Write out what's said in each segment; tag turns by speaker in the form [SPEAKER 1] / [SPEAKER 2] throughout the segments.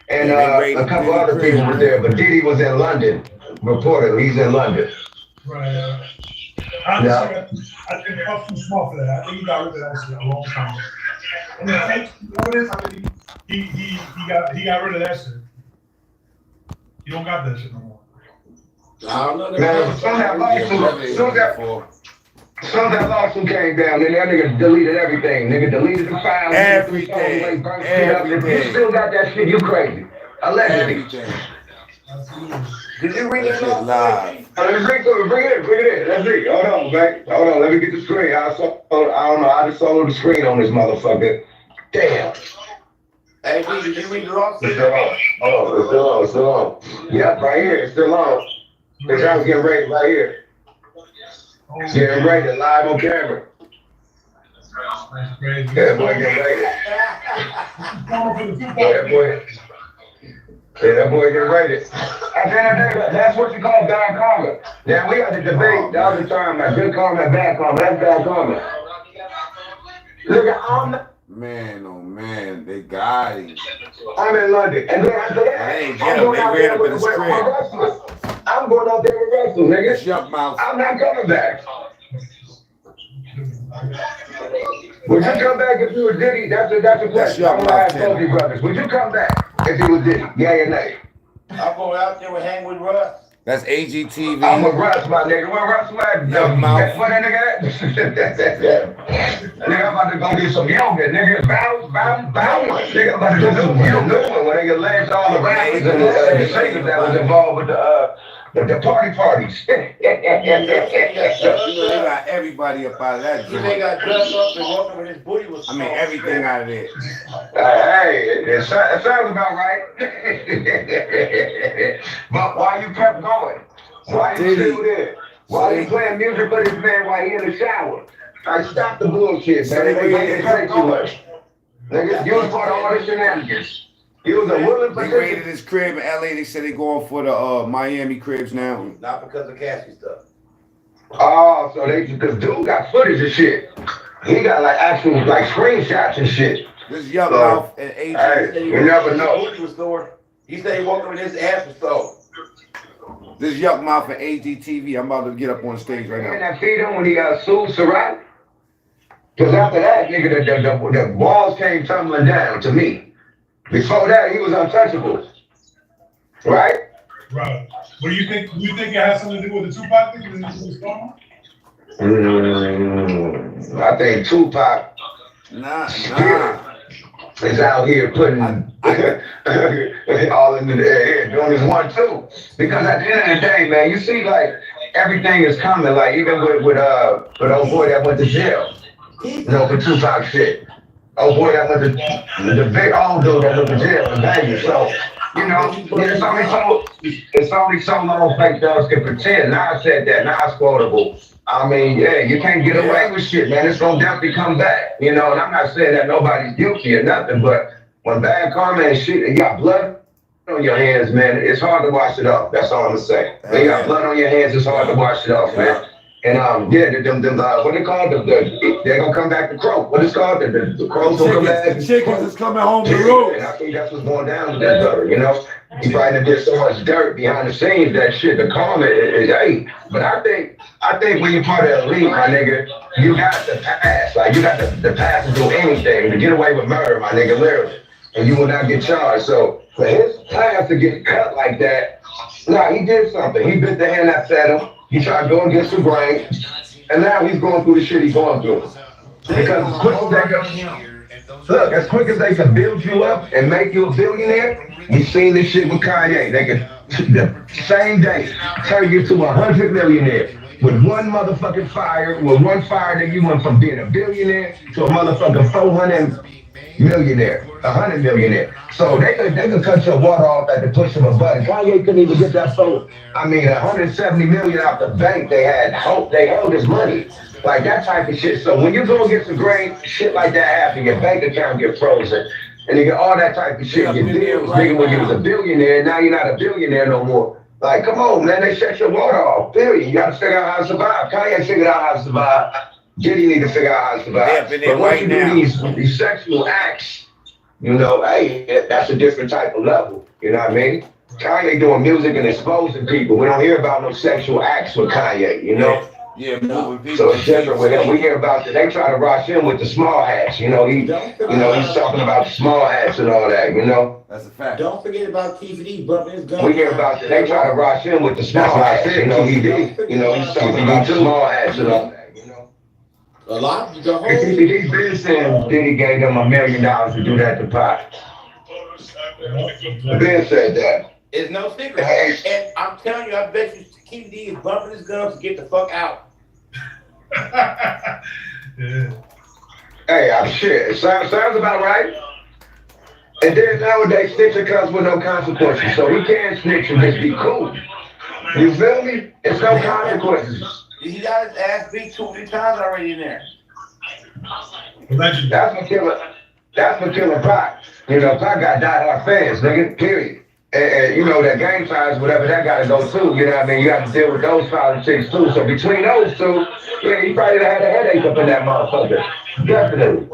[SPEAKER 1] and a couple other people were there, but Diddy was in London. Reportedly, he's in London.
[SPEAKER 2] Right. Honestly, I think Puff's too smart for that. I think he got rid of that shit a long time ago. And the tapes, evidence, I think he got rid of that shit. You don't got that shit no more.
[SPEAKER 1] I don't know. Man, soon that lawsuit came down, then that nigga deleted everything. Nigga deleted the files.
[SPEAKER 3] Everything.
[SPEAKER 1] If you still got that shit, you crazy. Allegedly.
[SPEAKER 3] Did you read it live?
[SPEAKER 1] Let's bring it in. Let's read. Hold on, man. Hold on. Let me get the screen. I don't know. I just sold the screen on this motherfucker. Damn.
[SPEAKER 3] Hey, did you read the lawsuit?
[SPEAKER 1] It's still on. Oh, it's still on. Yep, right here. It's still on. This house getting raided right here. Getting raided live on camera. Yeah, boy, getting raided. That boy getting raided. At the end of the day, that's what you call bad karma. Now, we had to debate the other time, like good karma and bad karma. That's bad karma. Look at
[SPEAKER 3] Man, oh man, they got him.
[SPEAKER 1] I'm in London. And then after that,
[SPEAKER 3] they ran up in the script.
[SPEAKER 1] I'm going out there with wrestling, nigga.
[SPEAKER 3] Shut mouth.
[SPEAKER 1] I'm not coming back. Would you come back if you were Diddy? That's a question. I'm gonna ask both you brothers. Would you come back if you was Diddy? Yeah or nay?
[SPEAKER 3] I'm going out there with hang with Russ. That's AGTV.
[SPEAKER 1] I'm with Russ, my nigga. Where Russ at? What that nigga at? Nigga, I'm about to go do some yoga. Nigga, bounce. Nigga, I'm about to do some yoga. When they get legs all the rappers and the singers that was involved with the parties.
[SPEAKER 3] You know, they got everybody up out of that. They got dressed up and walking with his booty was. I mean, everything out of there.
[SPEAKER 1] Hey, it sounds about right. But why you kept going? Why you still there? Why you playing music for this man while he in the shower? Like, stop the bullshit, man. They play too much. Nigga, you was part of all the shenanigans. He was a willing participant.
[SPEAKER 3] They raided his crib in LA. They said they going for the Miami cribs now. Not because of Cassie stuff.
[SPEAKER 1] Oh, so because dude got footage of shit. He got like actual like screenshots and shit.
[SPEAKER 3] This young mouth and Adrian.
[SPEAKER 1] Hey, you never know.
[SPEAKER 3] He said he walked over his ass was so. This yuck mouth and AGTV. I'm about to get up on stage right now.
[SPEAKER 1] And that feed him when he sued Sarat. Because after that, nigga, the walls came tumbling down to me. Before that, he was untouchable. Right?
[SPEAKER 2] Right. What do you think? Do you think it has something to do with the Tupac thing?
[SPEAKER 1] I think Tupac is out here putting all into the air, doing his 1-2. Because at the end of the day, man, you see, like, everything is coming. Like, even with old boy that went to jail, you know, for Tupac shit. Oh boy, that went to the big old dude that went to jail in Vegas. So, you know, it's only so long fake thugs can pretend. Now I said that, now it's quotable. I mean, yeah, you can't get away with shit, man. It's gonna definitely come back. You know, and I'm not saying that nobody's guilty or nothing, but when bad karma and shit, and you got blood on your hands, man, it's hard to wash it off. That's all I'm gonna say. When you got blood on your hands, it's hard to wash it off, man. And what they called they're gonna come back to crow. What is called the crows will come back.
[SPEAKER 3] The chickens is coming home to roost.
[SPEAKER 1] And I think that's what's going down with that brother. You know, he probably did so much dirt behind the scenes. That shit, the karma is hey. But I think when you're part of the elite, my nigga, you got the pass. Like you got the pass to do anything to get away with murder, my nigga, literally, and you will not get charged. So for his pass to get cut like that, nah, he did something. He bit the hand that fed him. He tried to go against the grain, and now he's going through the shit he's going through. Because as quick as they can build you up and make you a billionaire, you've seen this shit with Kanye. They can, the same day, turn you to 100 millionaire. With one motherfucking fire, with one fire that you went from being a billionaire to a motherfucking 400 millionaire, 100 millionaire. So they could cut your water off at the push of a button. Kanye couldn't even get that phone. I mean, 170 million out the bank. They held his money, like that type of shit. So when you go against the grain, shit like that happen. Your bank account get frozen, and you get all that type of shit. Your deals, nigga, when you was a billionaire, now you're not a billionaire no more. Like, come on, man, they shut your water off. Period. You got to figure out how to survive. Kanye figured out how to survive. Diddy need to figure out how to survive.
[SPEAKER 3] But once you do
[SPEAKER 1] these sexual acts, You know, hey, that's a different type of level. You know what I mean? Kanye doing music and exposing people. We don't hear about no sexual acts with Kanye, you know?
[SPEAKER 3] Yeah, moving people.
[SPEAKER 1] So it's different with him. We hear about that. They try to rush him with the small hats. You know, he's talking about the small hats and all that, you know?
[SPEAKER 3] That's a fact.
[SPEAKER 4] Don't forget about TVD bumping his gun.
[SPEAKER 1] We hear about that. They try to rush him with the small hats. You know, he's talking about the small hats and all that, you know?
[SPEAKER 4] A lot of the whole.
[SPEAKER 1] He's been saying Diddy gave them $1 million to do that to Pop. Ben said that.
[SPEAKER 4] It's no secret. And I'm telling you, I bet you TVD is bumping his guns to get the fuck out.
[SPEAKER 2] Yeah.
[SPEAKER 1] Hey, I'm shit. Sounds about right. And then nowadays, snitching comes with no consequences. So we can't snitch and just be cool. You feel me? It's no consequences.
[SPEAKER 4] He got his ass beat 2 or 3 times already in there.
[SPEAKER 2] Allegedly.
[SPEAKER 1] That's what killing Pac. You know, Pac got diehard fans, nigga, period. And you know, that gang ties, whatever, that gotta go too. You know what I mean? You have to deal with those politics too. So between those two, yeah, he probably had a headache up in that motherfucker. Definitely.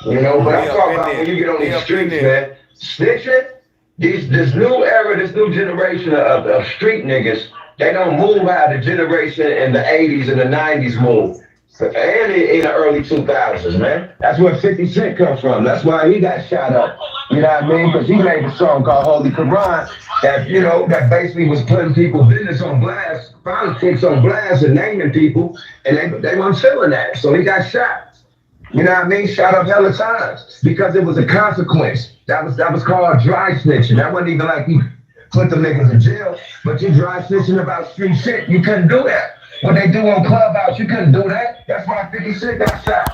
[SPEAKER 1] You know, but I'm talking about when you get on these streets, man, snitching, this new era, this new generation of street niggas, they don't move how the generation in the 80s and the 90s moved. And in the early 2000s, man. That's where 50 Cent comes from. That's why he got shot up. You know what I mean? Because he made a song called Holy Quran that, you know, that basically was putting people's business on blast, politics on blast and naming people, and they weren't feeling that. So he got shot. You know what I mean? Shot up hella times because it was a consequence. That was called dry snitching. That wasn't even like he put the niggas in jail, but you dry snitching about street shit. You couldn't do that. What they do on Clubhouse, you couldn't do that. That's why 50 Cent got shot.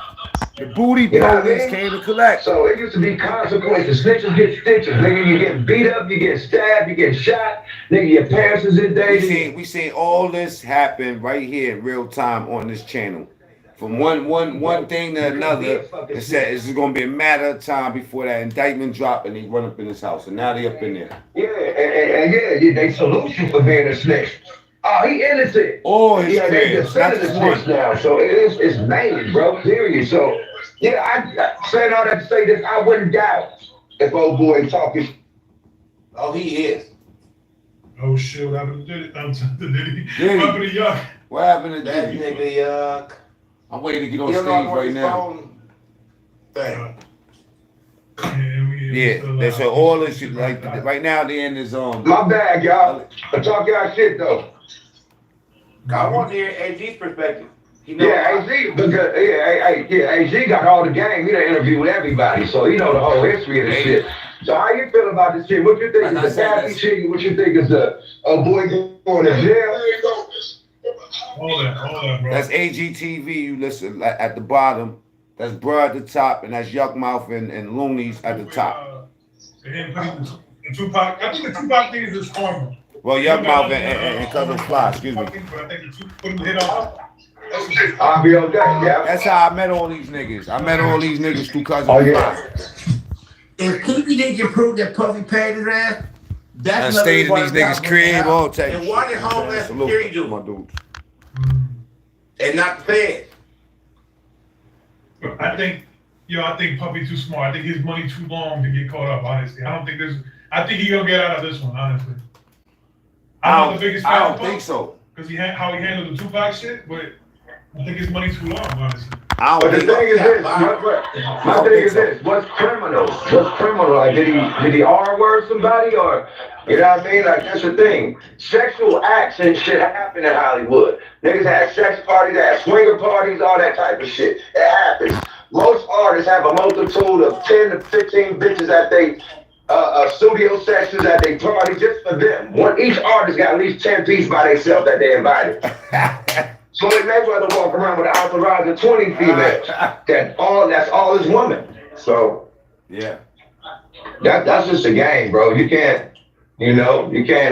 [SPEAKER 3] The booty police came to collect.
[SPEAKER 1] So it used to be consequences. Snitches get stitches. Nigga, you get beat up, you get stabbed, you get shot. Nigga, your parents is in danger.
[SPEAKER 3] We seen all this happen right here in real time on this channel. From one thing to another, it said it's gonna be a matter of time before that indictment drop and they run up in his house. And now they up in there.
[SPEAKER 1] Yeah, and they salute you for being a snitch. Oh, he innocent.
[SPEAKER 3] Oh, his
[SPEAKER 1] yeah, they defended the snitch now. So it's made, bro. Period. So yeah, I saying all that to say this, I wouldn't doubt if old boy talking.
[SPEAKER 4] Oh, he is.
[SPEAKER 2] Oh shit, what happened to Diddy? What happened to Yuck?
[SPEAKER 3] What happened to
[SPEAKER 4] That
[SPEAKER 3] Diddy?
[SPEAKER 4] nigga Yuck.
[SPEAKER 3] I'm waiting to get on stage right now. Yeah, so all this shit, like right now the end is
[SPEAKER 1] My bad, y'all. But talk y'all shit though.
[SPEAKER 4] I want to hear AG's perspective.
[SPEAKER 1] Yeah, AG, because AG got all the game. He done interviewed everybody, so he know the whole history of the shit. So how you feel about this shit? What you think is the Cassie shit? What you think is the boy going to jail?
[SPEAKER 2] Hold that, bro.
[SPEAKER 3] That's AGTV. You listen at the bottom. That's Bruh at the top, and that's Yuck Mouth and Loonies at the top.
[SPEAKER 2] Tupac, I think the Tupac thing is just formal.
[SPEAKER 3] Well, Yuck Mouth and Cousin Fly, excuse me.
[SPEAKER 1] I'll be okay, yeah.
[SPEAKER 3] That's how I met all these niggas. I met all these niggas through Cousin Fly.
[SPEAKER 4] If Puffy didn't prove that Puffy paid his ass, that's
[SPEAKER 3] I stayed in these niggas' crib all day.
[SPEAKER 4] And why did Homeland security do
[SPEAKER 3] my dude?
[SPEAKER 4] And not the feds?
[SPEAKER 2] I think Puffy too smart. I think his money too long to get caught up, honestly. I think he gonna get out of this one, honestly. I'm not the biggest fan
[SPEAKER 3] I
[SPEAKER 2] of
[SPEAKER 3] don't think so.
[SPEAKER 2] Because how he handled the Tupac shit, but I think his money too long, honestly.
[SPEAKER 1] But the thing is this, my thing is this, what's criminal? What's criminal? Like, did he R-word somebody or, you know what I mean? Like, that's the thing. Sexual acts and shit happen in Hollywood. Niggas had sex parties, they had swinger parties, all that type of shit. It happens. Most artists have a multitude of 10 to 15 bitches at they studio sessions at they party just for them. Each artist got at least 10 pieces by themselves that they invited. So they may rather walk around with an entourage of 20 females. That's all his women. So
[SPEAKER 3] yeah,
[SPEAKER 1] that's just a game, bro. You can't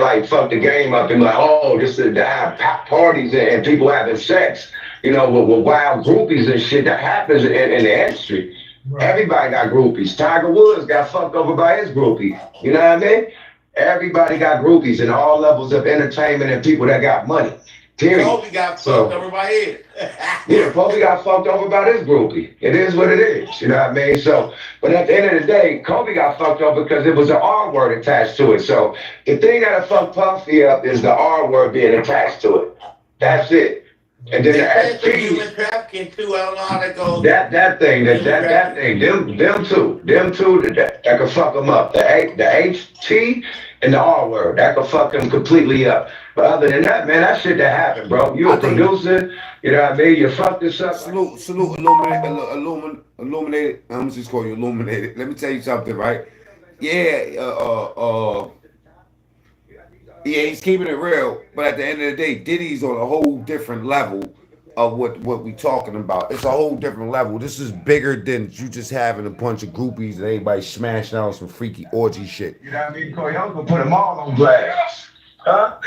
[SPEAKER 1] like fuck the game up and like, oh, just to have parties and people having sex, with wild groupies and shit that happens in the industry. Right. Everybody got groupies. Tiger Woods got fucked over by his groupie. You know what I mean? Everybody got groupies in all levels of entertainment and people that got money. Period.
[SPEAKER 4] Kobe got
[SPEAKER 1] So-
[SPEAKER 4] fucked over by it.
[SPEAKER 1] Yeah, Kobe got fucked over by this groupie. It is what it is. You know what I mean? So, but at the end of the day, Kobe got fucked over because it was an R word attached to it. So the thing that fucked Puffy up is the R word being attached to it. That's it. And then
[SPEAKER 4] They
[SPEAKER 1] the
[SPEAKER 4] said for
[SPEAKER 1] SP,
[SPEAKER 4] human trafficking too. I don't know how that goes.
[SPEAKER 1] that thing, them two, that could fuck them up. The HT and the R word, that could fuck them completely up. But other than that, man, that shit that happened, bro. You a producer, you know what I mean? You fucked this up.
[SPEAKER 3] Salute, illuminated. I'm just call you illuminated. Let me tell you something, right? Yeah, yeah, he's keeping it real. But at the end of the day, Diddy's on a whole different level of what we talking about. It's a whole different level. This is bigger than you just having a bunch of groupies and everybody smashing out some freaky orgy shit.
[SPEAKER 1] You know what I mean? Corey Uncle put them all on blast. Huh?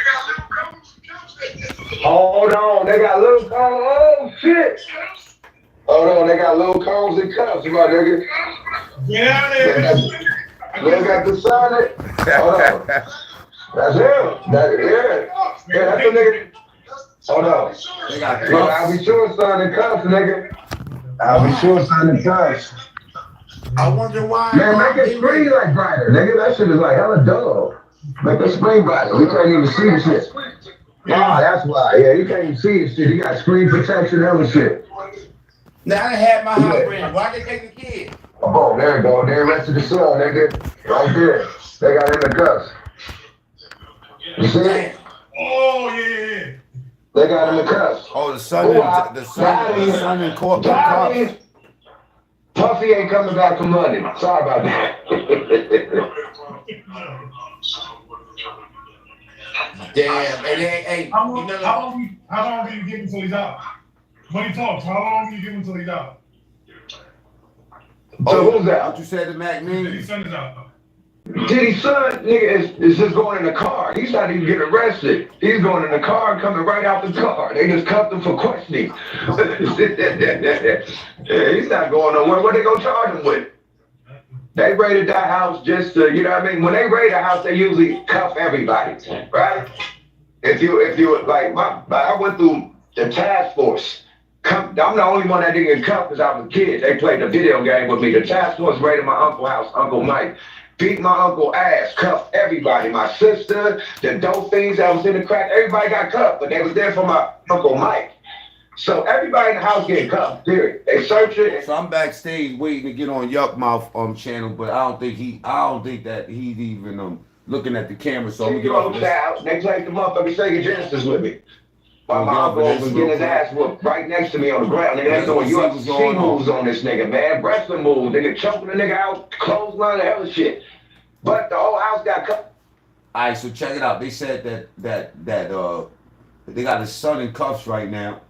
[SPEAKER 1] Hold on, they got little combs. Oh shit! Hold on, they got little combs and cuffs, my nigga.
[SPEAKER 2] Get out of there.
[SPEAKER 1] They got the sign it. Hold on. That's him. Yeah, that's the nigga. Hold on.
[SPEAKER 3] They got
[SPEAKER 1] Yeah, I'll be sure signing cuffs, nigga. I'll be sure signing cuffs.
[SPEAKER 4] I wonder why.
[SPEAKER 1] Man, make it screen like brighter, nigga. That shit is like hella dull. Make the screen brighter. We can't even see the shit. Ah, that's why. Yeah, you can't even see the shit. You got screen protection and other shit.
[SPEAKER 4] Now I had my house rented. Why they take the kid?
[SPEAKER 1] Oh, there you go. They arrested the son, nigga. Right there. They got in the cuffs. You see it?
[SPEAKER 2] Oh, yeah.
[SPEAKER 1] They got in the cuffs.
[SPEAKER 3] Oh, the son in court.
[SPEAKER 1] Got him. Puffy ain't coming back from London. Sorry about that.
[SPEAKER 4] Damn. And hey,
[SPEAKER 2] How long do you give him until he's out? When he talks, how long do you give him until he's out?
[SPEAKER 1] So who's that?
[SPEAKER 3] What you said to Mac
[SPEAKER 2] His
[SPEAKER 3] Man?
[SPEAKER 2] son is out.
[SPEAKER 1] Diddy's son, nigga, is just going in the car. He's not even getting arrested. He's going in the car and coming right out the car. They just cuffed him for questioning. Yeah, he's not going nowhere. What they gonna charge him with? They raided that house just to, you know what I mean? When they raid a house, they usually cuff everybody, right? If you like, I went through the task force. I'm the only one that didn't get cuffed because I was a kid. They played the video game with me. The task force raided my uncle's house, Uncle Mike. Beat my uncle ass, cuffed everybody. My sister, the dope things that was in the crack, everybody got cuffed, but they was there for my Uncle Mike. So everybody in the house getting cuffed, period. They search it.
[SPEAKER 3] So I'm backstage waiting to get on Yuck Mouth channel, but I don't think that he's even looking at the camera. So I'm gonna get off of this.
[SPEAKER 1] They played the motherfucking Sega Genesis with me. While my uncle was getting his ass whooped right next to me on the ground. Nigga, that's doing UFC moves on this nigga, man. Wrestling moves. Nigga choking the nigga out, clothesline, the hell of shit. But the whole house got cut.
[SPEAKER 3] All right, so check it out. They said that they got his son in cuffs right now.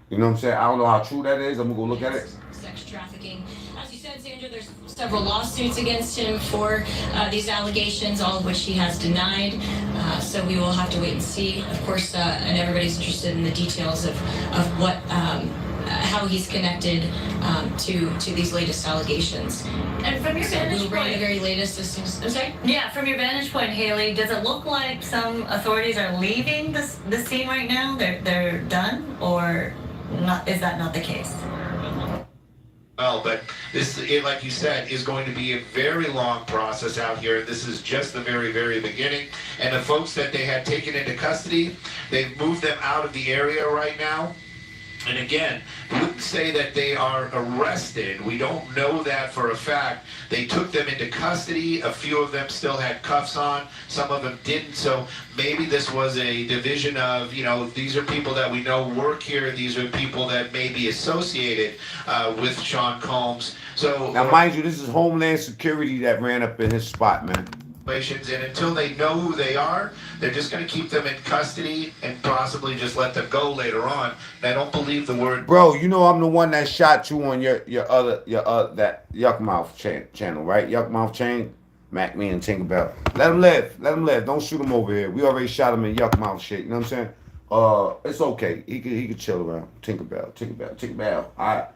[SPEAKER 3] You know what I'm saying? I don't know how true that is. I'm gonna go look at it.
[SPEAKER 5] Sex trafficking. As you said, Sandra, there's several lawsuits against him for these allegations, all of which he has denied. So we will have to wait and see. Of course, and everybody's interested in the details of what how he's connected to these latest allegations.
[SPEAKER 6] And from your vantage
[SPEAKER 5] We'll bring the
[SPEAKER 6] point,
[SPEAKER 5] very latest as soon as. I'm sorry.
[SPEAKER 6] yeah, from your vantage point, Haley, does it look like some authorities are leaving the scene right now? They're done, or not? Is that not the case?
[SPEAKER 7] Well, but this, like you said, is going to be a very long process out here. This is just the very, very beginning. And the folks that they had taken into custody, they've moved them out of the area right now. And again, we wouldn't say that they are arrested. We don't know that for a fact. They took them into custody. A few of them still had cuffs on. Some of them didn't. So maybe this was a division of, you know, these are people that we know work here. These are people that may be associated with Sean Combs. So
[SPEAKER 3] Now, mind you, this is Homeland Security that ran up in his spot, man.
[SPEAKER 7] and until they know who they are, they're just going to keep them in custody and possibly just let them go later on. And I don't believe the word.
[SPEAKER 3] Bro, you know I'm the one that shot you on your other that Yuck Mouth channel, right? Yuck Mouth chain, Mac Me and Tinkerbell. Let him live. Don't shoot him over here. We already shot him in Yuck Mouth shit. You know what I'm saying? It's okay. He could chill around. Tinkerbell. All right.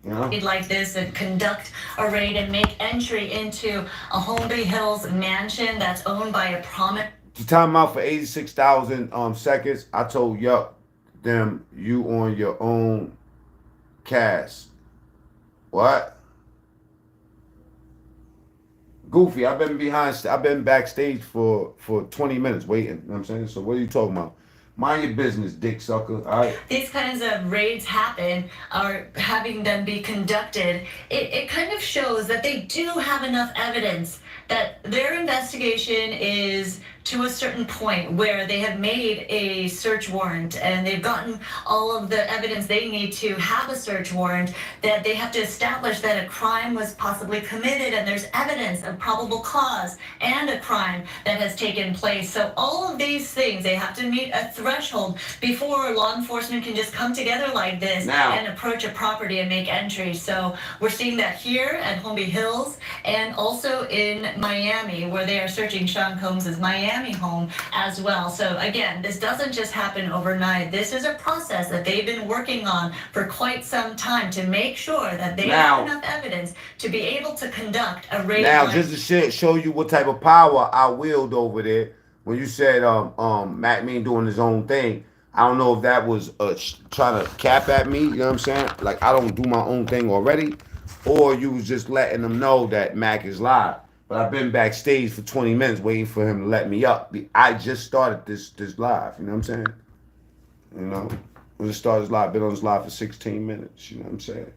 [SPEAKER 3] You know?
[SPEAKER 6] Like this and conduct a raid and make entry into a Holmby Hills mansion that's owned by a prominent.
[SPEAKER 3] to time out for 86,000 seconds, I told Yuck them you on your own cast. What? Goofy, I've been backstage for 20 minutes waiting. You know what I'm saying? So what are you talking about? Mind your business, dick sucker. All right.
[SPEAKER 6] These kinds of raids happen, or having them be conducted. It kind of shows that they do have enough evidence that their investigation is to a certain point where they have made a search warrant and they've gotten all of the evidence they need to have a search warrant, that they have to establish that a crime was possibly committed and there's evidence of probable cause and a crime that has taken place. So all of these things, they have to meet a threshold before law enforcement can just come together like this and approach a property and make entries. So we're seeing that here at Holmby Hills and also in Miami, where they are searching Sean Combs' Miami home as well. So again, this doesn't just happen overnight. This is a process that they've been working on for quite some time to make sure that they have enough evidence to be able to conduct a raid.
[SPEAKER 3] Now, just to show you what type of power I wield over there, when you said Matt Mean doing his own thing, I don't know if that was trying to cap at me, you know what I'm saying? Like, I don't do my own thing already, or you was just letting them know that Mac is live. But I've been backstage for 20 minutes waiting for him to let me up. I just started this live, you know what I'm saying? You know, when it started live, been on this live for 16 minutes, you know what I'm saying?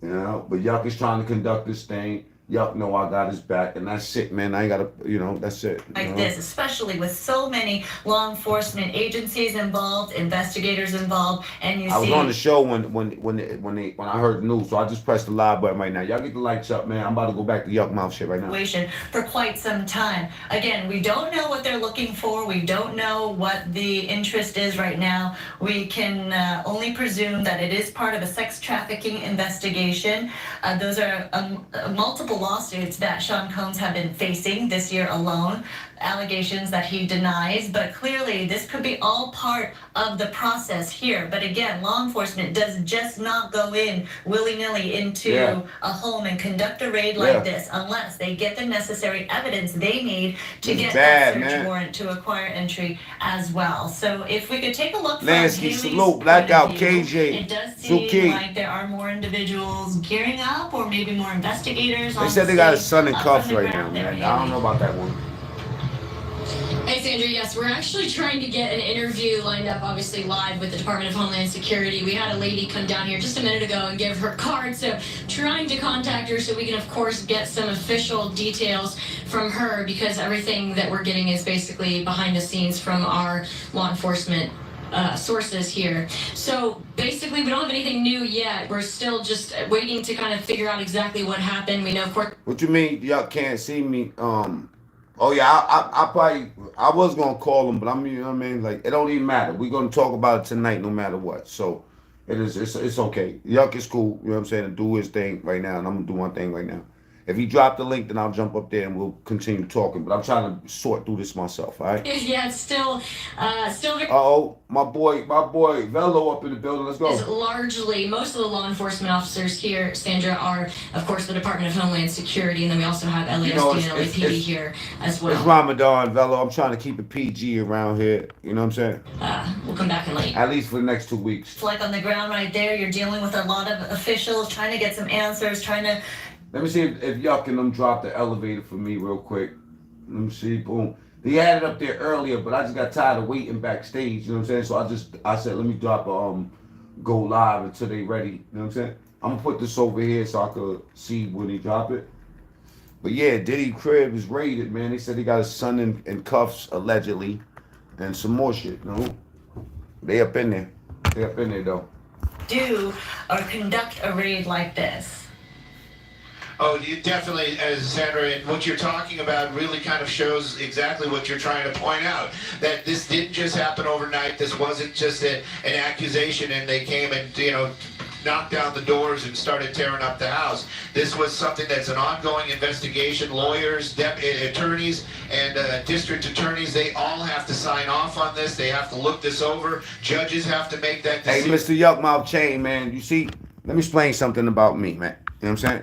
[SPEAKER 3] You know, but Yuck is trying to conduct this thing. Yuck know I got his back, and that's it, man. I ain't gotta, you know, that's it.
[SPEAKER 6] Like this, especially with so many law enforcement agencies involved, investigators involved, and you see. I
[SPEAKER 3] was on the show when I heard the news, so I just pressed the live button right now. Y'all get the lights up, man. I'm about to go back to Yuck Mouth shit right now.
[SPEAKER 6] For quite some time. Again, we don't know what they're looking for. We don't know what the interest is right now. We can only presume that it is part of a sex trafficking investigation. Those are multiple lawsuits that Sean Combs have been facing this year alone, allegations that he denies, but clearly this could be all part of the process here. But again, law enforcement does just not go in willy-nilly into a home and conduct a raid like this unless they get the necessary evidence they need to get that search warrant to acquire entry as well. So if we could take a look from Haley's
[SPEAKER 3] salute, Blackout, KJ,
[SPEAKER 6] it does seem like there are more individuals gearing up, or maybe more investigators.
[SPEAKER 3] They said they got his son in cuffs right now, man. I don't know about that one.
[SPEAKER 5] Hey, Sandra, yes, we're actually trying to get an interview lined up, obviously live with the Department of Homeland Security. We had a lady come down here just a minute ago and give her card, so trying to contact her so we can, of course, get some official details from her, because everything that we're getting is basically behind the scenes from our law enforcement sources here. So basically, we don't have anything new yet. We're still just waiting to kind of figure out exactly what happened. We know, of course.
[SPEAKER 3] What you mean y'all can't see me? Oh yeah, I was gonna call him, but you know what I mean? Like, it don't even matter. We're gonna talk about it tonight no matter what. So it's okay. Yuck is cool, you know what I'm saying, to do his thing right now, and I'm gonna do my thing right now. If he dropped the link, then I'll jump up there and we'll continue talking. But I'm trying to sort through this myself, all right?
[SPEAKER 5] Yeah, it's still very.
[SPEAKER 3] My boy, Velo up in the building. Let's go.
[SPEAKER 5] Is largely, most of the law enforcement officers here, Sandra, are, of course, the Department of Homeland Security, and then we also have LASD and LAPD here as well.
[SPEAKER 3] It's Ramadan, Velo. I'm trying to keep it PG around here. You know what I'm saying?
[SPEAKER 5] We'll come back in late.
[SPEAKER 3] At least for the next 2 weeks.
[SPEAKER 6] It's like on the ground right there, you're dealing with a lot of officials, trying to get some answers, trying to.
[SPEAKER 3] Let me see if Yuck and them drop the elevator for me real quick. Let me see, boom. They had it up there earlier, but I just got tired of waiting backstage, you know what I'm saying? So I said, let me drop a go live until they ready, you know what I'm saying? I'm gonna put this over here so I could see when they drop it. But yeah, Diddy crib is raided, man. They said he got his son in cuffs, allegedly, and some more shit, you know? They up in there. They up in there, though.
[SPEAKER 6] Do or conduct a raid like this?
[SPEAKER 7] Oh, you definitely, as Sandra, and what you're talking about really kind of shows exactly what you're trying to point out. That this didn't just happen overnight. This wasn't just an accusation and they came and, knocked down the doors and started tearing up the house. This was something that's an ongoing investigation. Lawyers, attorneys, and district attorneys, they all have to sign off on this. They have to look this over. Judges have to make that decision.
[SPEAKER 3] Hey, Mr. Yuckmouth Chain, man, you see, let me explain something about me, man. You know what I'm saying?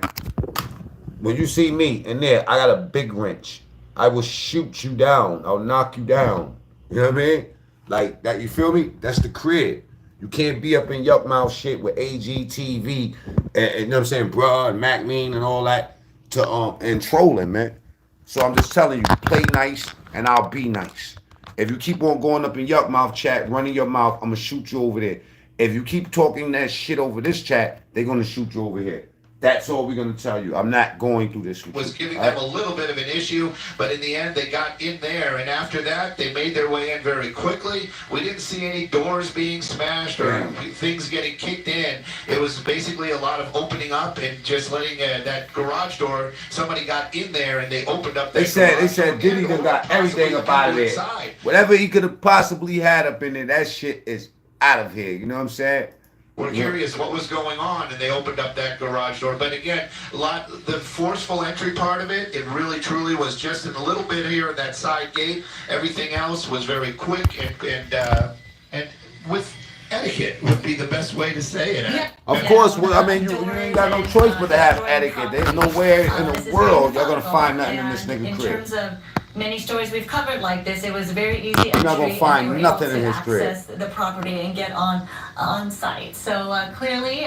[SPEAKER 3] When you see me in there, I got a big wrench. I will shoot you down. I'll knock you down. You know what I mean? Like that, you feel me? That's the crib. You can't be up in yuck mouth shit with AGTV and you know what I'm saying, bruh, and Mac Mean and all that to and trolling, man. So I'm just telling you, play nice and I'll be nice. If you keep on going up in yuck mouth chat, running your mouth, I'm gonna shoot you over there. If you keep talking that shit over this chat, they're gonna shoot you over here. That's all we're gonna tell you. I'm not going through this with
[SPEAKER 7] was
[SPEAKER 3] you.
[SPEAKER 7] giving
[SPEAKER 3] All
[SPEAKER 7] them
[SPEAKER 3] right?
[SPEAKER 7] a little bit of an issue, but in the end they got in there, and after that they made their way in very quickly. We didn't see any doors being smashed or things getting kicked in. It was basically a lot of opening up and just letting that garage door. Somebody got in there and they opened up.
[SPEAKER 3] They said Diddy done got everything up out of there. Whatever he could have possibly had up in there, that shit is out of here. You know what I'm saying?
[SPEAKER 7] We're curious what was going on, and they opened up that garage door. But again, the forceful entry part of it, it really truly was just a little bit here at that side gate. Everything else was very quick and with etiquette would be the best way to say it.
[SPEAKER 6] Yeah.
[SPEAKER 3] Of course, well, I mean, you ain't got no choice but to have etiquette. There's nowhere in the world you're gonna find nothing in this nigga
[SPEAKER 6] In
[SPEAKER 3] crib.
[SPEAKER 6] terms of many stories we've covered like this, it was very easy entry.
[SPEAKER 3] not gonna find
[SPEAKER 6] and they were
[SPEAKER 3] nothing
[SPEAKER 6] able
[SPEAKER 3] in
[SPEAKER 6] to
[SPEAKER 3] his crib.
[SPEAKER 6] access the property and get on site. So clearly,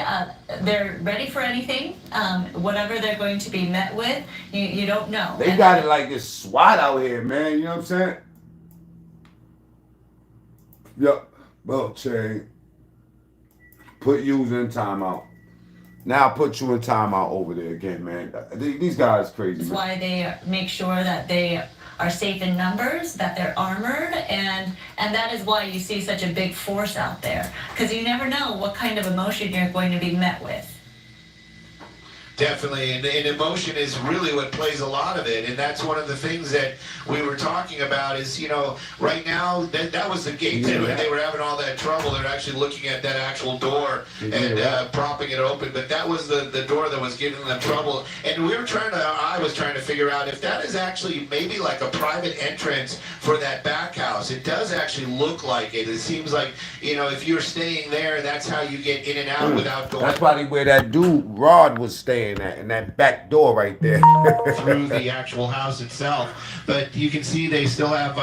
[SPEAKER 6] they're ready for anything. Whatever they're going to be met with, you don't know.
[SPEAKER 3] They got it like this SWAT out here, man. You know what I'm saying? Yup. Well, Che, put you in timeout. Now put you in timeout over there again, man. These guys crazy.
[SPEAKER 6] That's
[SPEAKER 3] Man.
[SPEAKER 6] why they make sure that they are safe in numbers, that they're armored, and that is why you see such a big force out there. Because you never know what kind of emotion you're going to be met with.
[SPEAKER 7] Definitely, and emotion is really what plays a lot of it, and that's one of the things that we were talking about is, you know, right now, that was the gate that they were having all that trouble. They're actually looking at that actual door and propping it open, but that was the door that was giving them trouble, and I was trying to figure out if that is actually maybe like a private entrance for that back house. It does actually look like it. It seems like, you know, if you're staying there, that's how you get in and out without going.
[SPEAKER 3] That's probably where that dude Rod was staying at, in that back door right there.
[SPEAKER 7] Through the actual house itself, but you can see they still have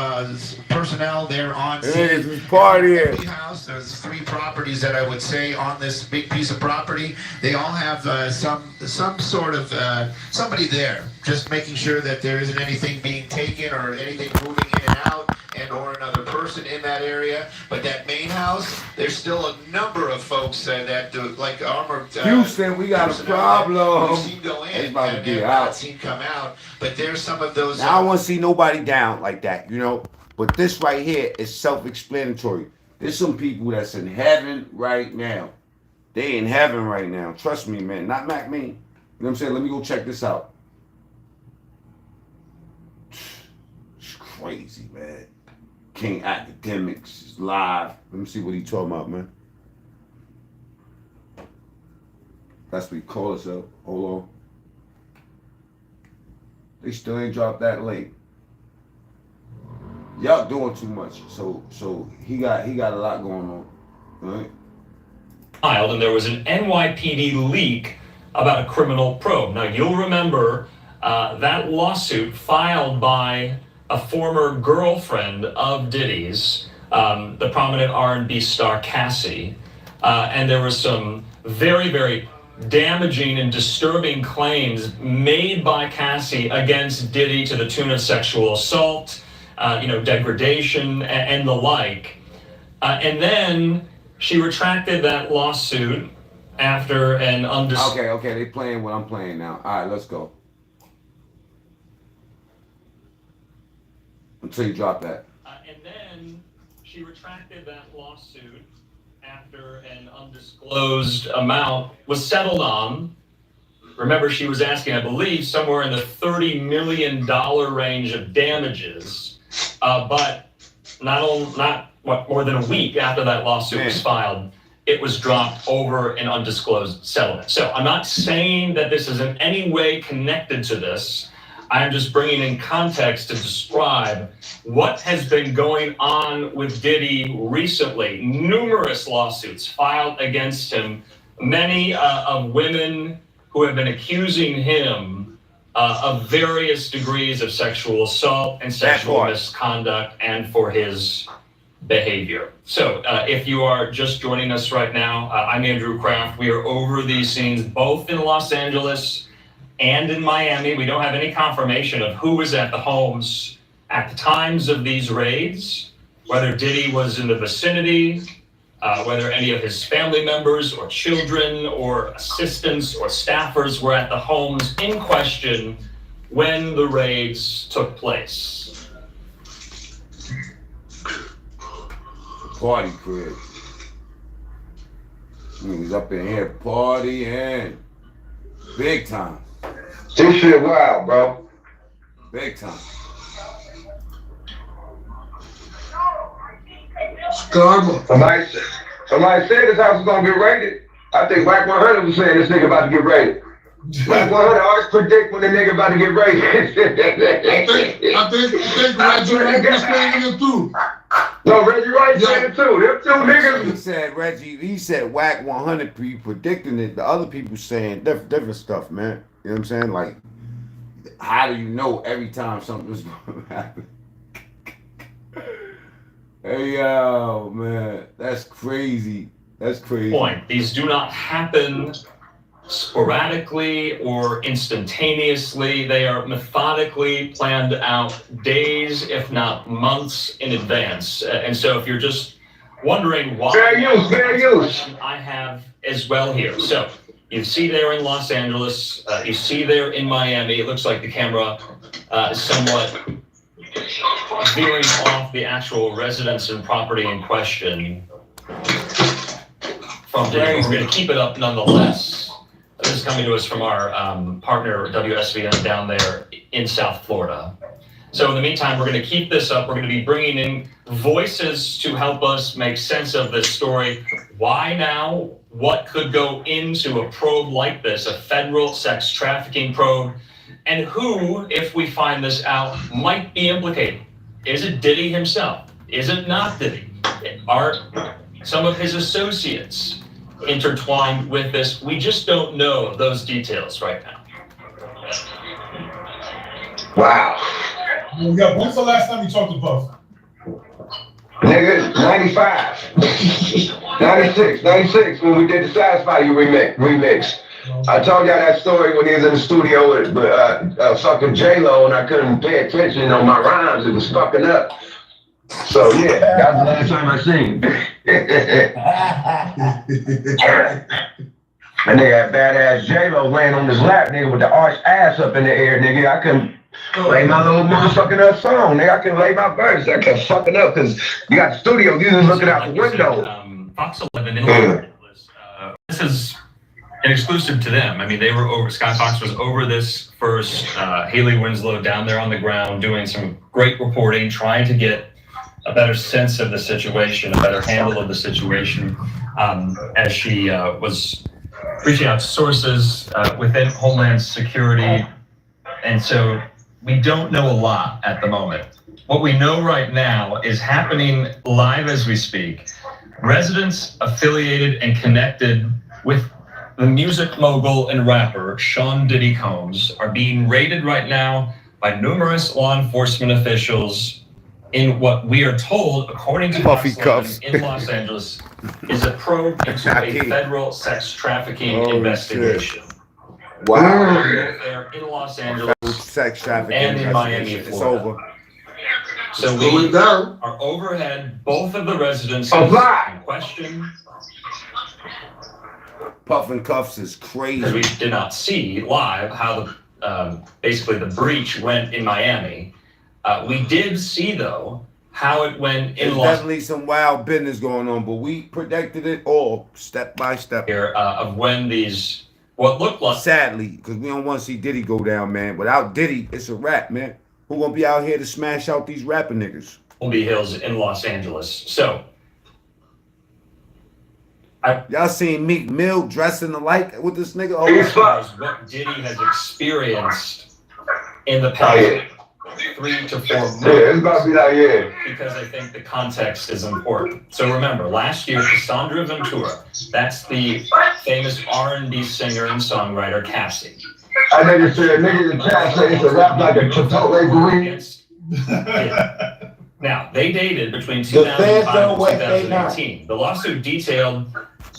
[SPEAKER 7] personnel there on scene.
[SPEAKER 3] It's party here.
[SPEAKER 7] House. There's 3 properties that I would say on this big piece of property. They all have some sort of somebody there, just making sure that there isn't anything being taken or anything moving in and out, and or another person in that area. But that main house, there's still a number of folks that do, like armored.
[SPEAKER 3] Houston, we got a problem.
[SPEAKER 7] We've seen go in
[SPEAKER 3] It's about to
[SPEAKER 7] and
[SPEAKER 3] get
[SPEAKER 7] not
[SPEAKER 3] out.
[SPEAKER 7] seen come out. But there's some of those.
[SPEAKER 3] Now I don't want to see nobody down like that, you know. But this right here is self-explanatory. There's some people that's in heaven right now. They in heaven right now. Trust me, man. Not Mac me. You know what I'm saying? Let me go check this out. It's crazy, man. King Academics is live. Let me see what he talking about, man. That's what he call us up. Hold on. They still ain't dropped that link. Y'all doing too much. So he got a lot going on. All right?
[SPEAKER 8] Filed, and there was an NYPD leak about a criminal probe. Now you'll remember that lawsuit filed by a former girlfriend of Diddy's, the prominent R&B star Cassie, and there were some very, very damaging and disturbing claims made by Cassie against Diddy to the tune of sexual assault, degradation, and the like. And then she retracted that lawsuit after an undisclosed...
[SPEAKER 3] Okay, they playing what I'm playing now. All right, let's go. Until you drop that.
[SPEAKER 8] And then she retracted that lawsuit after an undisclosed amount was settled on. Remember, she was asking, I believe, somewhere in the $30 million range of damages, but not more than a week after that lawsuit was filed, it was dropped over an undisclosed settlement. So I'm not saying that this is in any way connected to this. I'm just bringing in context to describe what has been going on with Diddy recently. Numerous lawsuits filed against him, many of women who have been accusing him of various degrees of sexual assault and sexual misconduct, and for his behavior. So if you are just joining us right now, I'm Andrew Kraft. We are over these scenes both in Los Angeles and in Miami. We don't have any confirmation of who was at the homes at the times of these raids, whether Diddy was in the vicinity, whether any of his family members or children or assistants or staffers were at the homes in question when the raids took place.
[SPEAKER 3] Party crib. Niggas up in here partying. Big time.
[SPEAKER 1] This shit wild, bro.
[SPEAKER 3] Big time.
[SPEAKER 1] Somebody said this house is gonna get raided. I think Whack 100 was saying this nigga about to get raided. Whack 100 always predict when the nigga about to get raided.
[SPEAKER 9] I think Reggie was saying it too.
[SPEAKER 1] No, Reggie Wright said it too. Them two niggas.
[SPEAKER 3] He said Whack 100 predicting it. The other people saying different stuff, man. You know what I'm saying? Like, how do you know every time something's gonna happen? Hey, yo, man, that's crazy. That's crazy.
[SPEAKER 8] Point. These do not happen sporadically or instantaneously. They are methodically planned out days, if not months in advance. And so if you're just wondering why,
[SPEAKER 1] fair use.
[SPEAKER 8] I have as well here. So you see there in Los Angeles, you see there in Miami. It looks like the camera is somewhat veering off the actual residence and property in question from Diddy. We're going to keep it up nonetheless. This is coming to us from our partner WSVN down there in South Florida. So in the meantime, we're going to keep this up. We're going to be bringing in voices to help us make sense of this story. Why now? What could go into a probe like this, a federal sex trafficking probe? And who, if we find this out, might be implicated? Is it Diddy himself? Is it not Diddy? Are some of his associates intertwined with this? We just don't know those details right now.
[SPEAKER 1] Wow.
[SPEAKER 2] Yeah, when's the last time you talked to Puff?
[SPEAKER 1] Nigga, 95. 96 when we did the Satisfy You remix. I told y'all that story when he was in the studio with fucking J-Lo and I couldn't pay attention on my rhymes. It was fucking up. So yeah, that was the last time I seen him. And they had badass J-Lo laying on his lap, nigga, with the arched ass up in the air, nigga. I couldn't lay my little motherfucking song, nigga. I couldn't lay my verse. I kept fucking up because you got the studio, you just looking out the window.
[SPEAKER 8] Fox 11 in Los Angeles. This is an exclusive to them. I mean, they were over, Scott Fox was over this first. Haley Winslow down there on the ground doing some great reporting, trying to get a better sense of the situation, a better handle of the situation, as she was reaching out to sources within Homeland Security. And so we don't know a lot at the moment. What we know right now is happening live as we speak. Residents affiliated and connected with the music mogul and rapper Sean Diddy Combs are being raided right now by numerous law enforcement officials in what we are told, according to
[SPEAKER 3] Puffy
[SPEAKER 8] Fox
[SPEAKER 3] cuffs
[SPEAKER 8] in Los Angeles, is a probe into a federal sex trafficking investigation.
[SPEAKER 1] Wow.
[SPEAKER 8] They're in Los Angeles
[SPEAKER 3] Sex trafficking
[SPEAKER 8] and in Miami,
[SPEAKER 3] it's
[SPEAKER 8] Florida.
[SPEAKER 3] over.
[SPEAKER 8] So we are overhead both of the residences in question.
[SPEAKER 3] Puff and Cuffs is crazy.
[SPEAKER 8] We did not see live how the basically the breach went in Miami. We did see though how it went in
[SPEAKER 3] There's definitely some wild business going on, but we predicted it all step by step.
[SPEAKER 8] Here of when these what looked like,
[SPEAKER 3] sadly, because we don't want to see Diddy go down, man. Without Diddy, it's a wrap, man. Who gonna be out here to smash out these rapping niggas?
[SPEAKER 8] Colby Hills in Los Angeles. So
[SPEAKER 3] y'all seen Meek Mill dressing alike with this nigga? Oh,
[SPEAKER 8] what Diddy has experienced in the past 3 to 4 months.
[SPEAKER 1] Yeah, it's about to be like, yeah.
[SPEAKER 8] Because I think the context is important. So remember, last year, Cassie Ventura, that's the famous R&B singer and songwriter Cassie.
[SPEAKER 1] I nigga said, nigga in the chat said it's a rap like a Chipotle burrito.
[SPEAKER 8] Now, they dated between
[SPEAKER 4] The fans
[SPEAKER 8] 2005
[SPEAKER 4] don't
[SPEAKER 8] and
[SPEAKER 4] wait, they not.
[SPEAKER 8] 2018. The lawsuit detailed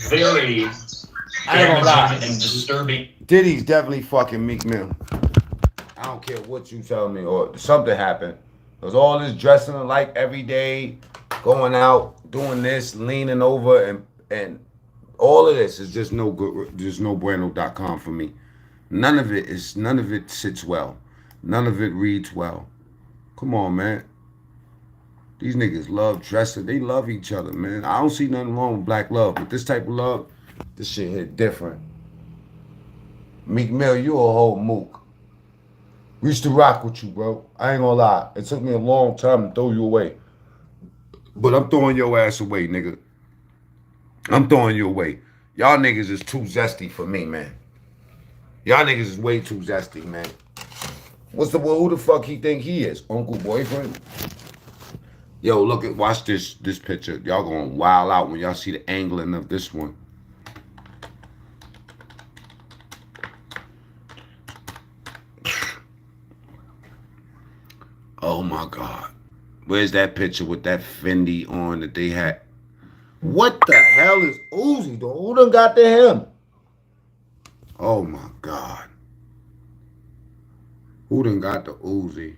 [SPEAKER 8] very
[SPEAKER 3] I ain't gonna lie.
[SPEAKER 8] damaging and disturbing.
[SPEAKER 3] Diddy's definitely fucking Meek Mill. I don't care what you tell me or something happened. There's all this dressing alike every day, going out, doing this, leaning over, and all of this is just no good, just no bueno.com for me. None of it sits well. None of it reads well. Come on, man. These niggas love dressing. They love each other, man. I don't see nothing wrong with black love, but this type of love, this shit hit different. Meek Mill, you a whole mook. We used to rock with you, bro. I ain't gonna lie. It took me a long time to throw you away. But I'm throwing your ass away, nigga. I'm throwing you away. Y'all niggas is too zesty for me, man. Y'all niggas is way too zesty, man. Who the fuck he think he is? Uncle boyfriend? Yo, watch this picture. Y'all gonna wild out when y'all see the angling of this one. Oh my God. Where's that picture with that Fendi on that they had? What the hell is Uzi doing? Who done got to him? Oh my God. Who done got to Uzi?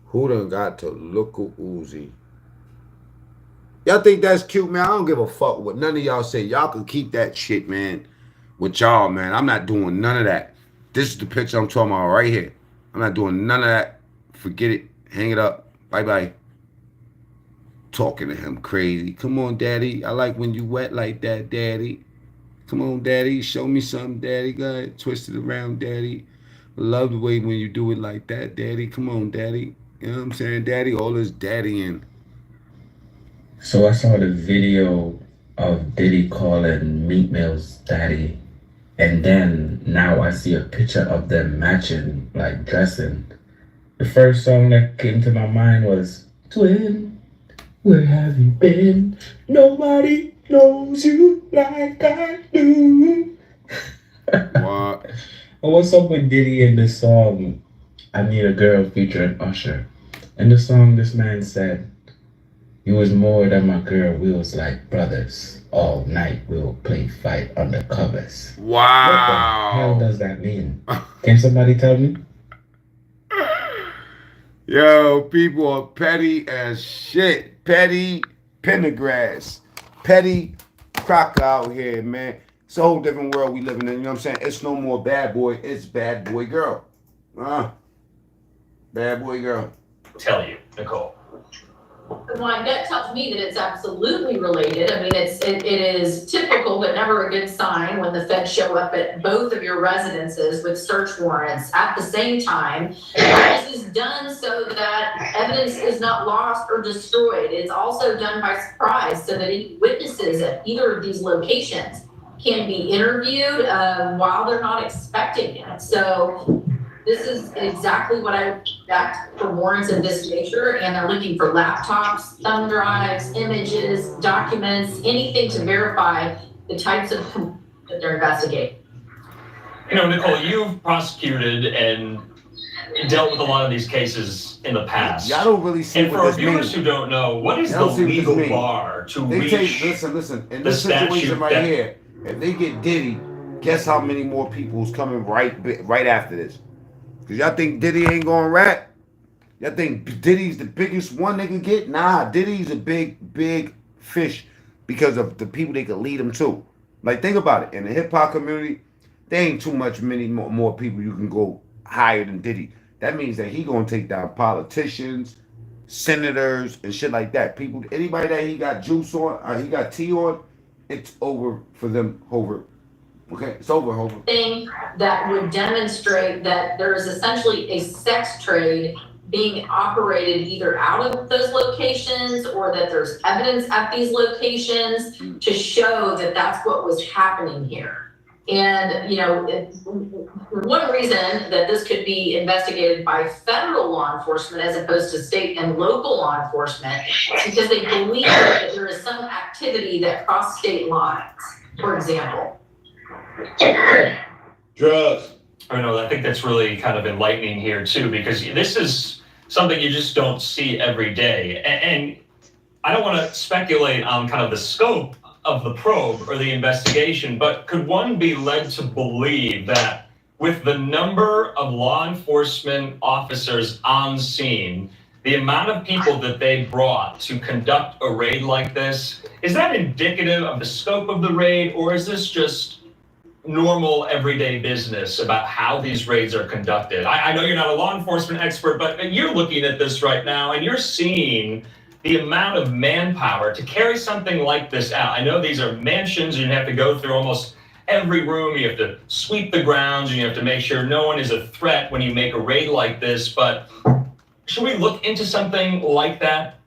[SPEAKER 3] Who done got to look at Uzi? Y'all think that's cute, man? I don't give a fuck what none of y'all say. Y'all can keep that shit, man, with y'all, man. I'm not doing none of that. This is the picture I'm talking about right here. I'm not doing none of that. Forget it. Hang it up. Bye-bye. Talking to him crazy. Come on, daddy. I like when you wet like that, daddy. Come on, daddy. Show me something, daddy. Go ahead. Twist it around, daddy. Love the way when you do it like that, daddy. Come on, daddy. You know what I'm saying, daddy? All this daddying.
[SPEAKER 10] So I saw the video of Diddy calling Meek Mill's daddy. And then now I see a picture of them matching, like dressing. The first song that came to my mind was Twin, where have you been? Nobody knows you like I do.
[SPEAKER 3] What?
[SPEAKER 10] And what's up with Diddy in the song I Need a Girl featuring Usher? In the song, this man said, "You was more than my girl, we was like brothers. All night we'll play fight under covers."
[SPEAKER 3] Wow.
[SPEAKER 10] What the hell does that mean? Can somebody tell me?
[SPEAKER 3] Yo, people are petty as shit. Petty Pendergrass. Petty crock out here, man. It's a whole different world we living in, you know what I'm saying? It's no more bad boy, it's bad boy girl. Bad boy girl.
[SPEAKER 8] Tell you, Nicole.
[SPEAKER 11] My gut tells me that it's absolutely related. I mean, it is typical, but never a good sign when the feds show up at both of your residences with search warrants at the same time. This is done so that evidence is not lost or destroyed. It's also done by surprise so that any witnesses at either of these locations can be interviewed while they're not expecting it. So this is exactly what I would expect for warrants of this nature, and they're looking for laptops, thumb drives, images, documents, anything to verify the types of that they're investigating.
[SPEAKER 8] You know, Nicole, you've prosecuted and dealt with a lot of these cases in the past.
[SPEAKER 3] Y'all don't really see
[SPEAKER 8] and
[SPEAKER 3] what
[SPEAKER 8] for our
[SPEAKER 3] this
[SPEAKER 8] viewers
[SPEAKER 3] means.
[SPEAKER 8] who don't know, what is the legal bar to reach
[SPEAKER 3] listen, in
[SPEAKER 8] the
[SPEAKER 3] this situation
[SPEAKER 8] statute
[SPEAKER 3] right
[SPEAKER 8] that-
[SPEAKER 3] here, if they get Diddy, guess how many more people's coming right after this? Cause y'all think Diddy ain't gonna rap? Y'all think Diddy's the biggest one they can get? Nah, Diddy's a big fish because of the people they could lead him to. Like, think about it. In the hip hop community, there ain't many more people you can go higher than Diddy. That means that he gonna take down politicians, senators, and shit like that. People, anybody that he got juice on, he got tea on, it's over for them. Over. Okay, it's over, Hover.
[SPEAKER 11] Thing that would demonstrate that there is essentially a sex trade being operated either out of those locations or that there's evidence at these locations to show that that's what was happening here. And, you know, one reason that this could be investigated by federal law enforcement as opposed to state and local law enforcement is because they believe that there is some activity that crossed state lines, for example.
[SPEAKER 4] Drugs.
[SPEAKER 8] I know, I think that's really kind of enlightening here too, because this is something you just don't see every day. And I don't want to speculate on kind of the scope of the probe or the investigation, but could one be led to believe that with the number of law enforcement officers on scene, the amount of people that they brought to conduct a raid like this, is that indicative of the scope of the raid, or is this just normal everyday business about how these raids are conducted? I know you're not a law enforcement expert, but you're looking at this right now and you're seeing the amount of manpower to carry something like this out. I know these are mansions and you have to go through almost every room, you have to sweep the grounds, and you have to make sure no one is a threat when you make a raid like this, but should we look into something like that?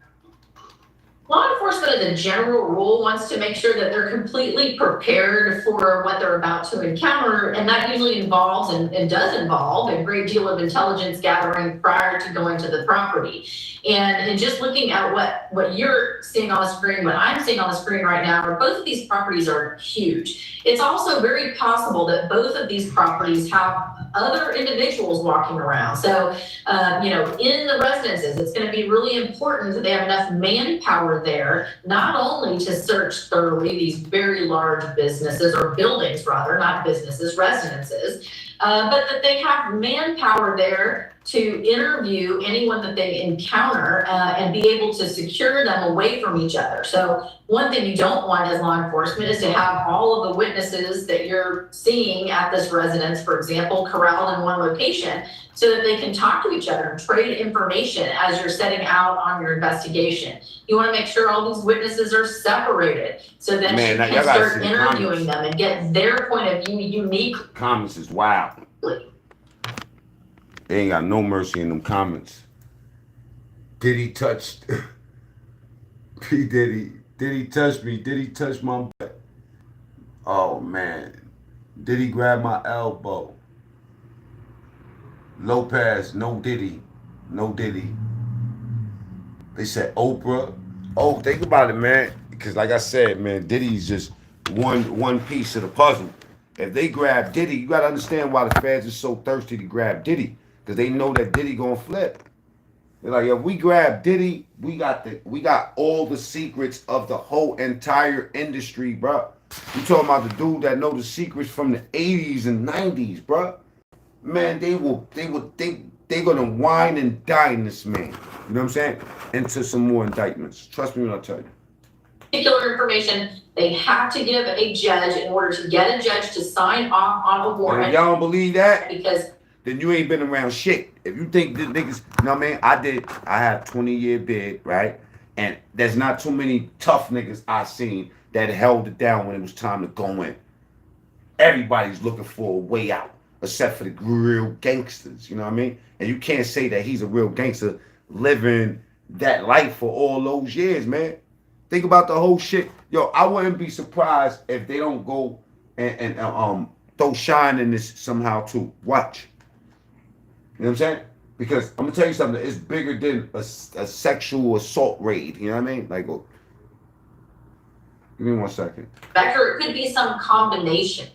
[SPEAKER 11] Law enforcement, as a general rule, wants to make sure that they're completely prepared for what they're about to encounter, and that usually involves and does involve a great deal of intelligence gathering prior to going to the property. And just looking at what you're seeing on the screen, what I'm seeing on the screen right now, are both of these properties are huge. It's also very possible that both of these properties have other individuals walking around. So, in the residences, it's going to be really important that they have enough manpower there, not only to search thoroughly these very large businesses, or buildings rather, not businesses, residences, but that they have manpower there to interview anyone that they encounter and be able to secure them away from each other. So one thing you don't want as law enforcement is to have all of the witnesses that you're seeing at this residence, for example, corralled in one location, so that they can talk to each other and trade information as you're setting out on your investigation. You want to make sure all these witnesses are separated so that you can start interviewing them and get their point of view unique.
[SPEAKER 3] Comments is wild. They ain't got no mercy in them comments. Diddy touched P. Diddy. Diddy touched me. Diddy touched my butt. Oh man. Diddy grabbed my elbow. Lopez, no Diddy. No Diddy. They said Oprah. Oh, think about it, man. Because like I said, man, Diddy's just one piece of the puzzle. If they grab Diddy, you gotta understand why the feds are so thirsty to grab Diddy. Because they know that Diddy gonna flip. They're like, if we grab Diddy, we got all the secrets of the whole entire industry, bro. You talking about the dude that know the secrets from the 80s and 90s, bro. Man, they gonna wine and dine this man. You know what I'm saying? Into some more indictments. Trust me when I tell you.
[SPEAKER 11] Particular information they have to give a judge in order to get a judge to sign off on a warrant.
[SPEAKER 3] And if y'all don't believe that,
[SPEAKER 11] because
[SPEAKER 3] then you ain't been around shit. If you think the niggas, you know what I mean? I have 20-year bid, right? And there's not too many tough niggas I seen that held it down when it was time to go in. Everybody's looking for a way out, except for the real gangsters, you know what I mean? And you can't say that he's a real gangster living that life for all those years, man. Think about the whole shit. Yo, I wouldn't be surprised if they don't go and throw shine in this somehow too. Watch. You know what I'm saying? Because I'm gonna tell you something. It's bigger than a sexual assault raid. You know what I mean? Like, oh, give me 1 second.
[SPEAKER 11] Becker, it could be some combination.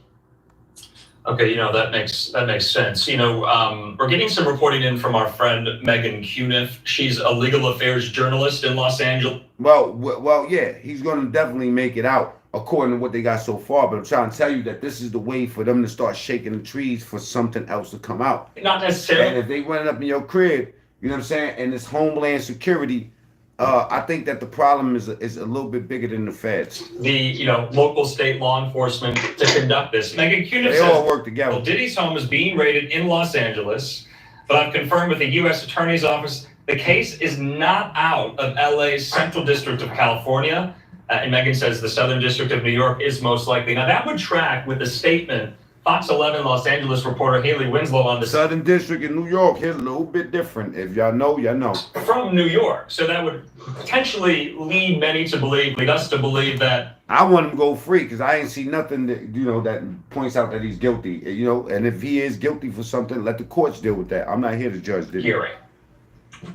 [SPEAKER 8] Okay, that makes sense. We're getting some reporting in from our friend Megan Cuniff. She's a legal affairs journalist in Los Angeles.
[SPEAKER 3] Well, yeah, he's gonna definitely make it out according to what they got so far. But I'm trying to tell you that this is the way for them to start shaking the trees for something else to come out.
[SPEAKER 8] Not necessarily.
[SPEAKER 3] And if they run it up in your crib, you know what I'm saying, and this Homeland Security, I think that the problem is a little bit bigger than the feds.
[SPEAKER 8] The local state law enforcement to conduct this. Megan Cuniff
[SPEAKER 3] they
[SPEAKER 8] says,
[SPEAKER 3] all work together.
[SPEAKER 8] Well, Diddy's home is being raided in Los Angeles, but I've confirmed with the U.S. Attorney's Office the case is not out of LA's Central District of California. And Megan says the Southern District of New York is most likely. Now that would track with the statement Fox 11 Los Angeles reporter Haley Winslow on the
[SPEAKER 3] Southern District in New York here a little bit different. If y'all know, y'all know.
[SPEAKER 8] From New York. So that would potentially lead us to believe that.
[SPEAKER 3] I want him to go free because I ain't see nothing that, that points out that he's guilty. And if he is guilty for something, let the courts deal with that. I'm not here to judge Diddy.
[SPEAKER 8] Hearing.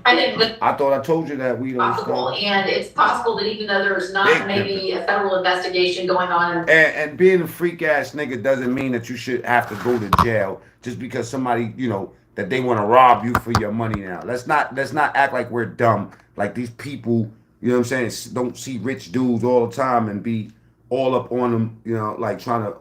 [SPEAKER 11] I think that
[SPEAKER 3] I thought I told you that we don't
[SPEAKER 11] possible,
[SPEAKER 3] stop.
[SPEAKER 11] and it's possible that even though there's not maybe a federal investigation going on.
[SPEAKER 3] And being a freak ass nigga doesn't mean that you should have to go to jail just because somebody, you know, that they want to rob you for your money now. Let's not act like we're dumb. Like these people, you know what I'm saying, don't see rich dudes all the time and be all up on them, you know, like trying to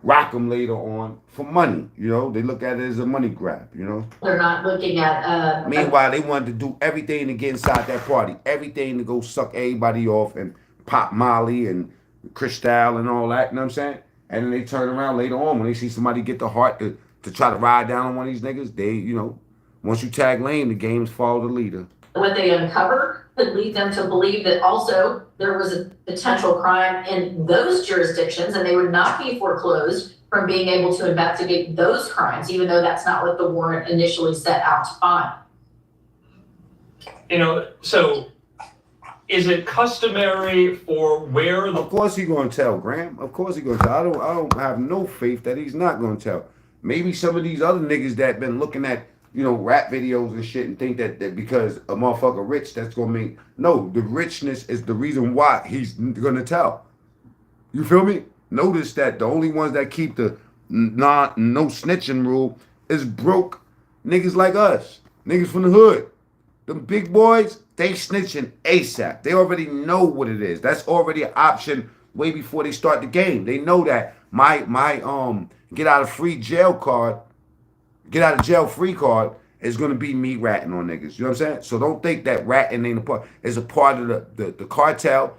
[SPEAKER 3] rock them later on for money. You know, they look at it as a money grab, you know.
[SPEAKER 11] They're not looking at.
[SPEAKER 3] Meanwhile, they wanted to do everything to get inside that party, everything to go suck everybody off and pop Molly and Cristal and all that, you know what I'm saying? And then they turn around later on when they see somebody get the heart to try to ride down on one of these niggas, they, you know, once you tag lane, the games follow the leader.
[SPEAKER 11] What they uncover could lead them to believe that also there was a potential crime in those jurisdictions and they would not be foreclosed from being able to investigate those crimes, even though that's not what the warrant initially set out to find.
[SPEAKER 8] You know, so is it customary for where the...
[SPEAKER 3] Of course he's gonna tell, Graham. Of course he's gonna tell. I don't have no faith that he's not gonna tell. Maybe some of these other niggas that been looking at, you know, rap videos and shit and think that because a motherfucker rich, that's gonna make... No, the richness is the reason why he's gonna tell. You feel me? Notice that the only ones that keep the no snitching rule is broke niggas like us. Niggas from the hood. Them big boys, they snitching ASAP. They already know what it is. That's already an option way before they start the game. They know that my get out of jail free card is gonna be me ratting on niggas. You know what I'm saying? So don't think that ratting ain't a part. It's a part of the cartel.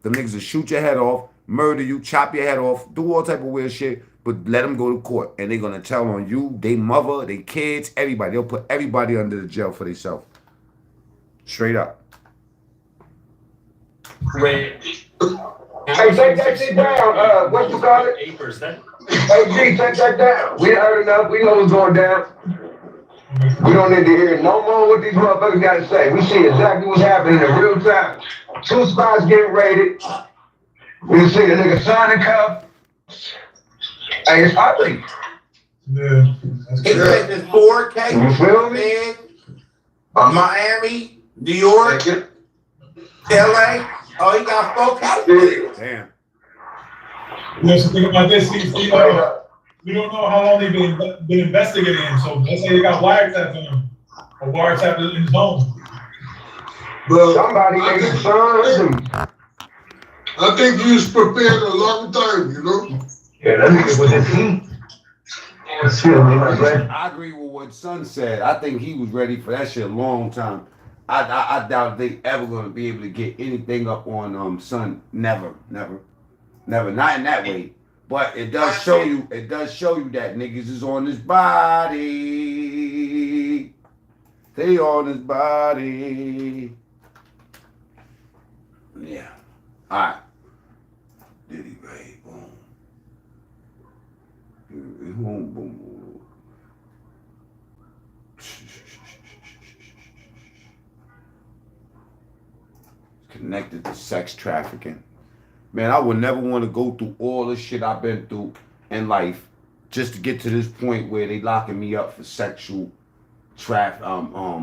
[SPEAKER 3] The niggas will shoot your head off, murder you, chop your head off, do all type of weird shit, but let them go to court. And they're gonna tell on you, they mother, they kids, everybody. They'll put everybody under the jail for themselves. Straight up.
[SPEAKER 8] Wait.
[SPEAKER 1] Hey, take that shit down. What you call it?
[SPEAKER 8] 8%.
[SPEAKER 1] Hey, G, take that down. We heard enough. We know what's going down. We don't need to hear no more what these motherfuckers got to say. We see exactly what's happening in real time. 2 spots getting raided. We see a nigga signing cuff. Hey, it's ugly.
[SPEAKER 2] Yeah.
[SPEAKER 4] It's 4 cases.
[SPEAKER 1] You feel me?
[SPEAKER 4] Miami, New York, LA. Oh, he got 4 cases.
[SPEAKER 3] Damn.
[SPEAKER 2] Let's think about this. We don't know how long they've been investigating him. So let's say they got wiretaps on him. A wiretap in his home.
[SPEAKER 9] But
[SPEAKER 1] Somebody made a son.
[SPEAKER 9] I think he was prepared a long time, you know?
[SPEAKER 1] Yeah, that nigga was his heat.
[SPEAKER 3] I agree with what Son said. I think he was ready for that shit a long time. I doubt they ever gonna be able to get anything up on Son. Never. Not in that way. But it does show you that niggas is on his body. They on his body. Yeah. Alright. Diddy, right? Boom. Boom. Connected to sex trafficking. Man, I would never want to go through all the shit I've been through in life just to get to this point where they locking me up for sex trafficking.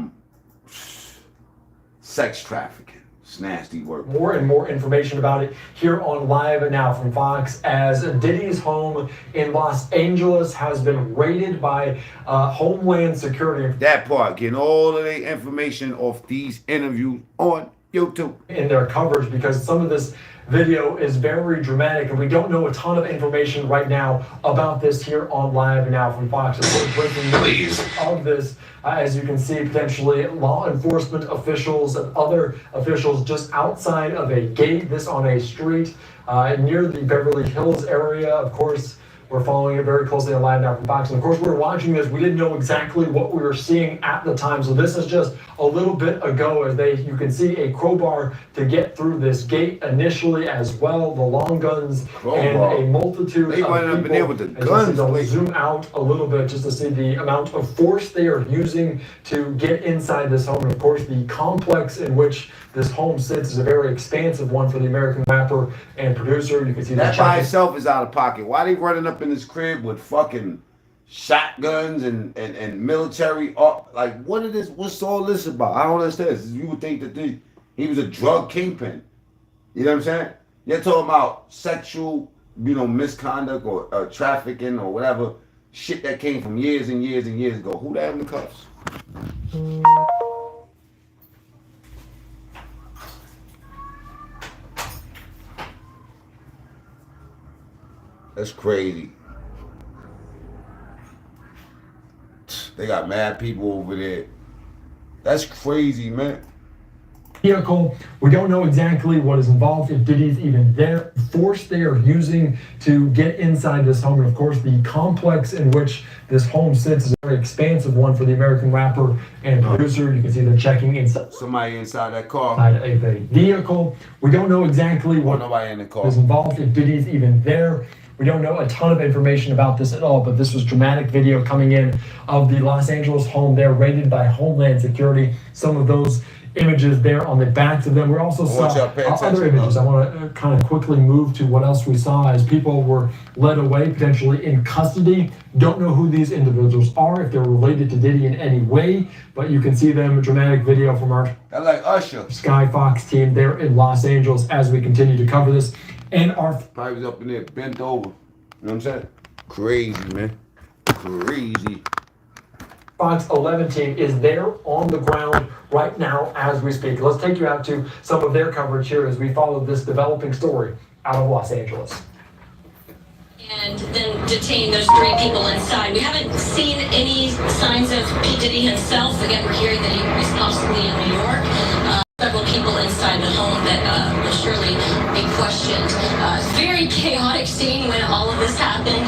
[SPEAKER 3] It's nasty work.
[SPEAKER 12] More and more information about it here on Live Now from Fox, as Diddy's home in Los Angeles has been raided by Homeland Security.
[SPEAKER 3] That part, getting all of the information off these interviews on YouTube.
[SPEAKER 12] In their coverage, because some of this video is very dramatic and we don't know a ton of information right now about this here on Live Now from Fox. Breaking news of this, as you can see, potentially law enforcement officials and other officials just outside of a gate, this on a street near the Beverly Hills area. Of course, we're following it very closely on Live Now from Fox. And of course, we were watching this. We didn't know exactly what we were seeing at the time. So this is just a little bit ago, as you can see a crowbar to get through this gate initially as well. The long guns and a multitude of people.
[SPEAKER 3] Up in there with the guns.
[SPEAKER 12] I'll zoom out a little bit just to see the amount of force they are using to get inside this home. And of course, the complex in which this home sits is a very expansive one for the American rapper and producer. You can see
[SPEAKER 3] that by itself is out of pocket. Why they running up in this crib with fucking shotguns and military, like what is this? What's all this about? I don't understand. You would think that he was a drug kingpin. You know what I'm saying? You're talking about sexual, misconduct or trafficking or whatever shit that came from years and years and years ago. Who that in the cuffs? That's crazy. They got mad people over there. That's crazy, man.
[SPEAKER 12] Vehicle. We don't know exactly what is involved, if Diddy's even there. Force they are using to get inside this home, and of course the complex in which this home sits is a very expansive one for the American rapper and producer. You can see them checking inside.
[SPEAKER 3] Somebody inside that car.
[SPEAKER 12] Inside of a vehicle. We don't know exactly what
[SPEAKER 3] nobody in the car
[SPEAKER 12] is involved, if Diddy's even there. We don't know a ton of information about this at all, but this was dramatic video coming in of the Los Angeles home there, raided by Homeland Security. Some of those images there on the backs of them. We also saw other images. I want to kind of quickly move to what else we saw as people were led away, potentially in custody. Don't know who these individuals are, if they're related to Diddy in any way, but you can see them, a dramatic video from our
[SPEAKER 3] like Usher
[SPEAKER 12] Sky Fox team there in Los Angeles as we continue to cover this. And our
[SPEAKER 3] probably was up in there, bent over. You know what I'm saying? Crazy, man. Crazy.
[SPEAKER 12] Fox 11 team is there on the ground right now as we speak. Let's take you out to some of their coverage here as we follow this developing story out of Los Angeles.
[SPEAKER 5] And then detain those 3 people inside. We haven't seen any signs of P. Diddy himself. Again, we're hearing that he is possibly in New York. Several people inside the home that will surely be questioned. Very chaotic scene when all of this happened.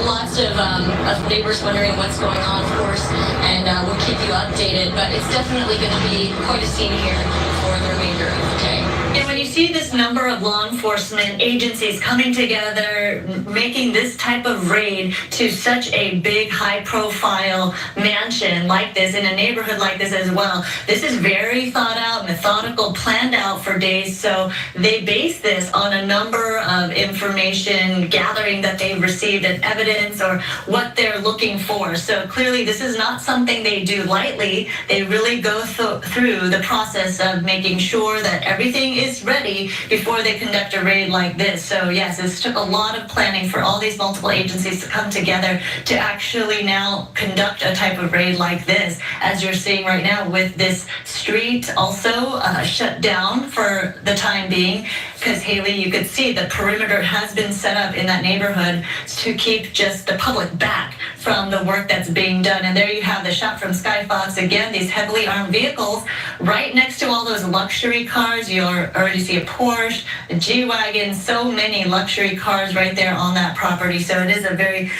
[SPEAKER 5] Lots of neighbors wondering what's going on, of course, and we'll keep you updated. But it's definitely going to be quite a scene here for the remainder of the day.
[SPEAKER 6] And when you see this number of law enforcement agencies coming together, making this type of raid to such a big, high-profile mansion like this, in a neighborhood like this as well, this is very thought out, methodical, planned out for days. So they base this on a number of information gathering that they've received and evidence or what they're looking for. So clearly this is not something they do lightly. They really go through the process of making sure that everything is ready before they conduct a raid like this. So yes, this took a lot of planning for all these multiple agencies to come together to actually now conduct a type of raid like this, as you're seeing right now with this street also shut down for the time being, because Haley, you could see the perimeter has been set up in that neighborhood to keep just the public back from the work that's being done. And there you have the shot from Sky Fox. Again, these heavily armed vehicles right next to all those luxury cars. You already see a Porsche, a G-Wagon, so many luxury cars right there on that property. So it is a very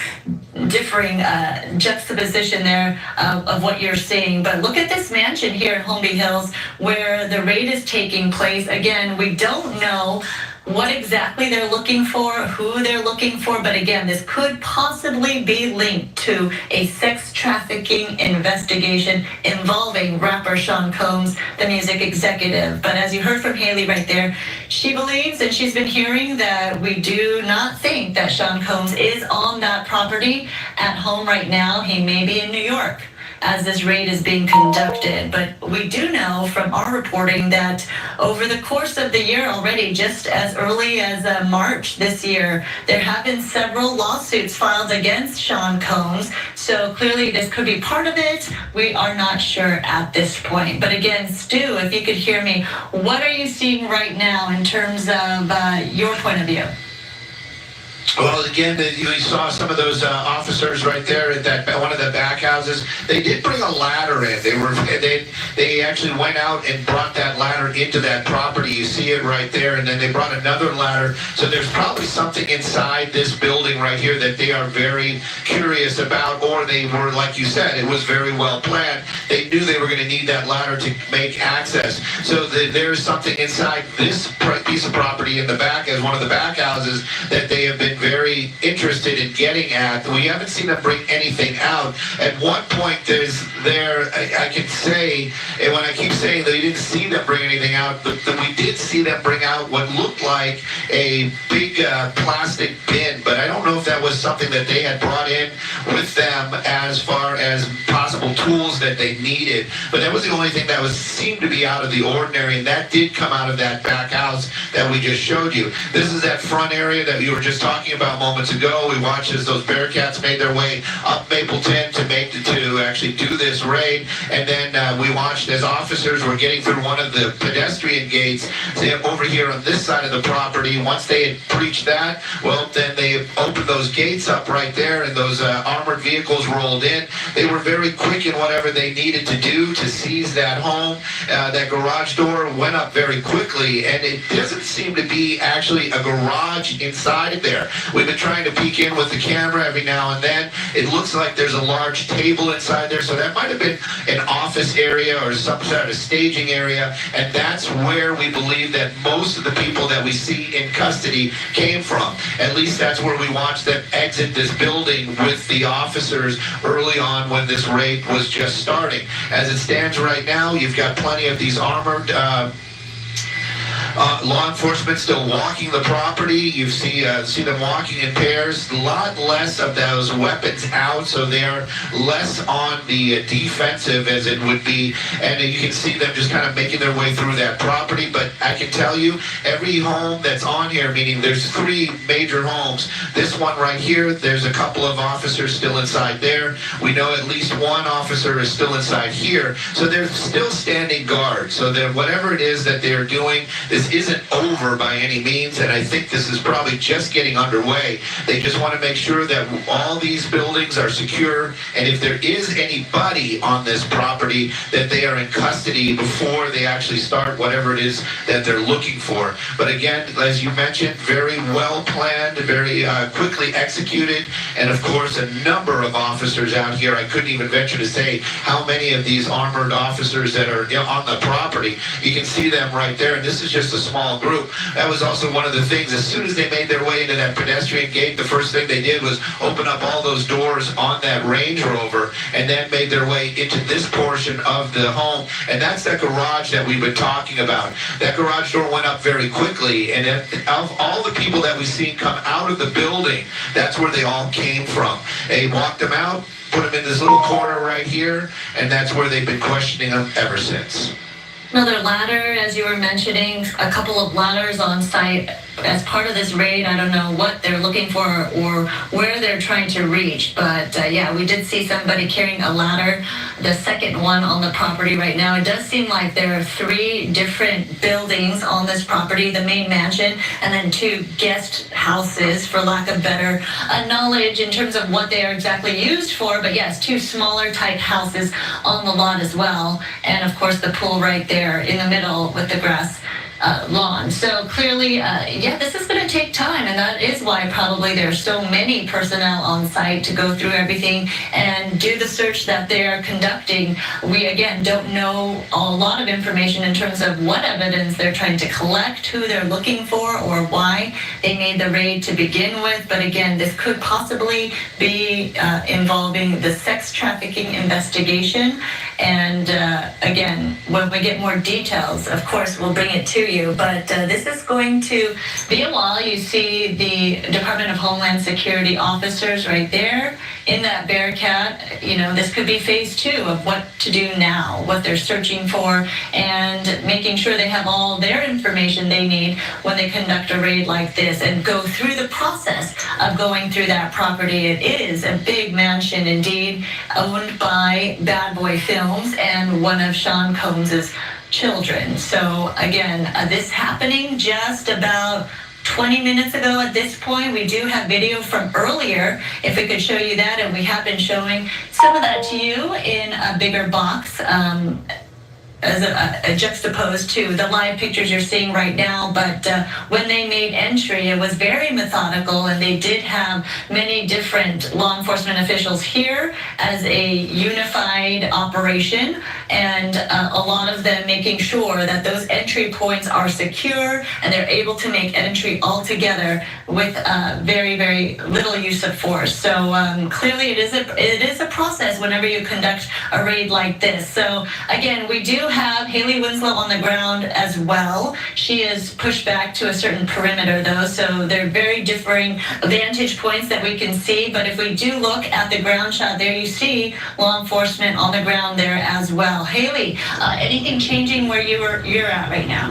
[SPEAKER 6] differing juxtaposition there of what you're seeing. But look at this mansion here in Holmby Hills where the raid is taking place. Again, we don't know what exactly they're looking for, who they're looking for, but again, this could possibly be linked to a sex trafficking investigation involving rapper Sean Combs, the music executive. But as you heard from Haley right there, she believes, and she's been hearing, that we do not think that Sean Combs is on that property at home right now. He may be in New York as this raid is being conducted. But we do know from our reporting that over the course of the year already, just as early as March this year, there have been several lawsuits filed against Sean Combs. So clearly this could be part of it. We are not sure at this point. But again, Stu, if you could hear me, what are you seeing right now in terms of your point of view?
[SPEAKER 7] Well, again, you saw some of those officers right there at that one of the back houses. They did bring a ladder in. They actually went out and brought that ladder into that property. You see it right there, and then they brought another ladder. So there's probably something inside this building right here that they are very curious about, or they were, like you said, it was very well planned. They knew they were going to need that ladder to make access. So there's something inside this piece of property in the back, as one of the back houses, that they have been very interested in getting at. We haven't seen them bring anything out. At one point, I can say, and when I keep saying that we didn't see them bring anything out, but we did see them bring out what looked like a big plastic bin, but I don't know if that was something that they had brought in with them as far as possible tools that they needed. But that was the only thing that seemed to be out of the ordinary, and that did come out of that back house that we just showed you. This is that front area that you were just talking about moments ago. We watched as those Bearcats made their way up Mapleton to actually do this raid, and then we watched as officers were getting through one of the pedestrian gates over here on this side of the property. Once they had breached that, well, then they opened those gates up right there, and those armored vehicles rolled in. They were very quick in whatever they needed to do to seize that home. That garage door went up very quickly, and it doesn't seem to be actually a garage inside there. We've been trying to peek in with the camera every now and then. It looks like there's a large table inside there, so that might have been an office area or some sort of staging area, and that's where we believe that most of the people that we see in custody came from. At least that's where we watched them exit this building with the officers early on when this raid was just starting. As it stands right now, you've got plenty of these armored law enforcement still walking the property. You see them walking in pairs. A lot less of those weapons out, so they are less on the defensive as it would be. And you can see them just kind of making their way through that property. But I can tell you, every home that's on here, meaning there's 3 major homes. This one right here, there's a couple of officers still inside there. We know at least one officer is still inside here. So they're still standing guard. So that whatever it is that they're doing, this isn't over by any means, and I think this is probably just getting underway. They just want to make sure that all these buildings are secure, and if there is anybody on this property, that they are in custody before they actually start whatever it is that they're looking for. But again, as you mentioned, very well planned, very quickly executed, and of course a number of officers out here. I couldn't even venture to say how many of these armored officers that are on the property. You can see them right there, and this is just a small group. That was also one of the things. As soon as they made their way into that pedestrian gate, the first thing they did was open up all those doors on that Range Rover, and then made their way into this portion of the home. And that's that garage that we've been talking about. That garage door went up very quickly, and of all the people that we've seen come out of the building, that's where they all came from. They walked them out, put them in this little corner right here, and that's where they've been questioning them ever since.
[SPEAKER 6] Another ladder, as you were mentioning, a couple of ladders on site as part of this raid. I don't know what they're looking for or where they're trying to reach, but yeah, we did see somebody carrying a ladder, the second one on the property right now. It does seem like there are 3 different buildings on this property, the main mansion, and then 2 guest houses, for lack of better knowledge in terms of what they are exactly used for. But yes, 2 smaller type houses on the lot as well, and of course the pool right there in the middle with the grass lawn. So clearly, yeah, this is going to take time, and that is why probably there are so many personnel on site to go through everything and do the search that they're conducting. We, again, don't know a lot of information in terms of what evidence they're trying to collect, who they're looking for, or why they made the raid to begin with. But again, this could possibly be involving the sex trafficking investigation. And again, when we get more details, of course, we'll bring it to you. But this is going to be a while. You see the Department of Homeland Security officers right there in that Bearcat. You know, this could be phase 2 of what to do now, what they're searching for, and making sure they have all their information they need when they conduct a raid like this and go through the process of going through that property. It is a big mansion indeed, owned by Bad Boy Films and one of Sean Combs's children. So again, this happening just about 20 minutes ago at this point. We do have video from earlier, if we could show you that, and we have been showing some of that to you in a bigger box, as a juxtaposed to the live pictures you're seeing right now. But when they made entry, it was very methodical, and they did have many different law enforcement officials here as a unified operation and a lot of them making sure that those entry points are secure and they're able to make entry altogether with very, very little use of force. So clearly it is a process whenever you conduct a raid like this. So again, we do have Haley Winslow on the ground as well. She is pushed back to a certain perimeter though, so they're very differing vantage points that we can see. But if we do look at the ground shot there, you see law enforcement on the ground there as well. Haley, anything changing where you're at right now?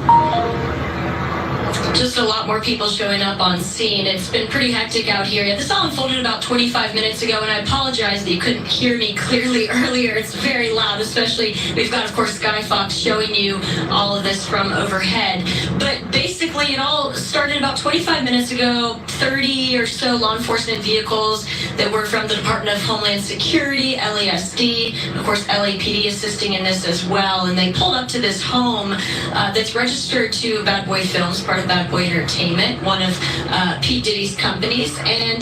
[SPEAKER 5] Just a lot more people showing up on scene. It's been pretty hectic out here. This all unfolded about 25 minutes ago, and I apologize that you couldn't hear me clearly earlier. It's very loud, especially we've got, of course, Sky Fox showing you all of this from overhead. But basically, it all started about 25 minutes ago. 30 or so law enforcement vehicles that were from the Department of Homeland Security, LASD, of course, LAPD assisting in this as well. And they pulled up to this home that's registered to Bad Boy Films, part of Bad Boy Entertainment, one of Pete Diddy's companies, and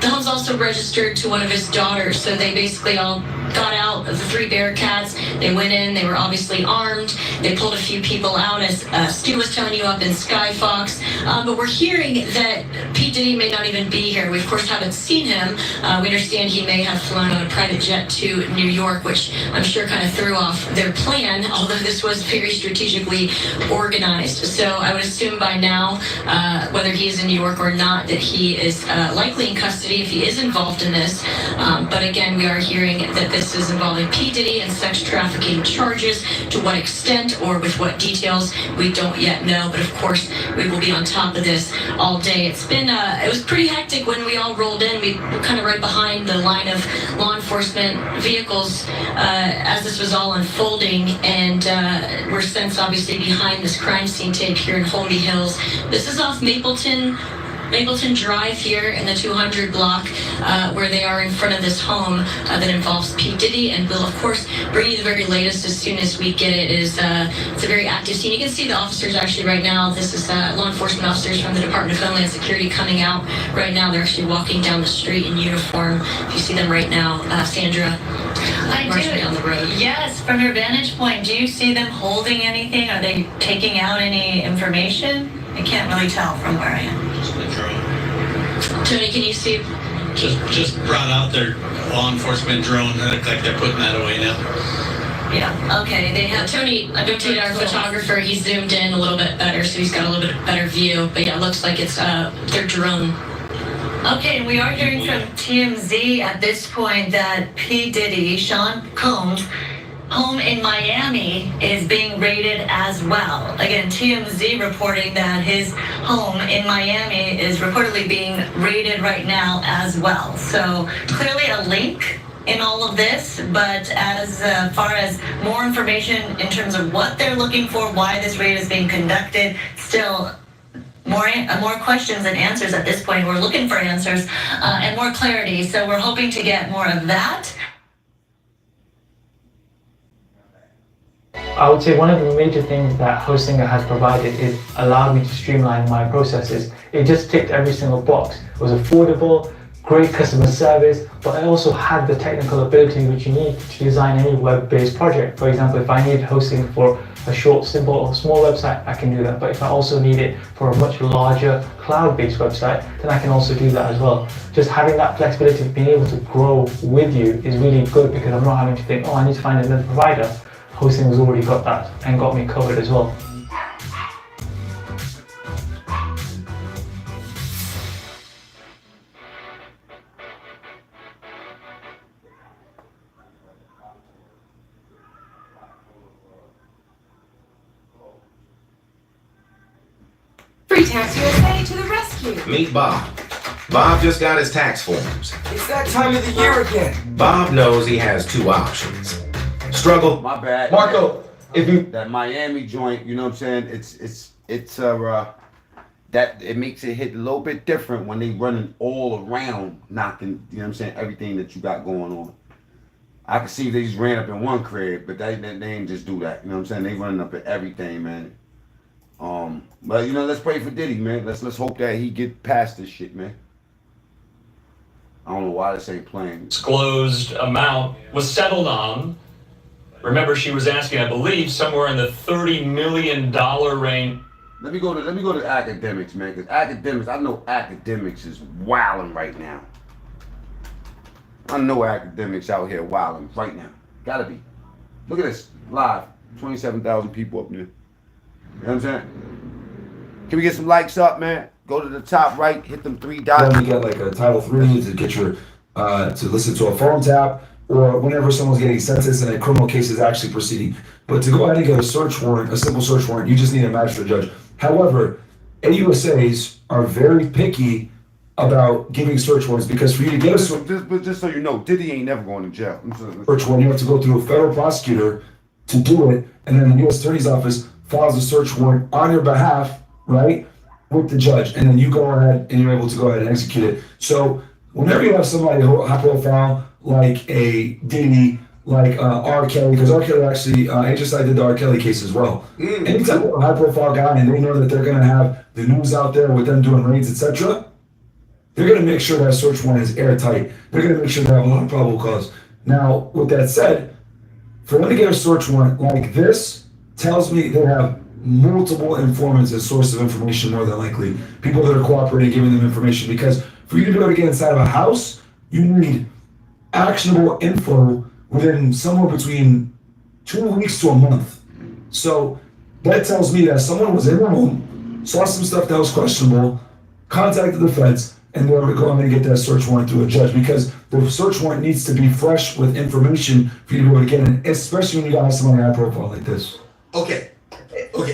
[SPEAKER 5] the home's also registered to one of his daughters. So they basically all got out of the 3 Bearcats. They went in. They were obviously armed. They pulled a few people out, as Stu was telling you up in Sky Fox. But we're hearing that Pete Diddy may not even be here. We of course haven't seen him. We understand he may have flown on a private jet to New York, which I'm sure kind of threw off their plan, although this was very strategically organized. So I would assume by now, whether he is in New York or not, that he is likely in custody if he is involved in this. But again, we are hearing that this is involving P. Diddy and sex trafficking charges. To what extent or with what details, we don't yet know. But of course, we will be on top of this all day. It's been, it was pretty hectic when we all rolled in. We were kind of right behind the line of law enforcement vehicles as this was all unfolding. And we're since obviously behind this crime scene tape here in Holmby Hills. This is off Mapleton Drive here in the 200 block where they are in front of this home that involves P. Diddy, and we'll of course bring you the very latest as soon as we get it. It's a very active scene. You can see the officers actually right now. This is law enforcement officers from the Department of Homeland Security coming out right now. They're actually walking down the street in uniform. If you see them right now, Sandra.
[SPEAKER 6] I do.
[SPEAKER 5] Down the road.
[SPEAKER 6] Yes, from your vantage point, do you see them holding anything? Are they taking out any information? I can't really tell from where I am.
[SPEAKER 5] Tony, can you see?
[SPEAKER 13] Just brought out their law enforcement drone. It looks like they're putting that away now.
[SPEAKER 6] Yeah, okay. They have
[SPEAKER 5] Tony, our photographer, he zoomed in a little bit better, so he's got a little bit better view. But yeah, it looks like it's their drone.
[SPEAKER 6] Okay, and we are hearing from TMZ at this point that P. Diddy, Sean Combs' home in Miami is being raided as well. Again, TMZ reporting that his home in Miami is reportedly being raided right now as well. So clearly a link in all of this, but as far as more information in terms of what they're looking for, why this raid is being conducted, still more questions than answers at this point. We're looking for answers and more clarity. So we're hoping to get more of that.
[SPEAKER 12] I would say one of the major things that Hostinger has provided is allowed me to streamline my processes. It just ticked every single box. It was affordable, great customer service, but I also had the technical ability which you need to design any web-based project. For example, if I need hosting for a short, simple, or small website, I can do that. But if I also need it for a much larger cloud-based website, then I can also do that as well. Just having that flexibility of being able to grow with you is really good, because I'm not having to think, oh, I need to find another provider. Hosting has already got that and got me covered as well.
[SPEAKER 14] Free Tax USA to the rescue.
[SPEAKER 15] Meet Bob. Bob just got his tax forms.
[SPEAKER 16] It's that time of the year again.
[SPEAKER 15] Bob knows he has 2 options. Struggle.
[SPEAKER 3] My bad.
[SPEAKER 16] Marco, if you...
[SPEAKER 3] That Miami joint, you know what I'm saying? It's that it makes it hit a little bit different when they running all around knocking, you know what I'm saying, everything that you got going on. I can see they just ran up in one crib, but they ain't just do that. You know what I'm saying? They running up at everything, man. But you know, let's pray for Diddy, man. Let's hope that he get past this shit, man. I don't know why this ain't playing.
[SPEAKER 8] Disclosed amount was settled on. Remember, she was asking, I believe, somewhere in the $30 million range.
[SPEAKER 3] Let me go to academics, man, because academics, I know academics is wilding right now. I know academics out here wilding right now. Gotta be. Look at this, live, 27,000 people up there. You know what I'm saying? Can we get some likes up, man? Go to the top right, hit them 3 dots.
[SPEAKER 17] Then you get like a Title III to get your, to listen to a phone tap, or whenever someone's getting sentenced and a criminal case is actually proceeding. But to go ahead and get a search warrant, a simple search warrant, you just need a magistrate judge. However, AUSAs are very picky about giving search warrants because for you to get a
[SPEAKER 3] just so you know, Diddy ain't never going to jail.
[SPEAKER 17] Search warrant, you have to go through a federal prosecutor to do it, and then the U.S. Attorney's Office files a search warrant on your behalf, right, with the judge, and then you go ahead and you're able to go ahead and execute it. So whenever you have somebody high profile like a Diddy, like R. Kelly, because R. Kelly actually, HSI did the R. Kelly case as well. Anytime you have a high profile guy and they know that they're going to have the news out there with them doing raids, etc., they're going to make sure that search warrant is airtight. They're going to make sure they have a lot of probable cause. Now, with that said, for them to get a search warrant like this tells me they have multiple informants as source of information, more than likely. People that are cooperating, giving them information. Because for you to be able to get inside of a house, you need actionable info within somewhere between 2 weeks to a month. So that tells me that someone was in the room, saw some stuff that was questionable, contacted the feds, and they were to go in and get that search warrant through a judge, because the search warrant needs to be fresh with information for you to be able to get in, especially when you got someone high profile like this.
[SPEAKER 18] Okay,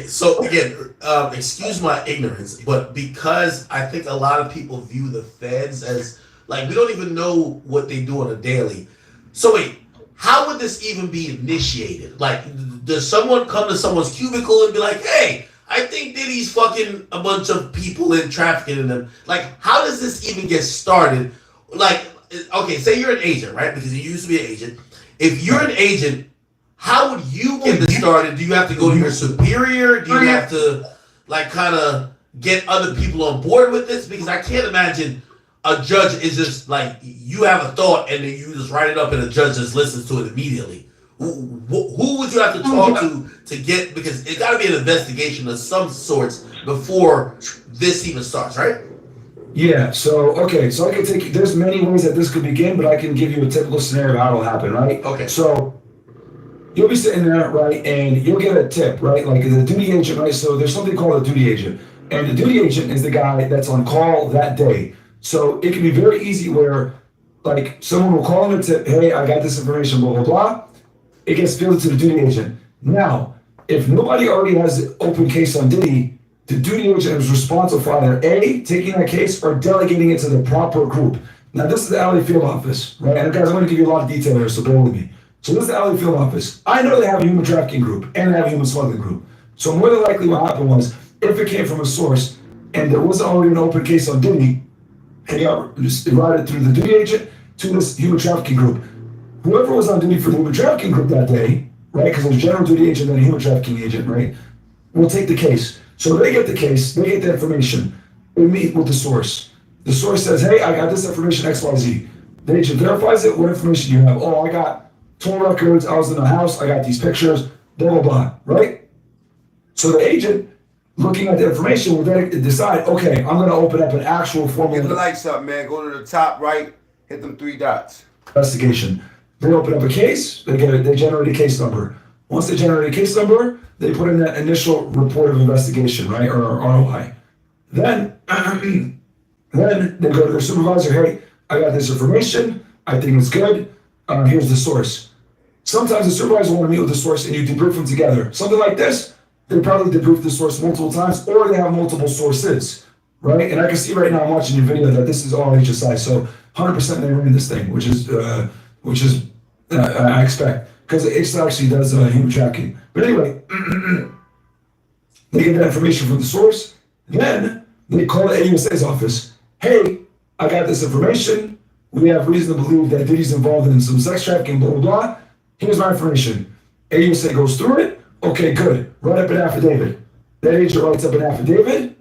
[SPEAKER 18] so again, excuse my ignorance, but because I think a lot of people view the feds as, like, we don't even know what they do on a daily. So wait, how would this even be initiated? Like, does someone come to someone's cubicle and be like, hey, I think Diddy's fucking a bunch of people and trafficking in them. Like, how does this even get started? Like, okay, say you're an agent, right? Because you used to be an agent. If you're an agent, how would you get this started? Do you have to go to your superior? Do you have to, like, kind of get other people on board with this? Because I can't imagine a judge is just like, you have a thought and then you just write it up and the judge just listens to it immediately. Who would you have to talk to get, because it got to be an investigation of some sorts before this even starts, right?
[SPEAKER 17] Yeah, so I can take, there's many ways that this could begin, but I can give you a typical scenario of how it'll happen, right?
[SPEAKER 18] Okay.
[SPEAKER 17] So you'll be sitting there, right, and you'll get a tip, right, like the duty agent, right? So there's something called a duty agent, and the duty agent is the guy that's on call that day. So it can be very easy where, like, someone will call him a tip, hey, I got this information, blah, blah, blah. It gets fielded to the duty agent. Now, if nobody already has an open case on Diddy, the duty agent is responsible for either A, taking that case, or delegating it to the proper group. Now, this is the LA field office, right? And guys, I'm gonna give you a lot of detail here, so bear with me. So this is the LA field office. I know they have a human trafficking group and they have a human smuggling group. So more than likely what happened was, if it came from a source and there wasn't already an open case on Diddy, it got routed through the duty agent to this human trafficking group. Whoever was on duty for the human trafficking group that day, right, because there's a general duty agent and a human trafficking agent, right, will take the case. So they get the case, they get the information, they meet with the source. The source says, hey, I got this information, XYZ. The agent verifies it, what information do you have? Oh, I got toll records, I was in the house, I got these pictures, blah, blah, blah, right? So the agent, looking at the information, will then decide, okay, I'm gonna open up an actual formal
[SPEAKER 3] Get the lights up, man, go to the top right, hit them 3 dots.
[SPEAKER 17] Investigation. They open up a case, they generate a case number. Once they generate a case number, they put in that initial report of investigation, right, or ROI. Then they go to their supervisor, hey, I got this information, I think it's good, here's the source. Sometimes the supervisor will want to meet with the source and you debrief them together. Something like this, they probably debrief the source multiple times, or they have multiple sources, right? And I can see right now, I'm watching your video, that this is all HSI, so 100% they ran this thing, which is I expect, because it actually does human tracking. But anyway, they get that information from the source, then they call the AUSA's office. Hey, I got this information. We have reason to believe that Diddy's involved in some sex trafficking, blah, blah, blah. Here's my information. AUSA goes through it. Okay, good. Write up an affidavit. That agent writes up an affidavit.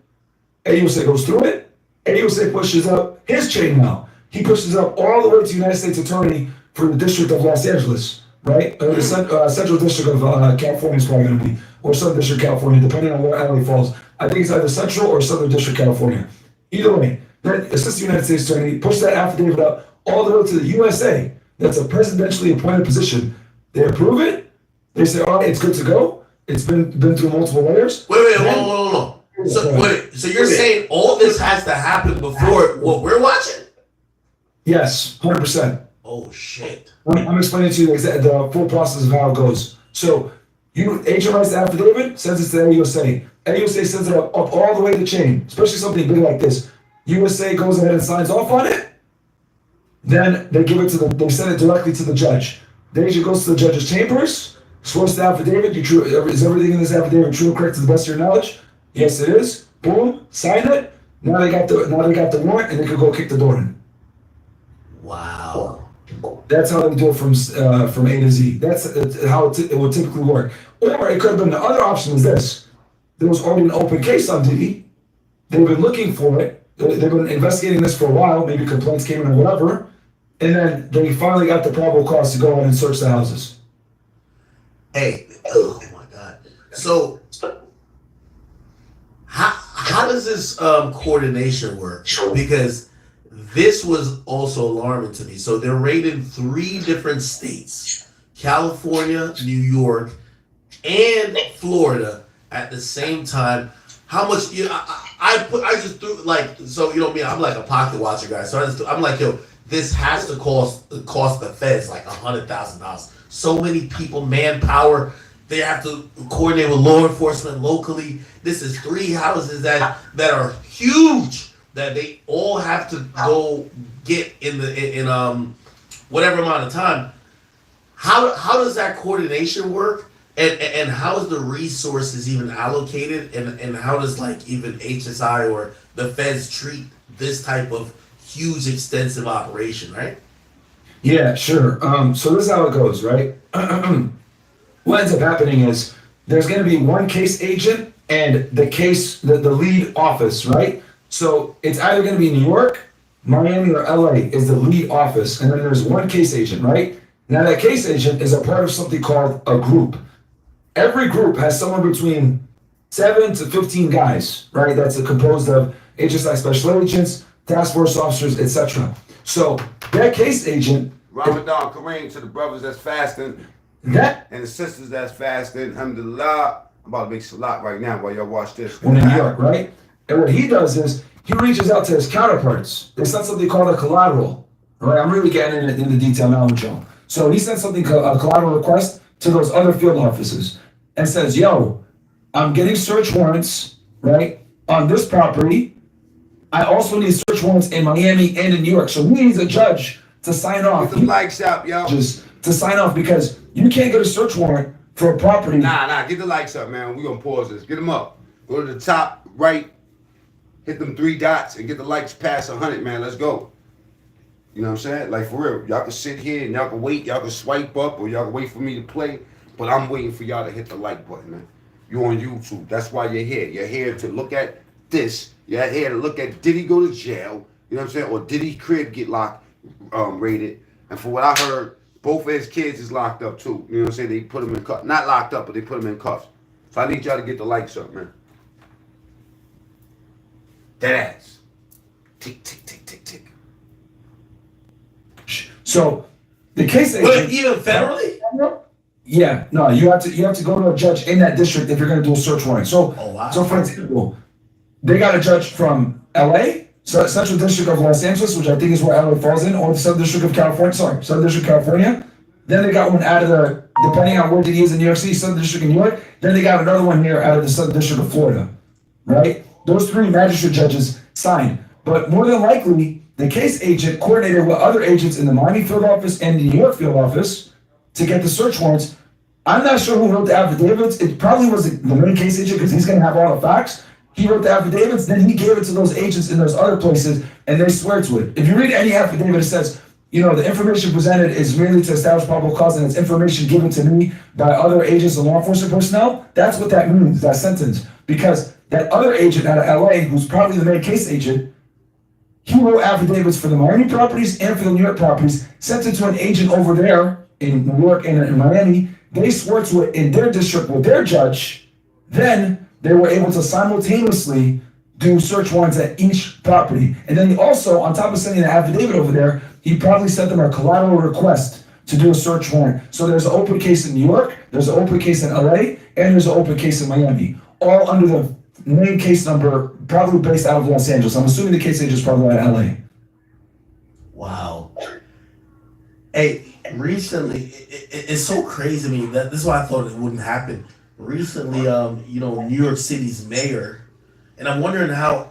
[SPEAKER 17] AUSA goes through it. AUSA pushes up his chain now. He pushes up all the way to United States Attorney for the District of Los Angeles, right? Or the Central District of California is probably going to be, or Southern District of California, depending on where LA falls. I think it's either Central or Southern District of California. Either way, that Assistant United States Attorney pushed that affidavit up all the way to the USA. That's a presidentially appointed position. They approve it. They say, all right, it's good to go. It's been through multiple layers.
[SPEAKER 18] Wait, hold on. So you're saying all this has to happen before what we're watching?
[SPEAKER 17] Yes, 100%.
[SPEAKER 18] Oh shit!
[SPEAKER 17] I'm explaining to you the full process of how it goes. So, agent writes the affidavit, sends it to AUSA. AUSA sends it up all the way to the chain, especially something big like this. USA goes ahead and signs off on it. Then they give it to they send it directly to the judge. The agent goes to the judge's chambers, swears to the affidavit. Is everything in this affidavit true and correct to the best of your knowledge? Yes, it is. Boom, sign it. Now they got the warrant, and they could go kick the door in.
[SPEAKER 18] Wow.
[SPEAKER 17] That's how they do it from A to Z. That's how it would typically work. Or it could have been the other option is this. There was already an open case on Diddy. They've been looking for it. They've been investigating this for a while. Maybe complaints came in or whatever. And then they finally got the probable cause to go in and search the houses.
[SPEAKER 18] Hey, oh my God. So how does this coordination work? Because this was also alarming to me. So they're raiding 3 different states: California, New York, and Florida at the same time. How much? I just threw so you know me. I'm like a pocket watcher guy. So I'm like, yo, this has to cost the feds like $100,000. So many people, manpower. They have to coordinate with law enforcement locally. This is 3 houses that are huge, that they all have to go get in whatever amount of time. How does that coordination work? And how is the resources even allocated? And how does even HSI or the feds treat this type of huge, extensive operation, right?
[SPEAKER 17] Yeah, sure. So this is how it goes, right? What ends up happening is there's going to be one case agent and the lead office, right? So it's either going to be New York, Miami, or LA is the lead office. And then there's one case agent, right? Now that case agent is a part of something called a group. Every group has somewhere between 7 to 15 guys, right? That's composed of HSI special agents, task force officers, etc. So that case agent.
[SPEAKER 3] Ramadan Kareem to the brothers that's fasting and the sisters that's fasting. Alhamdulillah. I'm about to make salat right now while y'all watch this.
[SPEAKER 17] In New York, right? And what he does is he reaches out to his counterparts. They send something called a collateral. All right, I'm really getting into detail now with y'all. So he sends something called a collateral request to those other field offices and says, yo, I'm getting search warrants, right, on this property. I also need search warrants in Miami and in New York. So we need a judge to sign off.
[SPEAKER 3] Get the likes up, yo.
[SPEAKER 17] Just to sign off, because you can't get a search warrant for a property.
[SPEAKER 3] Nah, get the likes up, man. We're going to pause this. Get them up. Go to the top right, hit them 3 dots, and get the likes past 100, man. Let's go. You know what I'm saying? Like, for real. Y'all can sit here and y'all can wait. Y'all can swipe up or y'all can wait for me to play. But I'm waiting for y'all to hit the like button, man. You're on YouTube. That's why you're here. You're here to look at this. You're here to look at Diddy go to jail. You know what I'm saying? Or Diddy crib get raided. And for what I heard, both of his kids is locked up too. You know what I'm saying? They put them in cuffs. Not locked up, but they put them in cuffs. So I need y'all to get the likes up, man. That ass. Tick, tick, tick, tick, tick.
[SPEAKER 17] So the case agent,
[SPEAKER 18] even federally?
[SPEAKER 17] Yeah, no, you have to go to a judge in that district if you're going to do a search warrant. So, So for example, they got a judge from LA, so Central District of Los Angeles, which I think is where LA falls in, or the Southern District of California. Southern District of California. Then they got one out of depending on where he is in New York City, Southern District of New York. Then they got another one here out of the Southern District of Florida, right? Those 3 magistrate judges signed, but more than likely, the case agent coordinated with other agents in the Miami field office and the New York field office to get the search warrants. I'm not sure who wrote the affidavits. It probably was the main case agent because he's going to have all the facts. He wrote the affidavits, then he gave it to those agents in those other places, and they swear to it. If you read any affidavit, it says, you know, the information presented is merely to establish probable cause, and it's information given to me by other agents and law enforcement personnel. That's what that means, that sentence. Because that other agent out of LA, who's probably the main case agent, he wrote affidavits for the Miami properties and for the New York properties, sent it to an agent over there in New York and in Miami, they swore to it in their district with their judge. Then they were able to simultaneously do search warrants at each property. And then he also, on top of sending an affidavit over there, he probably sent them a collateral request to do a search warrant. So there's an open case in New York, there's an open case in LA, and there's an open case in Miami, all under the main case number, probably based out of Los Angeles. I'm assuming the case agent is probably out of LA.
[SPEAKER 18] Wow. Hey, recently, it's so crazy to me that this is why I thought it wouldn't happen. Recently, New York City's mayor, and I'm wondering how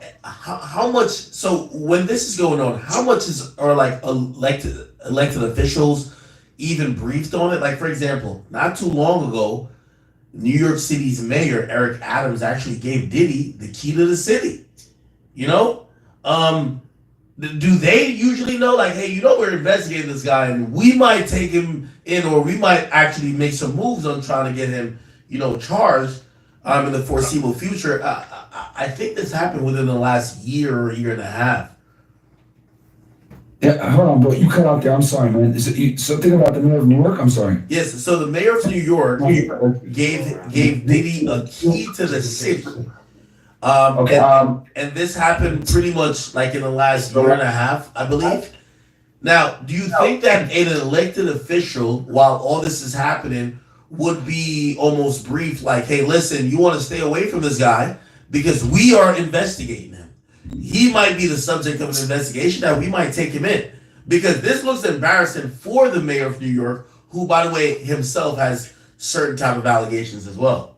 [SPEAKER 18] much. So when this is going on, how much are like elected officials even briefed on it? Like, for example, not too long ago, New York City's mayor Eric Adams actually gave Diddy the key to the city. Do they usually know, like, hey, we're investigating this guy and we might take him in, or we might actually make some moves on trying to get him, charged in the foreseeable future? I think this happened within the last year or year and a half.
[SPEAKER 17] Yeah, hold on, bro. You cut out there. I'm sorry, man. Something about the mayor of New York? I'm sorry.
[SPEAKER 18] Yes, so the mayor of New York gave Diddy a key to the city. And this happened pretty much like in the last year and a half, I believe. Now, do you think that an elected official, while all this is happening, would be almost briefed like, hey, listen, you want to stay away from this guy because we are investigating him. He might be the subject of an investigation that we might take him in. Because this looks embarrassing for the mayor of New York, who, by the way, himself has certain type of allegations as well.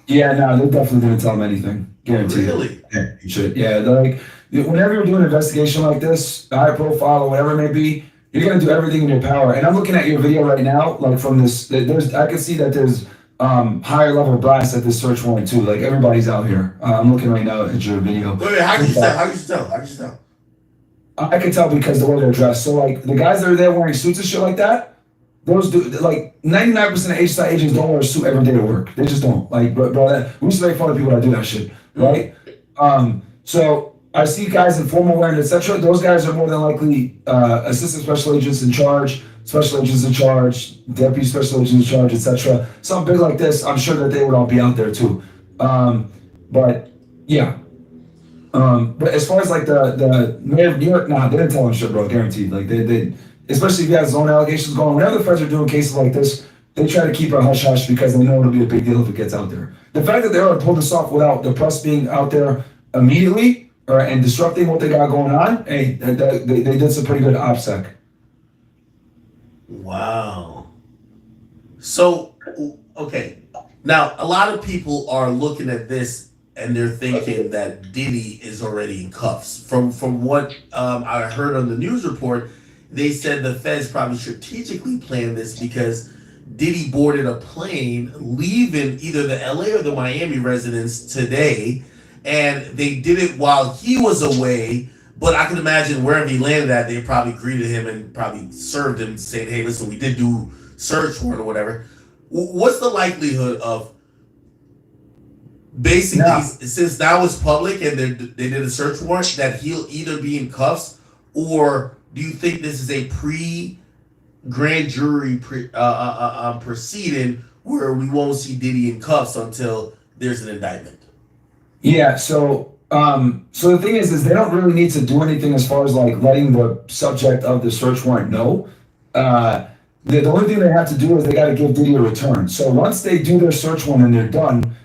[SPEAKER 17] Yeah, no, they definitely didn't tell him anything. Guaranteed.
[SPEAKER 18] Really?
[SPEAKER 17] Yeah, you should. Yeah, like, whenever you're doing an investigation like this, high profile or whatever it may be, you're gonna do everything in your power. And I'm looking at your video right now, like from this. I can see that there's higher level brass at this search warrant too. Like everybody's out here. I'm looking right now at your video.
[SPEAKER 18] Wait, how can you tell?
[SPEAKER 17] I can tell because the way they're dressed. So like the guys that are there wearing suits and shit like that, those do, like 99% of HSI agents don't wear a suit every day to work. They just don't. Like, bro, we used to make fun of people that do that shit, right? So I see guys in formal wearing, etc. Those guys are more than likely assistant special agents in charge, special agents in charge, deputy special agents in charge, etc. Something big like this, I'm sure that they would all be out there too. But yeah. But as far as like the mayor of New York, nah, they didn't tell him shit, bro, guaranteed. Like they especially if he has his own allegations going. Whenever the feds are doing cases like this, they try to keep it hush-hush because they know it'll be a big deal if it gets out there. The fact that they were able to pull this off without the press being out there immediately and disrupting what they got going on, hey, they did some pretty good OPSEC.
[SPEAKER 18] Wow. So, okay. Now, a lot of people are looking at this and they're thinking that Diddy is already in cuffs. From what I heard on the news report, they said the feds probably strategically planned this because Diddy boarded a plane leaving either the LA or the Miami residence today, and they did it while he was away. But I can imagine wherever he landed at, they probably greeted him and probably served him, saying, hey, listen, we did do search warrant or whatever. What's the likelihood of basically, since that was public and they did a search warrant, that he'll either be in cuffs, or do you think this is a pre-grand jury proceeding where we won't see Diddy in cuffs until there's an indictment?
[SPEAKER 17] Yeah, so the thing is they don't really need to do anything as far as like letting the subject of the search warrant know. The only thing they have to do is they got to give Diddy a return. So once they do their search warrant and they're done,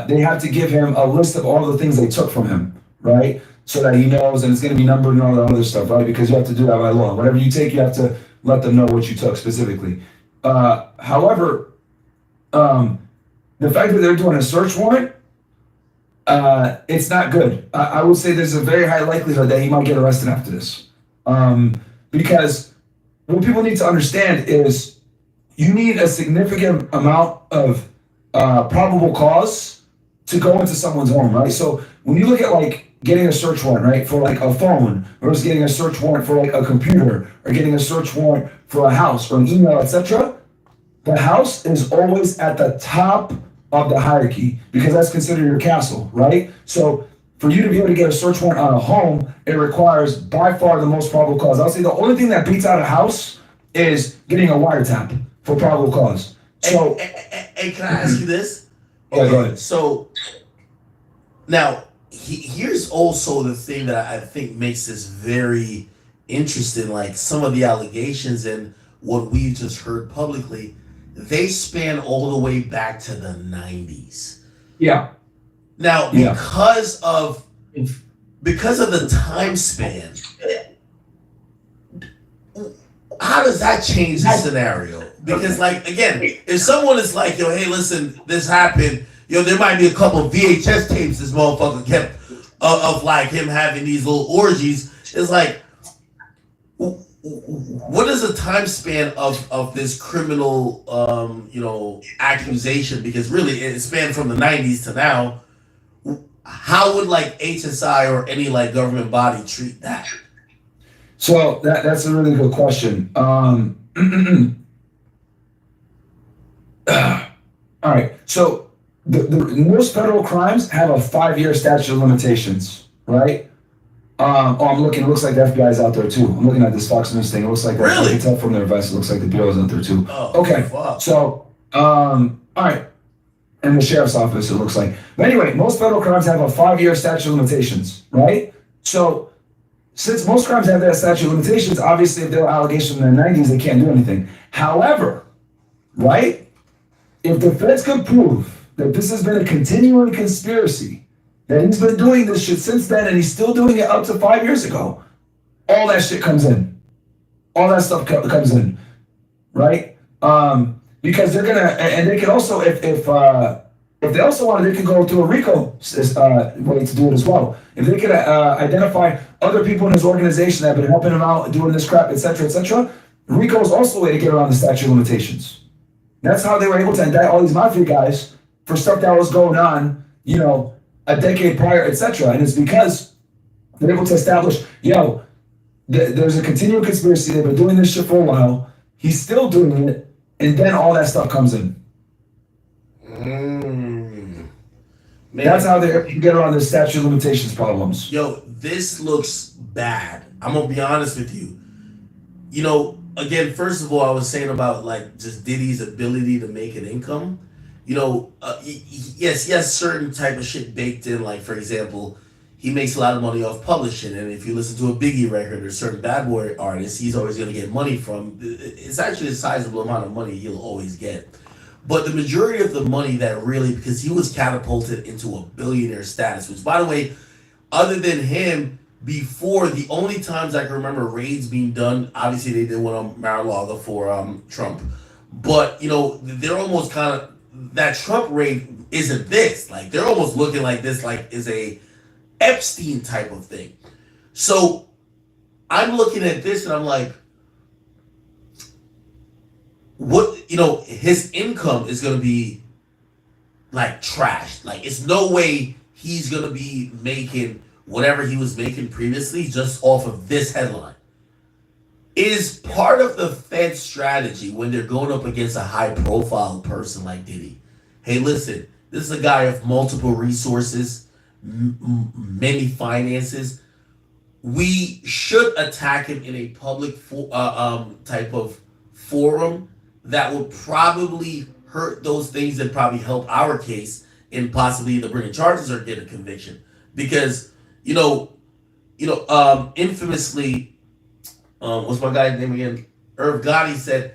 [SPEAKER 17] they have to give him a list of all the things they took from him, right? So that he knows, and it's going to be numbered and all that other stuff, right? Because you have to do that by law. Whatever you take, you have to let them know what you took specifically. However, the fact that they're doing a search warrant, it's not good. I would say there's a very high likelihood that he might get arrested after this. Because what people need to understand is you need a significant amount of probable cause to go into someone's home, right? So when you look at like getting a search warrant, right, for like a phone, or is getting a search warrant for like a computer, or getting a search warrant for a house or an email, etc., the house is always at the top of the hierarchy because that's considered your castle, right? So for you to be able to get a search warrant on a home, it requires by far the most probable cause. I'll say the only thing that beats out a house is getting a wiretap for probable cause. So,
[SPEAKER 18] and can I ask you this?
[SPEAKER 17] Yeah, go ahead.
[SPEAKER 18] So now here's also the thing that I think makes this very interesting. Like some of the allegations and what we just heard publicly, they span all the way back to the 90s.
[SPEAKER 17] Yeah.
[SPEAKER 18] Now, because of the time span, how does that change the scenario? Because, like, again, if someone is like, yo, hey, listen, this happened, yo, there might be a couple of VHS tapes this motherfucker kept of like him having these little orgies. It's like, what is the time span of this criminal, accusation? Because really, it spanned from the 90s to now. How would like HSI or any like government body treat that?
[SPEAKER 17] So that's a really good question. All right. So the most federal crimes have a 5-year statute of limitations, right? I'm looking. It looks like the FBI's out there too. I'm looking at this Fox News thing. It looks like that.
[SPEAKER 18] Really?
[SPEAKER 17] I can tell from their vest. It looks like the bureau's out there too.
[SPEAKER 18] Oh,
[SPEAKER 17] okay.
[SPEAKER 18] Fuck.
[SPEAKER 17] So all right. And the sheriff's office, it looks like. But anyway, most federal crimes have a 5-year statute of limitations, right? So since most crimes have that statute of limitations, obviously if there are allegations in the 90s, they can't do anything. However, right, if the feds can prove that this has been a continuing conspiracy, that he's been doing this shit since then and he's still doing it up to 5 years ago, all that shit comes in. All that stuff comes in, right? Because they're gonna, and they can also, if they also want, they can go to a RICO way to do it as well. If they could identify other people in his organization that have been helping him out doing this crap, etc., RICO is also a way to get around the statute of limitations. That's how they were able to indict all these mafia guys for stuff that was going on, a decade prior, etc. And it's because they're able to establish, there's a continuing conspiracy. They've been doing this shit for a while. He's still doing it. And then all that stuff comes in. That's how they get around the statute of limitations problems.
[SPEAKER 18] Yo, this looks bad. I'm gonna be honest with you. Again, first of all, I was saying about like just Diddy's ability to make an income. Yes, he has certain type of shit baked in. Like for example, he makes a lot of money off publishing, and if you listen to a Biggie record or certain Bad Boy artists, he's always going to get money from. It's actually a sizable amount of money he'll always get. But the majority of the money that really, because he was catapulted into a billionaire status, which by the way, other than him, before the only times I can remember raids being done, obviously they did one on Mar-a-Lago for Trump, but they're almost kind of, that Trump raid isn't this. Like they're almost looking like this, like is a Epstein type of thing. So I'm looking at this and I'm like, what, his income is going to be like trash. Like it's no way he's going to be making whatever he was making previously just off of this headline. Is part of the Fed strategy when they're going up against a high profile person like Diddy. Hey, listen, this is a guy of multiple resources, many finances. We should attack him in a public type of forum that would probably hurt those things and probably help our case in possibly either bringing charges or get a conviction. Because infamously, what's my guy's name again? Irv Gotti said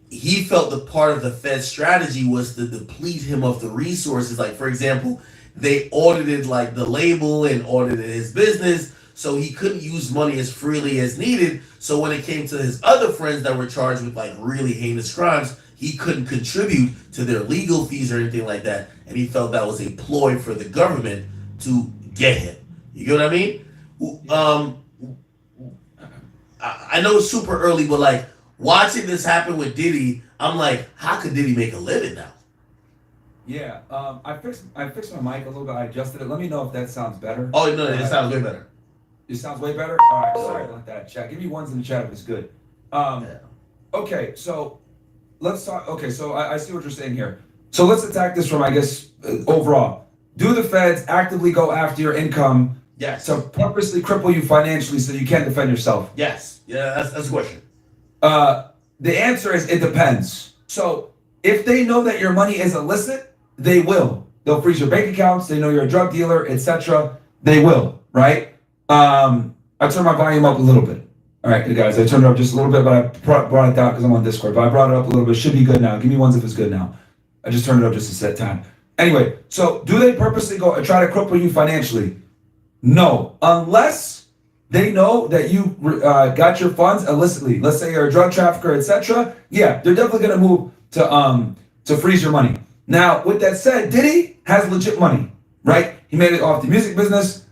[SPEAKER 18] he felt that part of the Fed strategy was to deplete him of the resources. Like for example, they audited like the label and audited his business, so he couldn't use money as freely as needed. So when it came to his other friends that were charged with like really heinous crimes, he couldn't contribute to their legal fees or anything like that. And he felt that was a ploy for the government to get him. You get what I mean? I know it's super early, but like watching this happen with Diddy, I'm like, how could Diddy make a living now?
[SPEAKER 16] Yeah, I fixed my mic a little bit. I adjusted it. Let me know if that sounds better.
[SPEAKER 18] Oh no, it sounds way better.
[SPEAKER 16] It sounds way better? All right, sorry about that. Chat. Give me ones in the chat if it's good. Okay, so let's talk. Okay, so I see what you're saying here. So let's attack this from, I guess, overall. Do the feds actively go after your income?
[SPEAKER 18] Yes.
[SPEAKER 16] To purposely cripple you financially so you can't defend yourself?
[SPEAKER 18] Yes. Yeah, that's the question.
[SPEAKER 16] The answer is it depends. So if they know that your money is illicit, they will. They'll freeze your bank accounts. They know you're a drug dealer, etc. They will, right? I turned my volume up a little bit. All right, guys, I turned it up just a little bit, but I brought it down because I'm on Discord. But I brought it up a little bit. Should be good now. Give me ones if it's good now. I just turned it up just a set time. Anyway, so do they purposely go and try to cripple you financially? No, unless they know that you got your funds illicitly. Let's say you're a drug trafficker, etc. Yeah, they're definitely gonna move to freeze your money. Now, with that said, Diddy has legit money, right? He made it off the music business,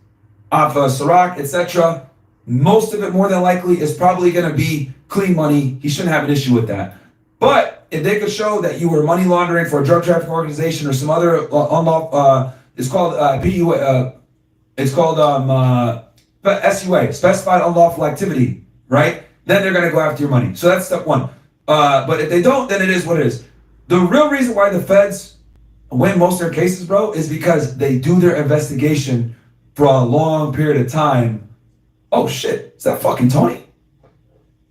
[SPEAKER 16] off Ciroc, etc. Most of it, more than likely, is probably gonna be clean money. He shouldn't have an issue with that. But if they could show that you were money laundering for a drug trafficking organization or some other unlawful, it's called SUA, specified unlawful activity, right? Then they're gonna go after your money. So that's step one. But if they don't, then it is what it is. The real reason why the feds win most of their cases, bro, is because they do their investigation for a long period of time. Oh shit, is that fucking Tony?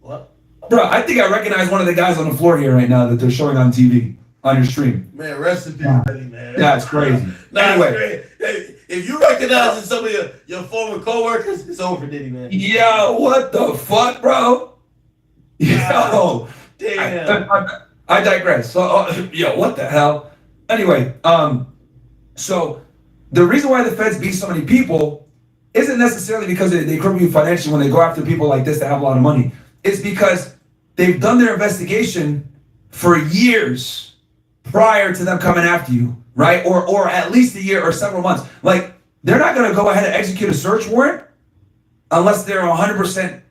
[SPEAKER 18] What?
[SPEAKER 16] Bro, I think I recognize one of the guys on the floor here right now that they're showing on TV, on your stream.
[SPEAKER 18] Man, rest in peace, Diddy, man.
[SPEAKER 16] That's crazy.
[SPEAKER 18] Anyway. Hey, if you recognize some of your former co-workers, it's over, Diddy, man.
[SPEAKER 16] Yo, what the fuck, bro? Yo.
[SPEAKER 18] Damn.
[SPEAKER 16] I digress. So, yo, what the hell? Anyway, so the reason why the feds beat so many people isn't necessarily because they cripple you financially when they go after people like this that have a lot of money. It's because they've done their investigation for years prior to them coming after you, right? Or at least a year or several months. Like, they're not going to go ahead and execute a search warrant unless they're 100%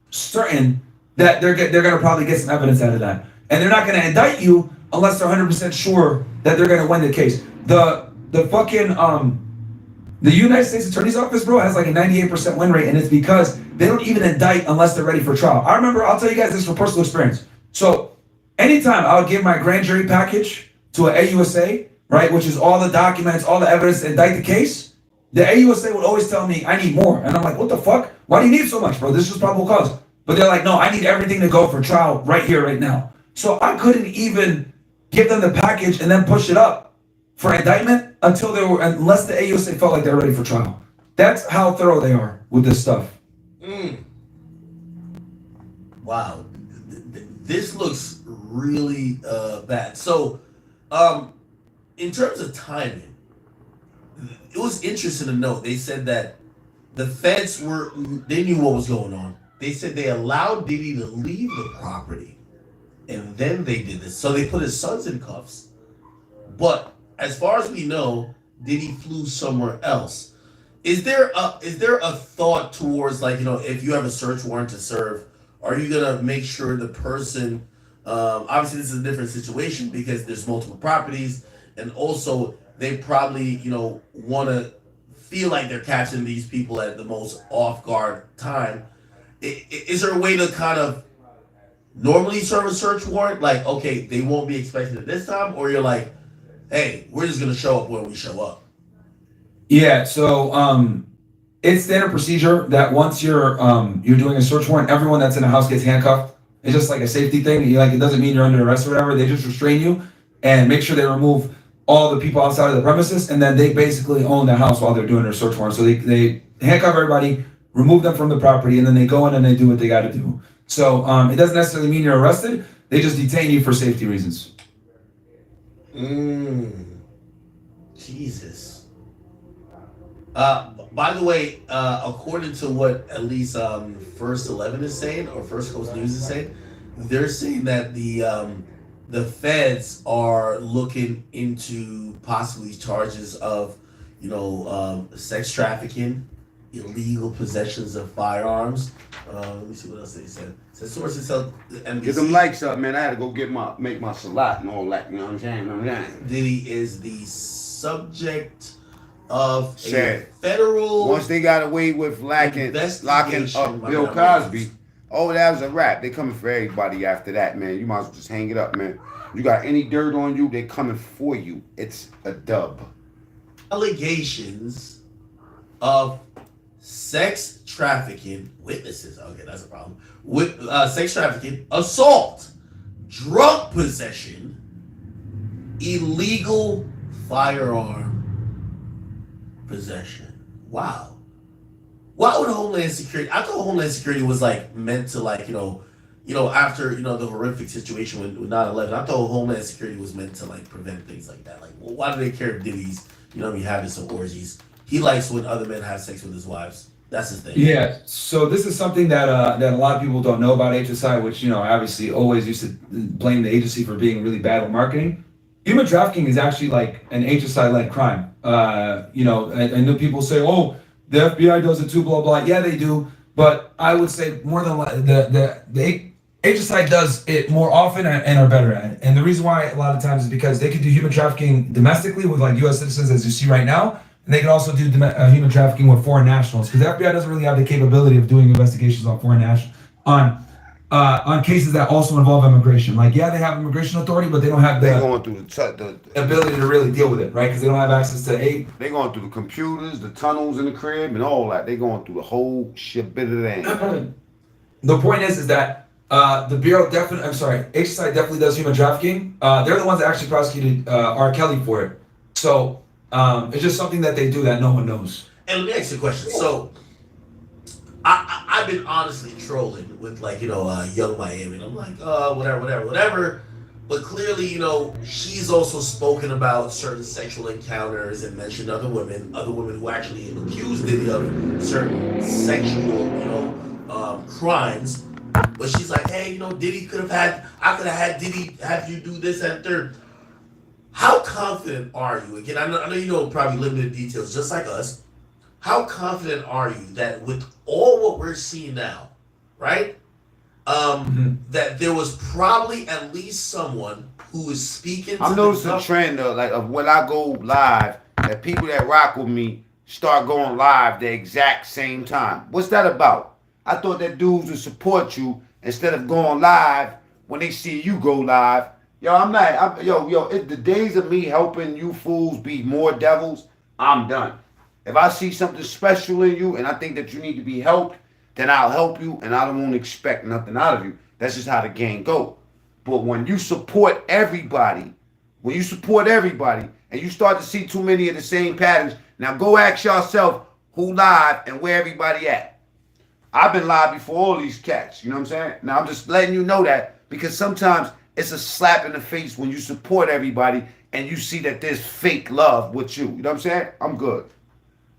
[SPEAKER 16] certain that they're going to probably get some evidence out of that. And they're not going to indict you unless they're 100% sure that they're going to win the case. The fucking the United States Attorney's Office, bro, has like a 98% win rate, and it's because they don't even indict unless they're ready for trial. I remember, I'll tell you guys this from personal experience. So anytime I would give my grand jury package to an AUSA, right, which is all the documents, all the evidence to indict the case, the AUSA would always tell me, I need more. And I'm like, what the fuck? Why do you need so much, bro? This is probable cause. But they're like, no, I need everything to go for trial right here, right now. So I couldn't even give them the package and then push it up for indictment unless the AUSA felt like they're ready for trial. That's how thorough they are with this stuff.
[SPEAKER 18] Wow. This looks really bad. So, in terms of timing, it was interesting to note. They said that the feds they knew what was going on. They said they allowed Diddy to leave the property, and then they did this. So they put his sons in cuffs. But as far as we know, Diddy flew somewhere else. Is there a thought towards, like, you know, if you have a search warrant to serve, are you gonna make sure the person? Obviously, this is a different situation because there's multiple properties, and also they probably, you know, want to feel like they're catching these people at the most off guard time. Is there a way to kind of normally serve a search warrant? Like, okay, they won't be expected at this time, or you're like, hey, we're just gonna show up when we show up.
[SPEAKER 16] Yeah, so it's standard procedure that once you're doing a search warrant, everyone that's in the house gets handcuffed. It's just like a safety thing. It doesn't mean you're under arrest or whatever. They just restrain you and make sure they remove all the people outside of the premises, and then they basically own the house while they're doing their search warrant. So they handcuff everybody, remove them from the property, and then they go in and they do what they got to do. So it doesn't necessarily mean you're arrested. They just detain you for safety reasons.
[SPEAKER 18] Jesus. By the way, according to what at least First 11 is saying, or First Coast News is saying, they're saying that the feds are looking into possibly charges of, you know, sex trafficking, illegal possessions of firearms. Let me see what else they said. So sources tell NBC.
[SPEAKER 3] Get them likes up, man. I had to go make my salat and all that. You know what I'm saying?
[SPEAKER 18] Diddy is the subject of
[SPEAKER 3] a
[SPEAKER 18] federal.
[SPEAKER 3] Once they got away with locking up Bill Cosby, oh, that was a wrap. They coming for everybody after that, man. You might as well just hang it up, man. You got any dirt on you, they coming for you. It's a dub.
[SPEAKER 18] Allegations of sex trafficking, witnesses, okay, that's a problem, with sex trafficking, assault, drug possession, illegal firearm possession. Wow. Why would Homeland Security, I thought Homeland Security was like meant to like, after, the horrific situation with 9/11, I thought Homeland Security was meant to like prevent things like that. Like, well, why do they care if Diddy's, having some orgies? He likes when other men have sex with his wives. That's his thing.
[SPEAKER 16] Yeah. So this is something that a lot of people don't know about HSI, which obviously always used to blame the agency for being really bad with marketing. Human trafficking is actually like an HSI-led crime. I know people say, "Oh, the FBI does it too," blah blah. Yeah, they do, but I would say more than the HSI does it more often and are better at it. And the reason why a lot of times is because they can do human trafficking domestically with like U.S. citizens, as you see right now. And they can also do human trafficking with foreign nationals, because the FBI doesn't really have the capability of doing investigations on foreign nationals on cases that also involve immigration. Like, yeah, they have immigration authority, but they don't have the
[SPEAKER 3] going through the
[SPEAKER 16] ability to really deal with it, right? Because they don't have access to aid.
[SPEAKER 3] They going through the computers, the tunnels in the crib, and all that. They going through the whole shit bit of that.
[SPEAKER 16] The point is that the Bureau HSI definitely does human trafficking. They're the ones that actually prosecuted R. Kelly for it. So it's just something that they do that no one knows.
[SPEAKER 18] And let me ask you a question. So I've been honestly trolling with like, Young Miami. And I'm like, whatever. But clearly, she's also spoken about certain sexual encounters and mentioned other women who actually accused Diddy of certain sexual, crimes. But she's like, hey, Diddy I could have had Diddy have you do this and third. How confident are you? Again, I know you know probably limited details, just like us. How confident are you that with all what we're seeing now, right? That there was probably at least someone who is speaking.
[SPEAKER 3] I'm noticing a trend of when I go live, that people that rock with me start going live the exact same time. What's that about? I thought that dudes would support you instead of going live when they see you go live. It's the days of me helping you fools be more devils, I'm done. If I see something special in you and I think that you need to be helped, then I'll help you and I don't want to expect nothing out of you. That's just how the game go. But when you support everybody, and you start to see too many of the same patterns, now go ask yourself who live and where everybody at. I've been live before all these cats, you know what I'm saying? Now I'm just letting you know that, because sometimes it's a slap in the face when you support everybody and you see that there's fake love with you. You know what I'm saying? I'm good.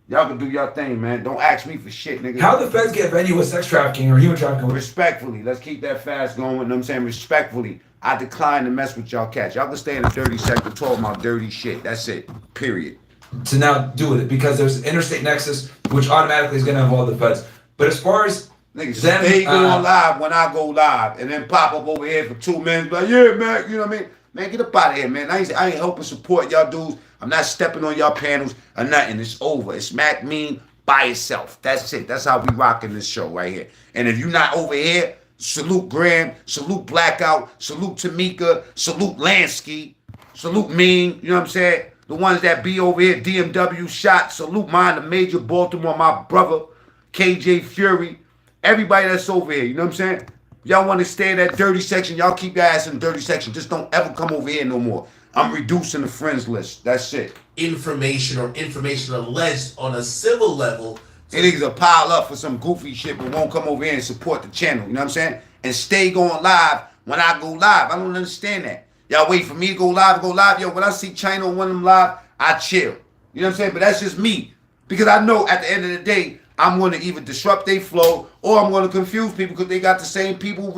[SPEAKER 3] Y'all can do your thing, man. Don't ask me for shit, nigga.
[SPEAKER 16] How the feds get venue with sex trafficking or human trafficking?
[SPEAKER 3] Respectfully, let's keep that fast going. You know what I'm saying? Respectfully, I decline to mess with y'all cats. Y'all can stay in the 30 second talk about dirty shit. That's it. Period.
[SPEAKER 16] To now do with it, because there's interstate nexus, which automatically is going to involve the feds. But as far as
[SPEAKER 3] niggas, they go live when I go live, and then pop up over here for 2 minutes, like, yeah, man, you know what I mean? Man, get up out of here, man. I ain't helping support y'all dudes. I'm not stepping on y'all panels or nothing. It's over. It's Mac Mean by itself. That's it. That's how we rocking this show right here. And if you're not over here, salute Graham, salute Blackout, salute Tamika, salute Lansky, salute Mean, you know what I'm saying? The ones that be over here, DMW Shot, salute mine, the Major Baltimore, my brother, KJ Fury, everybody that's over here, you know what I'm saying? Y'all want to stay in that dirty section, y'all keep your ass in the dirty section. Just don't ever come over here no more. I'm reducing the friends list. That's it.
[SPEAKER 18] Information alleged on a civil level.
[SPEAKER 3] Niggas will pile up for some goofy shit but won't come over here and support the channel. You know what I'm saying? And stay going live when I go live. I don't understand that. Y'all wait for me to go live. Yo, when I see China on one of them live, I chill. You know what I'm saying? But that's just me. Because I know at the end of the day, I'm going to either disrupt their flow or I'm going to confuse people because they got the same people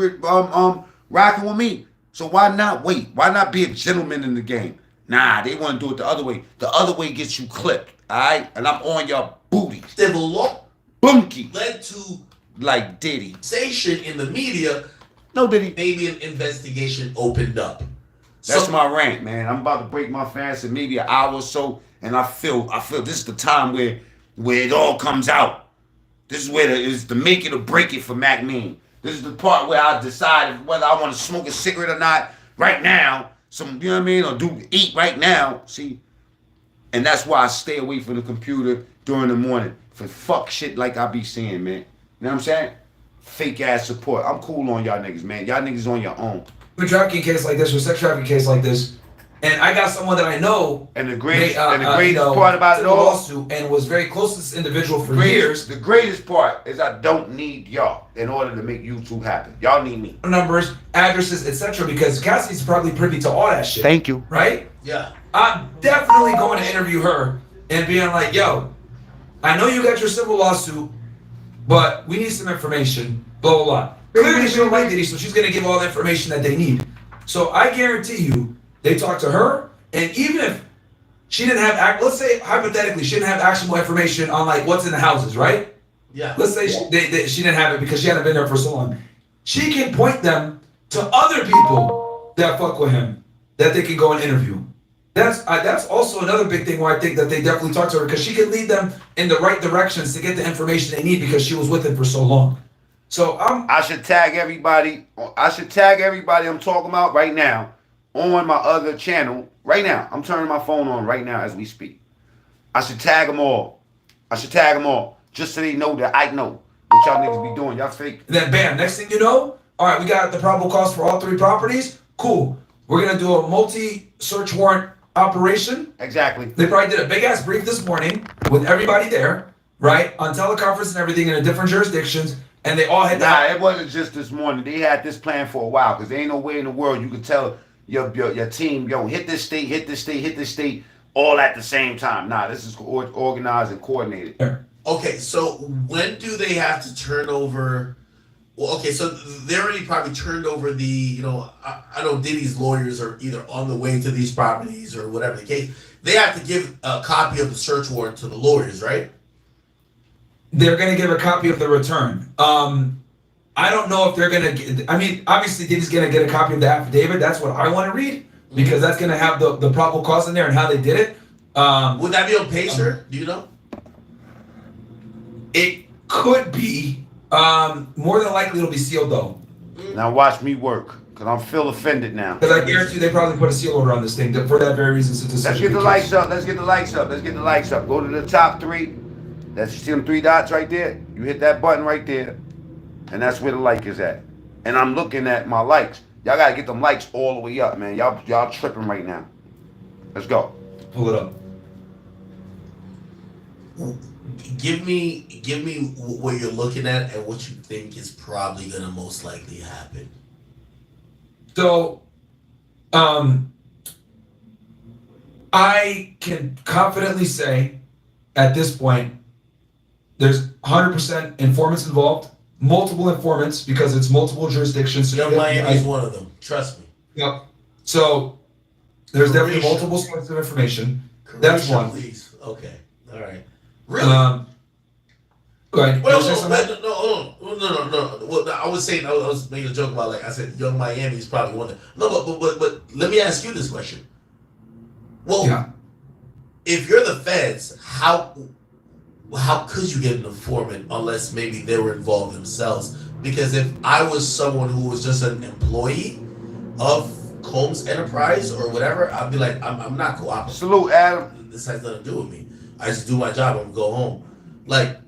[SPEAKER 3] rocking with me. So why not wait? Why not be a gentleman in the game? Nah, they want to do it the other way. The other way gets you clipped, all right? And I'm on your booty.
[SPEAKER 18] Civil law
[SPEAKER 3] bunky
[SPEAKER 18] led to
[SPEAKER 3] like Diddy.
[SPEAKER 18] Sensation in the media.
[SPEAKER 3] No Diddy.
[SPEAKER 18] Maybe an investigation opened up.
[SPEAKER 3] That's my rant, man. I'm about to break my fast in maybe an hour or so, and I feel this is the time where it all comes out. This is where it's the make it or break it for Mac Mean. This is the part where I decide whether I want to smoke a cigarette or not right now. You know what I mean? Or eat right now. See? And that's why I stay away from the computer during the morning for fuck shit like I be seeing, man. You know what I'm saying? Fake ass support. I'm cool on y'all niggas, man. Y'all niggas on your own.
[SPEAKER 17] A trafficking case like this, or sex trafficking case like this, and I got someone that I know,
[SPEAKER 3] and the greatest part about it all,
[SPEAKER 17] lawsuit, and was very close to this individual for years.
[SPEAKER 3] The greatest part is I don't need y'all in order to make YouTube happen. Y'all need me.
[SPEAKER 17] Numbers, addresses, etc. Because Cassie's probably privy to all that shit.
[SPEAKER 3] Thank you.
[SPEAKER 17] Right?
[SPEAKER 18] Yeah.
[SPEAKER 17] I'm definitely going to interview her and being like, yo, I know you got your civil lawsuit, but we need some information. Blah blah blah. Clearly she don't like Diddy, so she's gonna give all the information that they need. So I guarantee you, they talk to her, and even if she didn't have, let's say hypothetically, she didn't have actionable information on like what's in the houses, right?
[SPEAKER 18] Yeah.
[SPEAKER 17] Let's say she didn't have it because she hadn't been there for so long. She can point them to other people that fuck with him that they can go and interview. That's also another big thing why I think that they definitely talk to her, because she can lead them in the right directions to get the information they need because she was with him for so long. So I
[SPEAKER 3] should tag everybody. I should tag everybody I'm talking about right now on my other channel. Right now, I'm turning my phone on right now as we speak. I should tag them all. Just so they know that I know what y'all niggas be doing. Y'all fake.
[SPEAKER 17] And then bam, next thing you know, all right, we got the probable cause for all 3 properties. Cool. We're gonna do a multi-search warrant operation.
[SPEAKER 3] Exactly.
[SPEAKER 17] They probably did a big ass brief this morning with everybody there, right? On teleconference and everything in different jurisdictions. And they all had
[SPEAKER 3] it wasn't just this morning. They had this plan for a while, because there ain't no way in the world you could tell your team, yo, hit this state, all at the same time. Nah, this is organized and coordinated.
[SPEAKER 18] Okay, so when do they have to turn over? Well, okay, so they already probably turned over the, I know Diddy's lawyers are either on the way to these properties or whatever the case. They have to give a copy of the search warrant to the lawyers, right?
[SPEAKER 17] They're going to give a copy of the return. I don't know if they're going to, obviously Diddy's going to get a copy of the affidavit. That's what I want to read, because that's going to have the probable cause in there and how they did it.
[SPEAKER 18] Would that be on Pacer? Do you know?
[SPEAKER 17] It could be. More than likely it'll be sealed though.
[SPEAKER 3] Now watch me work, because I'm feel offended now.
[SPEAKER 17] Because I guarantee you they probably put a seal order on this thing for that very reason.
[SPEAKER 3] Let's get the likes up. Go to the top 3. That's, you see them 3 dots right there? You hit that button right there, and that's where the like is at. And I'm looking at my likes. Y'all gotta get them likes all the way up, man. Y'all tripping right now. Let's go.
[SPEAKER 17] Pull it up.
[SPEAKER 18] Give me what you're looking at and what you think is probably gonna most likely happen.
[SPEAKER 17] So, I can confidently say at this point, there's 100% informants involved, multiple informants, because it's multiple jurisdictions. So
[SPEAKER 18] Miami is one of them. Trust me.
[SPEAKER 17] Yep. So there's definitely multiple sources of information. That's one.
[SPEAKER 18] Please. Okay. All right. Really?
[SPEAKER 17] Go ahead.
[SPEAKER 18] No. Well, I was saying, I was making a joke about, like I said, Young Miami is probably one of them. No, but let me ask you this question. Well, if you're the feds, how could you get an informant unless maybe they were involved themselves? Because if I was someone who was just an employee of Combs Enterprise or whatever, I'd be like, I'm not cooperating.
[SPEAKER 3] Salute, Adam.
[SPEAKER 18] This has nothing to do with me. I just do my job and go home. Like,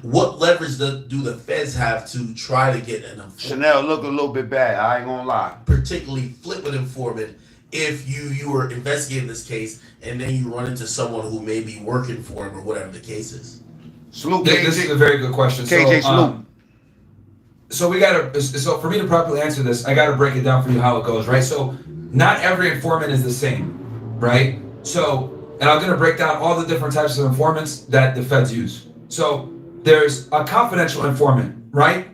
[SPEAKER 18] what leverage do the feds have to try to get an informant?
[SPEAKER 3] Chanel look a little bit bad, I ain't gonna lie.
[SPEAKER 18] Particularly flip an informant if you were investigating this case and then you run into someone who may be working for him or whatever the case is.
[SPEAKER 3] Salute,
[SPEAKER 17] This is a very good question.
[SPEAKER 3] KJ, salute.
[SPEAKER 17] So for me to properly answer this, I gotta break it down for you how it goes, right? So not every informant is the same, right? So, and I'm gonna break down all the different types of informants that the feds use. So there's a confidential informant, right?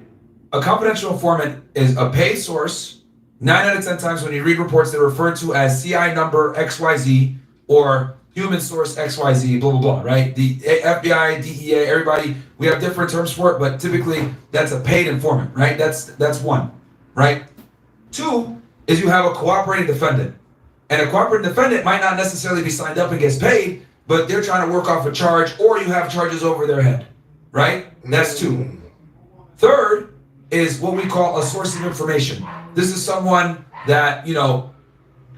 [SPEAKER 17] A confidential informant is a paid source. 9 out of 10 times when you read reports, they're referred to as CI number XYZ or human source XYZ, blah, blah, blah, right? The FBI, DEA, everybody, we have different terms for it, but typically that's a paid informant, right? That's one, right? 2 is you have a cooperating defendant. And a cooperating defendant might not necessarily be signed up and gets paid, but they're trying to work off a charge, or you have charges over their head, right? That's 2. 3rd is what we call a source of information. This is someone that,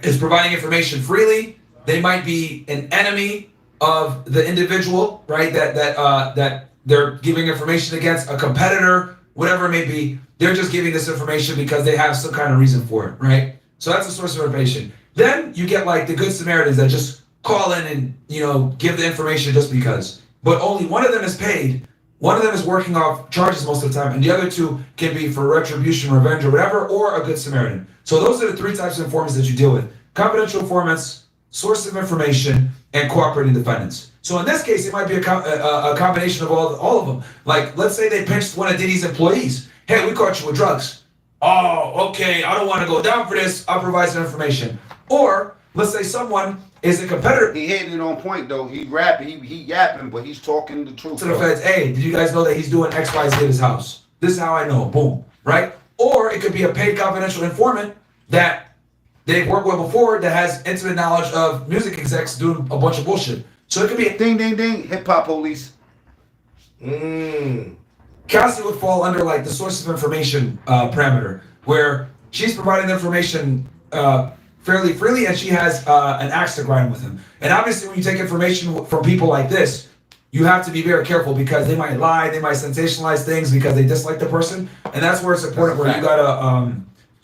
[SPEAKER 17] is providing information freely. They might be an enemy of the individual, right? That they're giving information against a competitor, whatever it may be. They're just giving this information because they have some kind of reason for it, right? So that's a source of information. Then you get like the Good Samaritans that just call in and, you know, give the information just because. But only one of them is paid. One of them is working off charges most of the time, and the other two can be for retribution, revenge, or whatever, or a Good Samaritan. So those are the three types of informants that you deal with: confidential informants, source of information, and cooperating defendants. So in this case, it might be a combination of all of them. Like, let's say they pinched one of Diddy's employees. Hey, we caught you with drugs. Oh, okay, I don't want to go down for this. I'll provide some information. Or let's say someone is a competitor.
[SPEAKER 3] He hitting it on point though. He rapping, he yapping, but he's talking the truth.
[SPEAKER 17] To the feds, hey, did you guys know that he's doing X, Y, Z at his house? This is how I know. Boom, right? Or it could be a paid confidential informant that they've worked with before that has intimate knowledge of music execs doing a bunch of bullshit. So it could be a
[SPEAKER 3] ding, ding, ding, hip hop police.
[SPEAKER 17] Cassie would fall under like the source of information parameter, where she's providing the information fairly freely, and she has an axe to grind with him. And obviously, when you take information from people like this, you have to be very careful because they might lie, they might sensationalize things because they dislike the person, and that's where it's important. Where you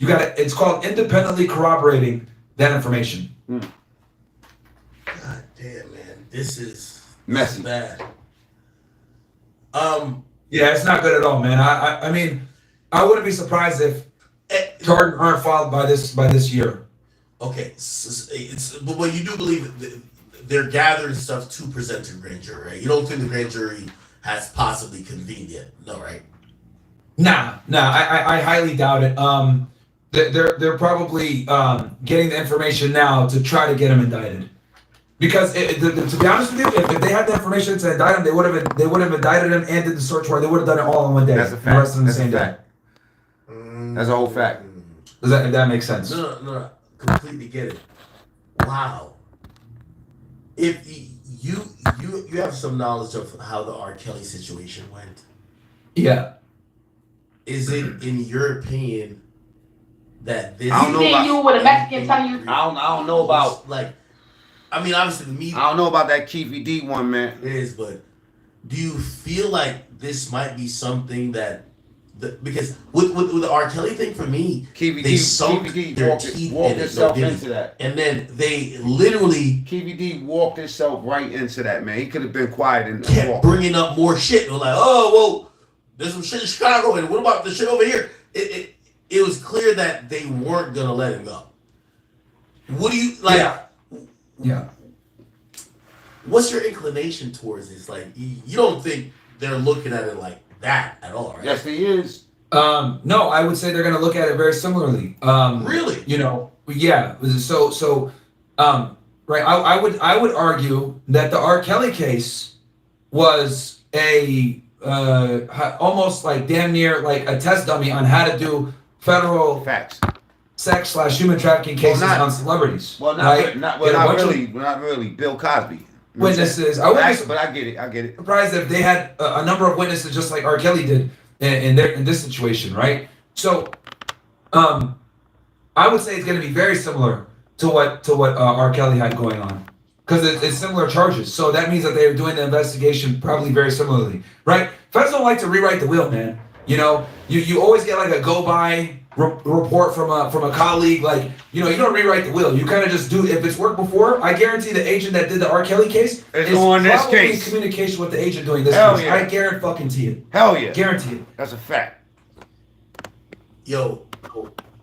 [SPEAKER 17] gotta, it's called independently corroborating that information.
[SPEAKER 18] God damn, man, this is
[SPEAKER 3] messy.
[SPEAKER 18] Bad.
[SPEAKER 17] Yeah, it's not good at all, man. I mean, I wouldn't be surprised if charges aren't filed by this year.
[SPEAKER 18] Okay, but what you do believe that they're gathering stuff to present to grand jury, right? You don't think the grand jury has possibly convened yet, no, right?
[SPEAKER 17] Nah, I highly doubt it. They're probably getting the information now to try to get him indicted. Because to be honest with you, if they had the information to indict him, they would have indicted him and did the search warrant. They would have done it all in one day.
[SPEAKER 3] That's a fact.
[SPEAKER 17] The rest of the same day.
[SPEAKER 3] That's a whole fact.
[SPEAKER 17] Does that make sense?
[SPEAKER 18] No, completely get it. Wow. If you have some knowledge of how the R. Kelly situation went.
[SPEAKER 17] Yeah.
[SPEAKER 18] Is it, in your opinion, that this?
[SPEAKER 11] I don't know about you with a Mexican telling you.
[SPEAKER 3] I don't know about
[SPEAKER 18] like. I mean, obviously the media.
[SPEAKER 3] I don't know about that Keefy D one, man.
[SPEAKER 18] It is, but do you feel like this might be something that? Because with the R. Kelly thing, for me, they sunk their teeth in
[SPEAKER 3] into that,
[SPEAKER 18] and then they literally
[SPEAKER 3] KVD walked himself right into that, man. He could have been quiet and
[SPEAKER 18] kept bringing up more shit. They're like, oh well, there's some shit in Chicago, and what about the shit over here? It was clear that they weren't gonna let him go. What do you like?
[SPEAKER 17] Yeah.
[SPEAKER 18] What's your inclination towards this? Like, you don't think they're looking at it like that at all, right?
[SPEAKER 3] Yes, he is.
[SPEAKER 17] No, I would say they're going to look at it very similarly.
[SPEAKER 18] Really?
[SPEAKER 17] You know, yeah. So, right. I would argue that the R. Kelly case was a almost like damn near like a test dummy on how to do federal sex/human trafficking cases on celebrities.
[SPEAKER 3] Well,
[SPEAKER 17] right?
[SPEAKER 3] not really. Bill Cosby.
[SPEAKER 17] Witnesses.
[SPEAKER 3] But I get it.
[SPEAKER 17] Surprised if they had a number of witnesses just like R. Kelly did in this situation, right? So, I would say it's going to be very similar to what R. Kelly had going on, because it's similar charges. So that means that they're doing the investigation probably very similarly, right? Feds don't like to rewrite the wheel, man. You know, you always get like a go by report from a colleague. Like, you know, you don't rewrite the wheel. You kind of just do. If it's worked before, I guarantee the agent that did the R. Kelly case is
[SPEAKER 3] on this
[SPEAKER 17] probably
[SPEAKER 3] case.
[SPEAKER 17] in communication with the agent doing this
[SPEAKER 3] Hell
[SPEAKER 17] case.
[SPEAKER 3] yeah.
[SPEAKER 17] I guarantee it.
[SPEAKER 3] Hell yeah.
[SPEAKER 17] Guarantee it.
[SPEAKER 3] That's a fact.
[SPEAKER 18] Yo,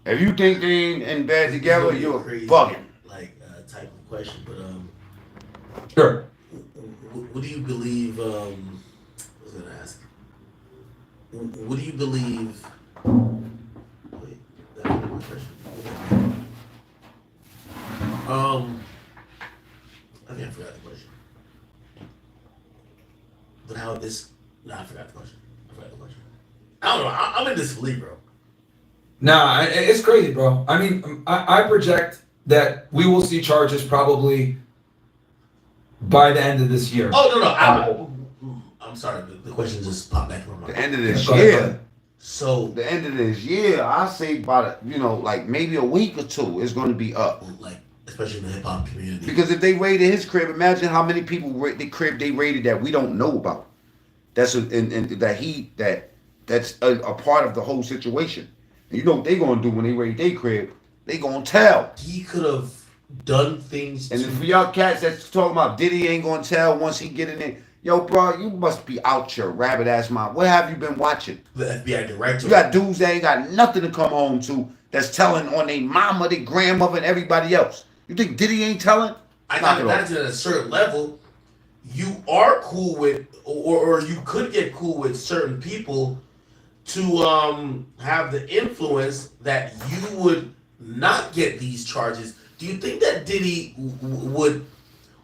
[SPEAKER 3] if you think they ain't in bed together, you're bugging.
[SPEAKER 18] Like type of question, but
[SPEAKER 17] Sure.
[SPEAKER 18] What do you believe? I was gonna ask. What do you believe? Wait, that was my question. I think I forgot the question. But how this? No, I forgot the question. I don't know. I'm in disbelief, bro.
[SPEAKER 17] Nah, it's crazy, bro. I mean, I project that we will see charges probably by the end of this year.
[SPEAKER 18] Oh, no. I'm sorry. The question just popped back in my mind.
[SPEAKER 3] The end of this
[SPEAKER 17] Go ahead.
[SPEAKER 3] year.
[SPEAKER 18] So
[SPEAKER 3] the end of this year, I say about like maybe a week or two, it's going to be up.
[SPEAKER 18] Like especially in the hip hop community.
[SPEAKER 3] Because if they raided his crib, imagine how many people the crib they raided that we don't know about. That's that's a part of the whole situation. And you know what they gonna do when they raid their crib? They gonna tell.
[SPEAKER 18] He could have done things.
[SPEAKER 3] And for y'all cats that's talking about Diddy ain't gonna tell once he get in there. Yo, bro, you must be out your rabbit ass mind. What have you been watching?
[SPEAKER 18] The FBI director.
[SPEAKER 3] You got dudes that ain't got nothing to come home to that's telling on their mama, their grandmother, and everybody else. You think Diddy ain't telling?
[SPEAKER 18] I can imagine at a certain level, you are cool with, or you could get cool with certain people to have the influence that you would not get these charges. Do you think that Diddy would,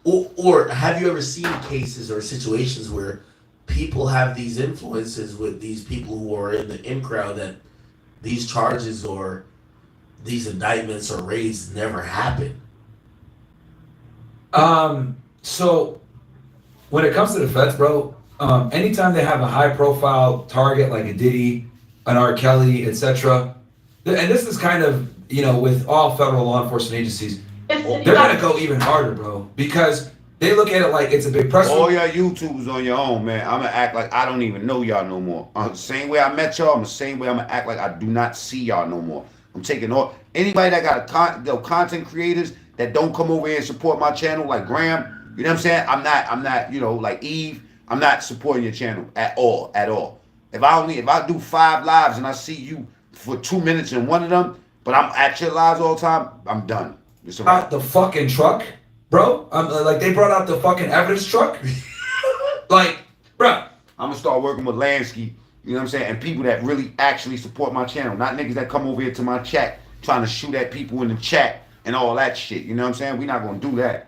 [SPEAKER 18] or have you ever seen cases or situations where people have these influences with these people who are in the in crowd that these charges or these indictments or raids never happen?
[SPEAKER 17] So when it comes to the feds, bro, anytime they have a high profile target like a Diddy, an R. Kelly, etc., and this is kind of, with all federal law enforcement agencies, they're gonna go even harder, bro, because they look at it like it's a big press.
[SPEAKER 3] All y'all YouTubers on your own, man. I'm gonna act like I don't even know y'all no more. The same way I met y'all, I'm the same way I'm gonna act like I do not see y'all no more. I'm taking all anybody that got content creators that don't come over here and support my channel, like Graham. You know what I'm saying? I'm not, like Eve. I'm not supporting your channel at all. If I do 5 lives and I see you for 2 minutes in one of them, but I'm at your lives all the time, I'm done. It's
[SPEAKER 17] Out the fucking truck, bro. Like they brought out the fucking evidence truck. Like, bro.
[SPEAKER 3] I'm gonna start working with Lansky, you know what I'm saying, and people that really actually support my channel, not niggas that come over here to my chat trying to shoot at people in the chat and all that shit. You know what I'm saying? We're not gonna do that.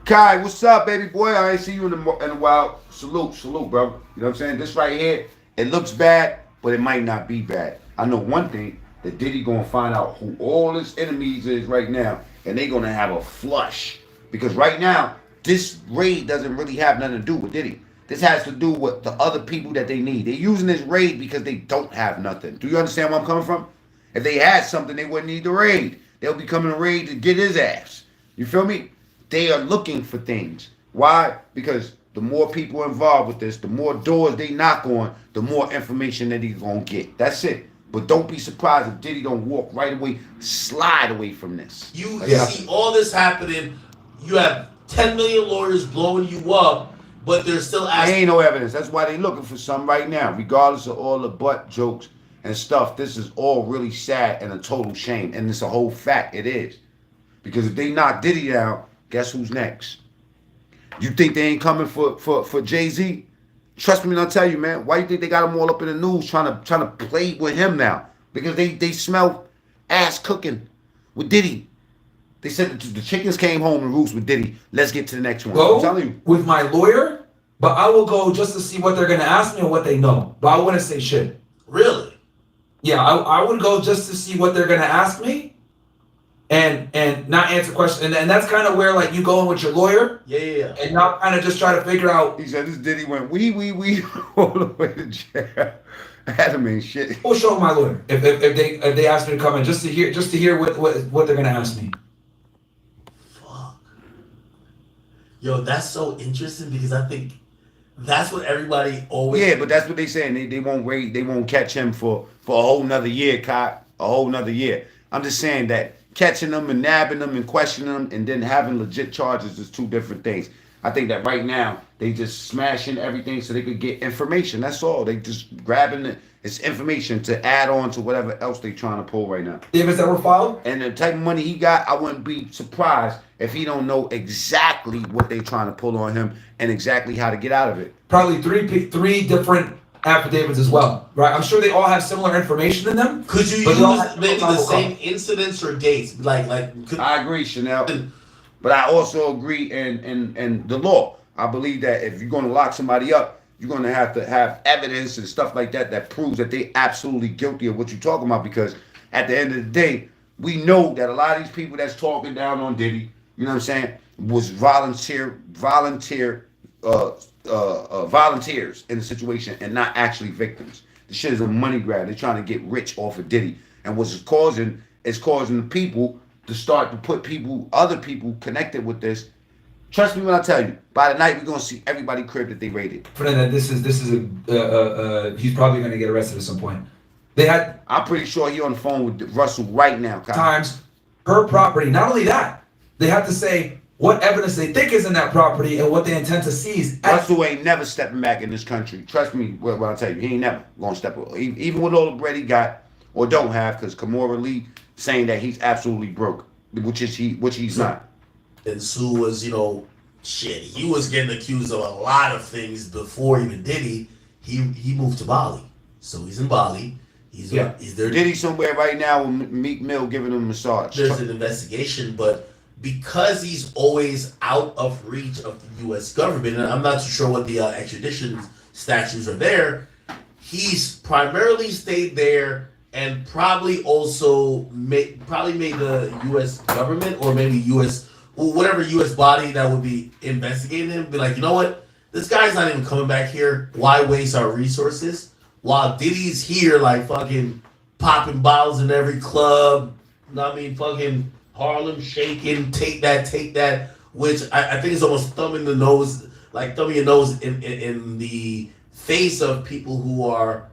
[SPEAKER 3] Kai, what's up, baby boy? I ain't see you in a while. Salute, bro. You know what I'm saying? This right here, it looks bad, but it might not be bad. I know one thing, that Diddy gonna find out who all his enemies is right now, and they gonna have a flush. Because right now, this raid doesn't really have nothing to do with Diddy. This has to do with the other people that they need. They're using this raid because they don't have nothing. Do you understand where I'm coming from? If they had something, they wouldn't need the raid. They'll be coming to raid to get his ass. You feel me? They are looking for things. Why? Because the more people involved with this, the more doors they knock on, the more information that he's gonna get. That's it. But don't be surprised if Diddy don't walk right away, slide away from this.
[SPEAKER 18] You see all this happening. You have 10 million lawyers blowing you up, but they're still asking.
[SPEAKER 3] There ain't no evidence. That's why they looking for something right now. Regardless of all the butt jokes and stuff, this is all really sad and a total shame. And it's a whole fact. It is. Because if they knock Diddy down, guess who's next? You think they ain't coming for Jay-Z? Trust me when I tell you, man. Why you think they got him all up in the news trying to play with him now? Because they smell ass cooking with Diddy. They said the chickens came home and roost with Diddy. Let's get to the next one. I'm telling you.
[SPEAKER 17] With my lawyer, but I will go just to see what they're gonna ask me and what they know. But I wouldn't say shit.
[SPEAKER 18] Really?
[SPEAKER 17] Yeah, I would go just to see what they're gonna ask me. And not answer questions, and that's kind of where like you go in with your lawyer,
[SPEAKER 18] yeah, and
[SPEAKER 17] not kind of just try to figure out.
[SPEAKER 3] He said this Diddy went we all the way to jail. Adam ain't shit.
[SPEAKER 17] We'll show my lawyer if they ask me to come in just to hear what they're gonna ask me.
[SPEAKER 18] Fuck. Yo, that's so interesting because I think that's what everybody always.
[SPEAKER 3] Yeah, but that's what they saying. They won't wait. They won't catch him for a whole nother year, Kai. A whole nother year. I'm just saying that. Catching them and nabbing them and questioning them and then having legit charges is 2 different things. I think that right now they just smashing everything so they could get information. That's all. They just grabbing it's information to add on to whatever else they trying to pull right now.
[SPEAKER 17] Davis that were filed?
[SPEAKER 3] And the type of money he got, I wouldn't be surprised if he don't know exactly what they trying to pull on him and exactly how to get out of it.
[SPEAKER 17] Probably three different affidavits as well, right? I'm sure they all have similar information in them.
[SPEAKER 18] Could you use maybe the same incidents or dates?
[SPEAKER 3] I agree, Chanel, but I also agree in the law. I believe that if you're going to lock somebody up, you're going to have evidence and stuff like that proves that they absolutely guilty of what you're talking about. Because at the end of the day, we know that a lot of these people that's talking down on Diddy, you know what I'm saying, was volunteers in the situation and not actually victims. The shit is a money grab. They're trying to get rich off of Diddy. And what's causing the people to start to put other people connected with this. Trust me when I tell you, by the night we're gonna see everybody crib that they raided.
[SPEAKER 17] For that, this is he's probably gonna get arrested at some point.
[SPEAKER 3] I'm pretty sure he on the phone with Russell right now.
[SPEAKER 17] Times per property. Not only that, they have to say what evidence they think is in that property and what they intend to seize.
[SPEAKER 3] Russell ain't never stepping back in this country. Trust me what I tell you, he ain't never gonna step up. Even with all the bread he got or don't have, because Kamora Lee saying that he's absolutely broke, which he's not.
[SPEAKER 18] And Sue was, shit, he was getting accused of a lot of things before even Diddy. He moved to Bali. So he's in Bali. He's there.
[SPEAKER 3] Diddy somewhere right now with Meek Mill giving him a massage.
[SPEAKER 18] There's an investigation, but because he's always out of reach of the U.S. government, and I'm not too sure what the extradition statutes are there, he's primarily stayed there and probably also made the U.S. government or maybe whatever U.S. body that would be investigating him be like, you know what? This guy's not even coming back here. Why waste our resources? While Diddy's here, like fucking popping bottles in every club. Fucking Harlem shaking, take that, which I think is almost thumbing your nose in the face of people who are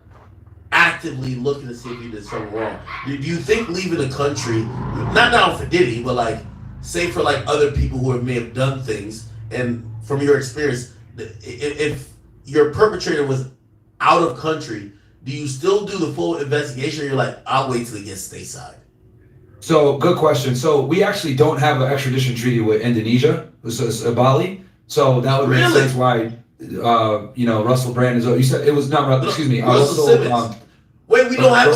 [SPEAKER 18] actively looking to see if he did something wrong. Do you think leaving the country, not now for Diddy, but like, say for like other people who may have done things, and from your experience, if your perpetrator was out of country, do you still do the full investigation, or you're like, I'll wait till he gets stateside?
[SPEAKER 17] So, good question. So, we actually don't have an extradition treaty with Indonesia, Bali. So, that would make sense why, Russell Brand is. You said it was not. Excuse me.
[SPEAKER 18] Russell Simmons. Wait, we don't have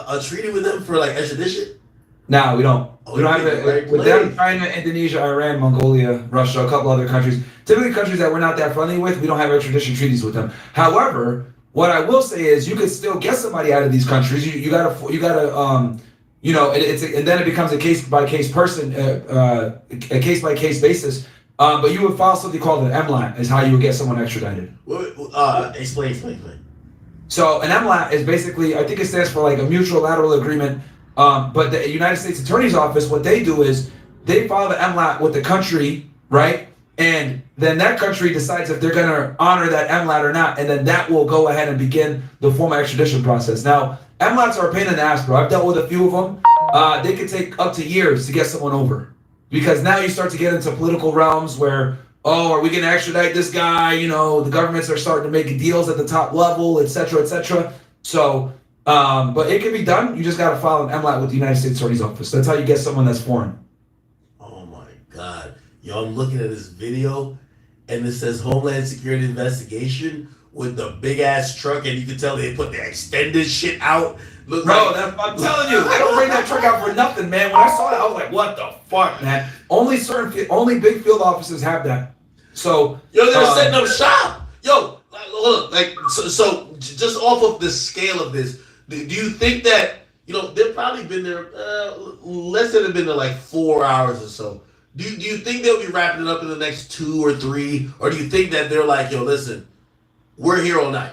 [SPEAKER 18] a treaty with them for like extradition.
[SPEAKER 17] No, we don't. We don't have it with them. China, Indonesia, Iran, Mongolia, Russia, a couple other countries. Typically, countries that we're not that friendly with, we don't have extradition treaties with them. However, what I will say is, you can still get somebody out of these countries. You gotta, and then it becomes a case by case basis. But you would file something called an MLAT, is how you would get someone extradited.
[SPEAKER 18] Explain.
[SPEAKER 17] So an MLAT is basically, I think it stands for like a mutual lateral agreement. But the United States Attorney's Office, what they do is they file the MLAT with the country, right? And then that country decides if they're going to honor that MLAT or not, and then that will go ahead and begin the formal extradition process. Now, MLATs are a pain in the ass, bro. I've dealt with a few of them. They can take up to years to get someone over, because now you start to get into political realms where, are we going to extradite this guy? The governments are starting to make deals at the top level, et cetera, et cetera. So, but it can be done. You just got to file an MLAT with the United States Attorney's Office. That's how you get someone that's foreign.
[SPEAKER 18] Oh my God. Yo, I'm looking at this video and it says Homeland Security Investigation with the big ass truck, and you can tell they put the extended shit out.
[SPEAKER 17] I'm telling you, I don't bring that truck out for nothing, man. When I saw that, I was like, what the fuck, man? Only big field officers have that. So,
[SPEAKER 18] they're setting up shop. Yo, look, so just off of the scale of this, do you think that, they've probably been there, let's say they've been there like 4 hours or so. Do you think they'll be wrapping it up in the next 2 or 3? Or do you think that they're like, yo, listen, we're here all night?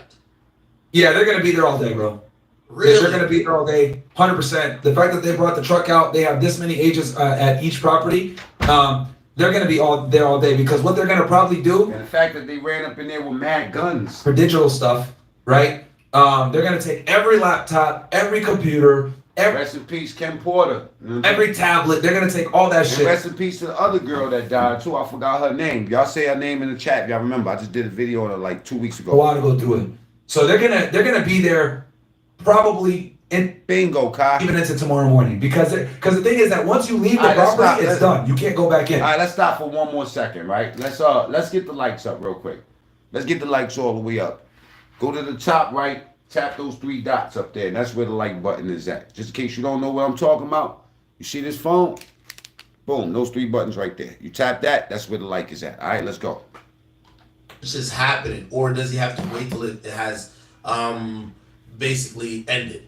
[SPEAKER 18] Yeah,
[SPEAKER 17] they're going to be there all day, bro.
[SPEAKER 18] Really?
[SPEAKER 17] They're going to be there all day, 100%. The fact that they brought the truck out, they have this many agents at each property. They're going to be there all day, because what they're going to probably do...
[SPEAKER 3] And the fact that they ran up in there with mad guns.
[SPEAKER 17] For digital stuff, right? They're going to take every laptop, every computer...
[SPEAKER 3] Rest in peace, Kim Porter.
[SPEAKER 17] Every tablet, they're going to take all that shit.
[SPEAKER 3] Rest in peace to the other girl that died, too. I forgot her name. Y'all say her name in the chat. Y'all remember. I just did a video on her like 2 weeks ago.
[SPEAKER 17] A while ago through it. So they're gonna be there probably in
[SPEAKER 3] bingo, Kai.
[SPEAKER 17] Even into tomorrow morning. Because the thing is that once you leave the property, it's done. You can't go back in.
[SPEAKER 3] All right, let's stop for one more second, right? Let's get the likes up real quick. Let's get the likes all the way up. Go to the top right. Tap those 3 dots up there, and that's where the like button is at. Just in case you don't know what I'm talking about, you see this phone? Boom, those 3 buttons right there. You tap that, that's where the like is at. All right, let's go.
[SPEAKER 18] This is happening, or does he have to wait till it has basically ended?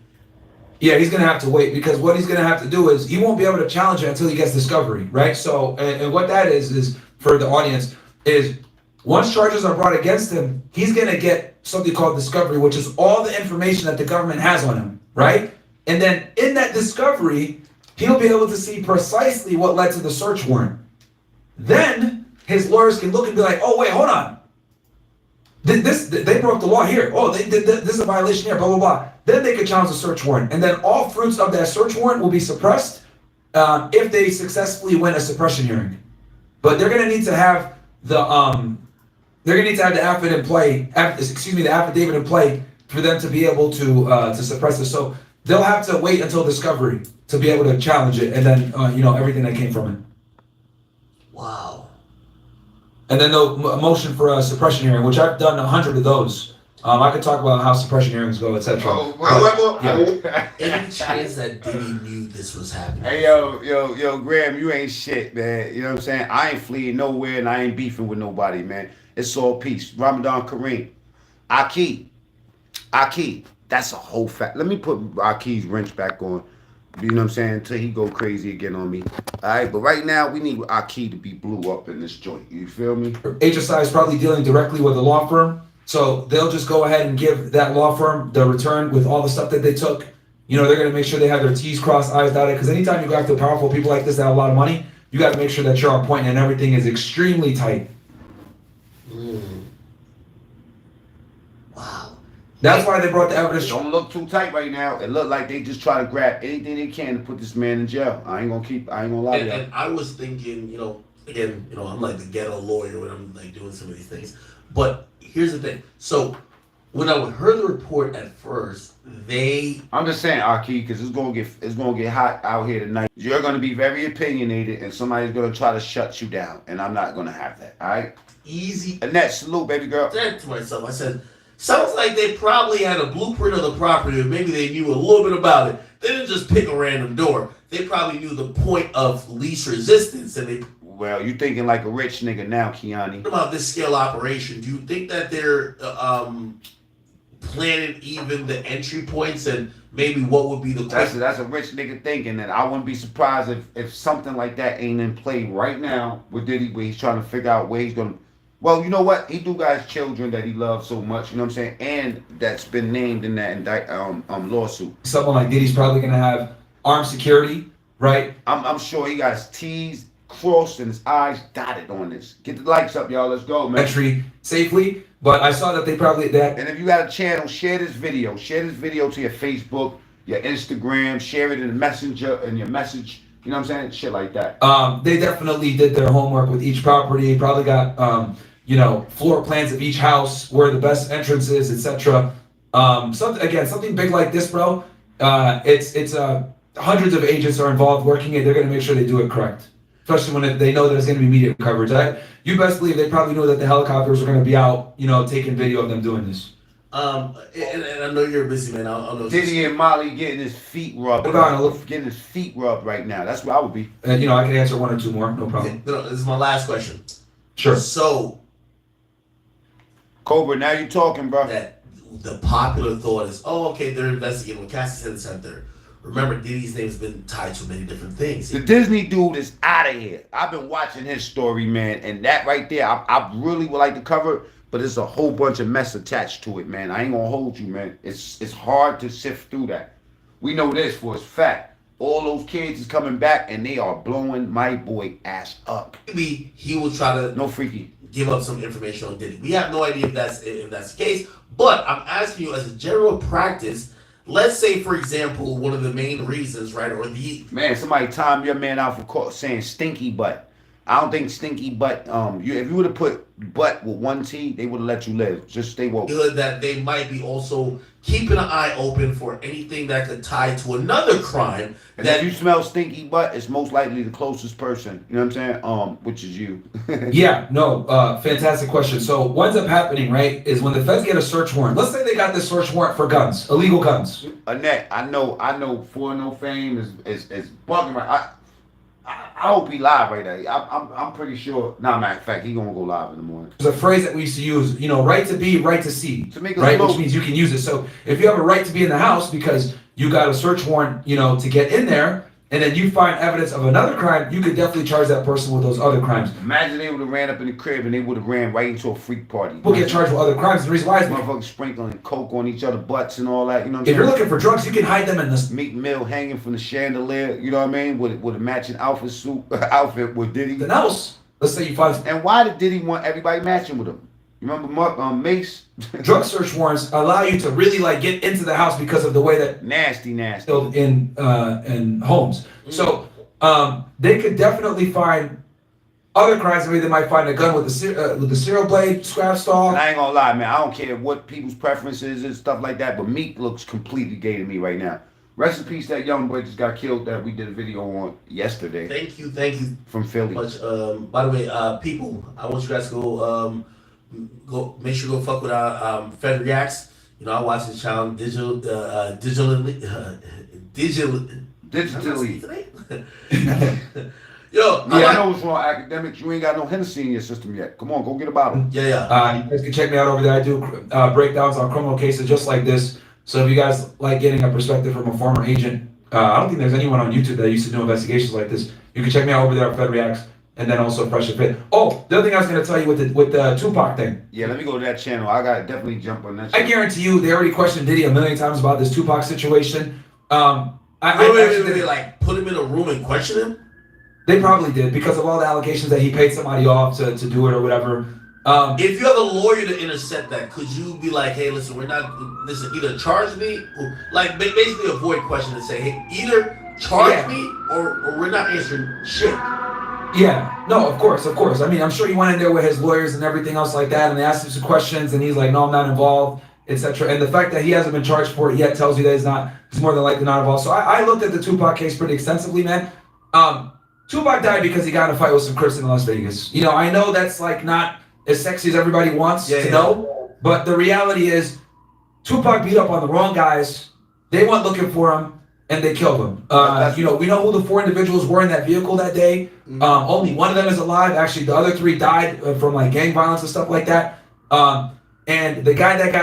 [SPEAKER 17] Yeah, he's going to have to wait, because what he's going to have to do is he won't be able to challenge it until he gets discovery, right? So, and what that is for the audience, is once charges are brought against him, he's going to get something called discovery, which is all the information that the government has on him, right? And then in that discovery, he'll be able to see precisely what led to the search warrant. Then his lawyers can look and be like, oh, wait, hold on. They broke the law here. Oh, they did this is a violation here, blah, blah, blah. Then they could challenge the search warrant. And then all fruits of that search warrant will be suppressed if they successfully win a suppression hearing. But they're going to need to have the affidavit in play, the affidavit in play for them to be able to suppress this. So they'll have to wait until discovery to be able to challenge it, and then everything that came from it.
[SPEAKER 18] Wow.
[SPEAKER 17] And then the motion for a suppression hearing, which I've done 100 of those. I could talk about how suppression hearings go, etc.
[SPEAKER 18] Any chance that Diddy knew this was happening?
[SPEAKER 3] Hey, yo, Graham, you ain't shit, man. You know what I'm saying? I ain't fleeing nowhere and I ain't beefing with nobody, man. It's all peace. Ramadan Kareem. Aki. That's a whole fact. Let me put Aki's wrench back on. You know what I'm saying? Until he go crazy again on me. All right, but right now we need Aki to be blew up in this joint. You feel me?
[SPEAKER 17] HSI is probably dealing directly with a law firm. So they'll just go ahead and give that law firm the return with all the stuff that they took. They're going to make sure they have their T's crossed, I's dotted. Because anytime you go after powerful people like this that have a lot of money, you got to make sure that you're on point and everything is extremely tight.
[SPEAKER 18] Wow.
[SPEAKER 17] That's why they brought the evidence.
[SPEAKER 3] Don't look too tight right now. It look like they just try to grab anything they can to put this man in jail. I ain't gonna lie to you.
[SPEAKER 18] And I was thinking, again, I'm like the ghetto lawyer when I'm like doing some of these things. But here's the thing. So when I heard the report at first, I'm
[SPEAKER 3] just saying, Aki, because it's gonna get hot out here tonight. You're gonna be very opinionated, and somebody's gonna try to shut you down, and I'm not gonna have that. All right?
[SPEAKER 18] Easy.
[SPEAKER 3] Annette, salute, baby girl.
[SPEAKER 18] I said to myself, I said, sounds like they probably had a blueprint of the property, or maybe they knew a little bit about it. They didn't just pick a random door. They probably knew the point of least resistance, and they.
[SPEAKER 3] Well, you thinking like a rich nigga now, Kiani.
[SPEAKER 18] About this scale operation, do you think that they're planning even the entry points and maybe what would be the question?
[SPEAKER 3] That's a rich nigga thinking, and I wouldn't be surprised if something like that ain't in play right now with Diddy, where he's trying to figure out where he's gonna. Well, you know what? He do got his children that he loves so much, you know what I'm saying? And that's been named in that lawsuit.
[SPEAKER 17] Someone like Diddy's probably gonna have armed security, right?
[SPEAKER 3] I'm sure he got his T's crossed and his I's dotted on this. Get the likes up, y'all. Let's go, man.
[SPEAKER 17] Entry safely, but I saw that they probably that.
[SPEAKER 3] And if you got a channel, share this video. Share this video to your Facebook, your Instagram. Share it in the messenger and your message. You know what I'm saying? Shit like that.
[SPEAKER 17] They definitely did their homework with each property. Probably got floor plans of each house, where the best entrance is, etc. Something big like this, bro. It's hundreds of agents are involved working it. They're gonna make sure they do it correct. Especially when they know there's going to be media coverage. You best believe they probably knew that the helicopters were going to be out, taking video of them doing this.
[SPEAKER 18] And I know you're a busy man. I'll know.
[SPEAKER 3] Diddy and Molly getting his feet rubbed. Getting his feet rubbed right now. That's where I would be.
[SPEAKER 17] And I can answer one or two more. No problem.
[SPEAKER 18] This is my last question.
[SPEAKER 17] Sure.
[SPEAKER 18] So,
[SPEAKER 3] Cobra, now you talking, bro.
[SPEAKER 18] That the popular thought is, okay, they're investigating what Cassie said there. Remember, Diddy's name has been tied to many different things.
[SPEAKER 3] The Disney dude is out of here. I've been watching his story, man, and that right there, I really would like to cover it, but there's a whole bunch of mess attached to it, man. I ain't gonna hold you, man. It's hard to sift through that. We know this for a fact. All those kids is coming back, and they are blowing my boy ass up.
[SPEAKER 18] Maybe he will try to give up some information on Diddy. We have no idea if that's the case, but I'm asking you as a general practice. Let's say, for example, one of the main reasons, right, or the
[SPEAKER 3] man, somebody time your man out for saying stinky butt. I don't think stinky butt. If you would have put butt with one T, they would have let you live. Just stay woke.
[SPEAKER 18] That they might be also keeping an eye open for anything that could tie to another crime.
[SPEAKER 3] And if you smell stinky butt, it's most likely the closest person. You know what I'm saying? Which is you.
[SPEAKER 17] Yeah. No. Fantastic question. So what ends up happening, right, is when the feds get a search warrant. Let's say they got this search warrant for guns, illegal guns.
[SPEAKER 3] Annette, I know. For no fame is bugging right. I hope he live right now. I'm pretty sure. Matter of fact, he gonna go live in the morning.
[SPEAKER 17] There's a phrase that we used to use, right to be, right to see, right? Which means you can use it. So if you have a right to be in the house because you got a search warrant, to get in there, and then you find evidence of another crime, you could definitely charge that person with those other crimes.
[SPEAKER 3] Imagine they would have ran up in the crib and they would have ran right into a freak party.
[SPEAKER 17] People get charged with other crimes. The reason why is
[SPEAKER 3] motherfuckers sprinkling coke on each other's butts and all that. You know what I'm
[SPEAKER 17] if you're looking for drugs, you can hide them in this
[SPEAKER 3] Meek Mill hanging from the chandelier. You know what I mean? With a matching outfit with Diddy.
[SPEAKER 17] Then else, let's say you find.
[SPEAKER 3] And why did Diddy want everybody matching with him? You remember Mace?
[SPEAKER 17] Drug search warrants allow you to really like get into the house because of the way that
[SPEAKER 3] nasty
[SPEAKER 17] in homes. So they could definitely find other crimes. Maybe they might find a gun with the serial blade scratched off.
[SPEAKER 3] And I ain't gonna lie, man. I don't care what people's preferences and stuff like that, but Meek looks completely gay to me right now. Rest in peace, that young boy just got killed that we did a video on yesterday.
[SPEAKER 18] Thank you.
[SPEAKER 3] From Philly.
[SPEAKER 18] Much. By the way, people, I want you guys to go make sure to go fuck with our Fed Reacts. You know, I watch his channel digitally. Yo,
[SPEAKER 3] I know it's wrong, academics. You ain't got no Hennessy in your system yet. Come on, go get a bottle.
[SPEAKER 18] Yeah.
[SPEAKER 17] You guys can check me out over there. I do breakdowns on criminal cases just like this. So if you guys like getting a perspective from a former agent, I don't think there's anyone on YouTube that used to do investigations like this. You can check me out over there at Fed Reacts. And then also Fresh and Fit. Oh, the other thing I was going to tell you with the Tupac thing.
[SPEAKER 3] Yeah, let me go to that channel. I got to definitely jump on that channel.
[SPEAKER 17] I guarantee you, they already questioned Diddy a million times about this Tupac situation.
[SPEAKER 18] Wait, like put him in a room and question him?
[SPEAKER 17] They probably did because of all the allegations that he paid somebody off to do it or whatever.
[SPEAKER 18] If you have a lawyer to intercept that, could you be like, hey, listen, either charge me, or like basically avoid question and say, hey, either charge me or we're not answering shit.
[SPEAKER 17] Yeah, no, of course. I mean, I'm sure he went in there with his lawyers and everything else like that, and they asked him some questions, and he's like, no, I'm not involved, etc. And the fact that he hasn't been charged for it yet tells you that he's more than likely not involved. So I looked at the Tupac case pretty extensively, man. Tupac died because he got in a fight with some Crips in Las Vegas. You know, I know that's like not as sexy as everybody wants to know, but the reality is Tupac beat up on the wrong guys. They went looking for him. And they killed him. You know, we know who the 4 individuals were in that vehicle that day. Only one of them is alive. Actually, the other 3 died from like gang violence and stuff like that. And the guy that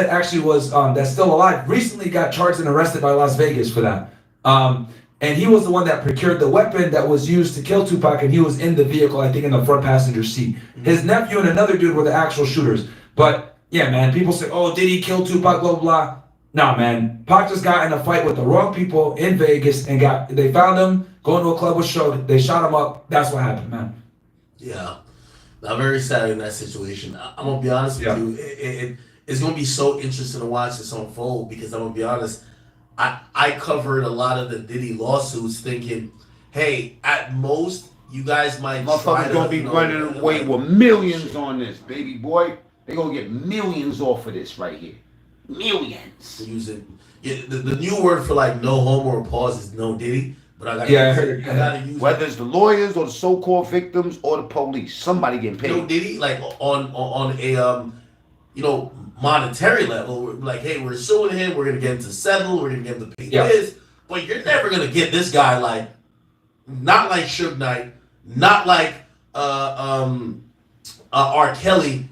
[SPEAKER 17] actually was that's still alive recently got charged and arrested by Las Vegas for that. And he was the one that procured the weapon that was used to kill Tupac, and he was in the vehicle, I think, in the front passenger seat. His nephew and another dude were the actual shooters. But yeah, man, people say, "Oh, did he kill Tupac?" Blah blah blah. Nah, man. Pac just got in a fight with the wrong people in Vegas and they found him going to a club with show. They shot him up. That's what happened, man.
[SPEAKER 18] Yeah. I'm very sad in that situation. I'm going to be honest with you. It's going to be so interesting to watch this unfold because I'm going to be honest. I covered a lot of the Diddy lawsuits thinking, hey, at most, you guys might
[SPEAKER 3] motherfuckers going to be running away with millions on this, baby boy. They're going to get millions off of this right here. Millions.
[SPEAKER 18] Using the new word for like no homo or pause is no Diddy, but I gotta use
[SPEAKER 3] whether it's the lawyers or the so-called victims or the police, somebody getting paid.
[SPEAKER 18] No Diddy, like on a monetary level, we're like, hey, we're suing him, we're gonna get him to settle, we're gonna get him to pay this, but you're never gonna get this guy like, not like Suge Knight, not like R. Kelly.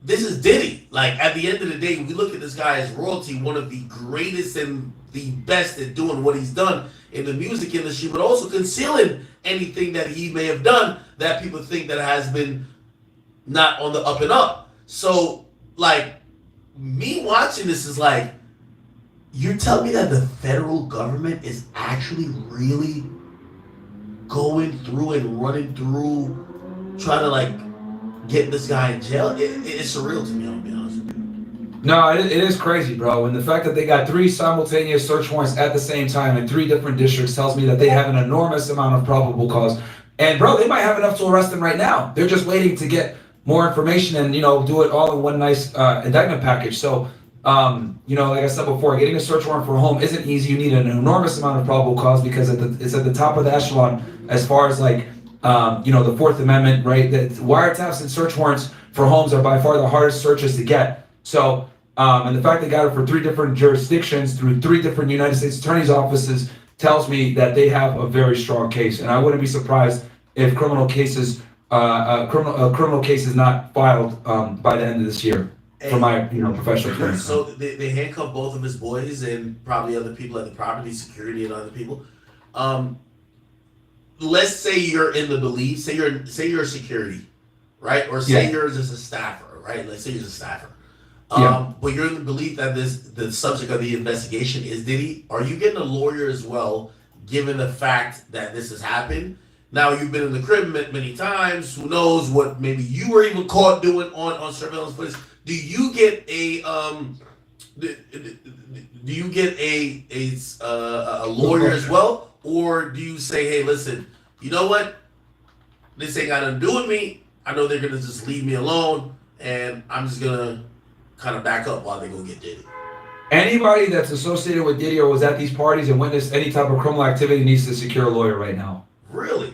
[SPEAKER 18] This is Diddy. Like, at the end of the day, we look at this guy as royalty, one of the greatest and the best at doing what he's done in the music industry, but also concealing anything that he may have done that people think that has been not on the up and up. So, like, me watching this is like, you're telling me that the federal government is actually really going through and running through, trying to, like, get this guy in jail? It's surreal to me, I'll be honest with you.
[SPEAKER 17] No, it is crazy, bro. And the fact that they got 3 simultaneous search warrants at the same time in 3 different districts tells me that they have an enormous amount of probable cause. And, bro, they might have enough to arrest him right now. They're just waiting to get more information and, do it all in one nice indictment package. So, like I said before, getting a search warrant for a home isn't easy. You need an enormous amount of probable cause because it's at the top of the echelon as far as, like, the Fourth Amendment, right? The wiretaps and search warrants for homes are by far the hardest searches to get. So, and the fact they got it for 3 different jurisdictions through 3 different United States Attorney's offices tells me that they have a very strong case. And I wouldn't be surprised if criminal cases, criminal case is not filed by the end of this year. From my, professional experience.
[SPEAKER 18] So they handcuffed both of his boys and probably other people at the property, security and other people. let's say you're in the belief, say you're a security, right? Or say you're just a staffer, right? Let's say you're a staffer. But you're in the belief that the subject of the investigation is Diddy. Are you getting a lawyer as well, given the fact that this has happened? Now, you've been in the crib many times. Who knows what maybe you were even caught doing on surveillance footage? Do you get a lawyer as well, or do you say, hey, listen, you know what? This ain't got nothing to do with me. I know they're gonna just leave me alone, and I'm just gonna kind of back up while they go get Diddy.
[SPEAKER 16] Anybody that's associated with Diddy or was at these parties and witnessed any type of criminal activity needs to secure a lawyer right now.
[SPEAKER 18] Really?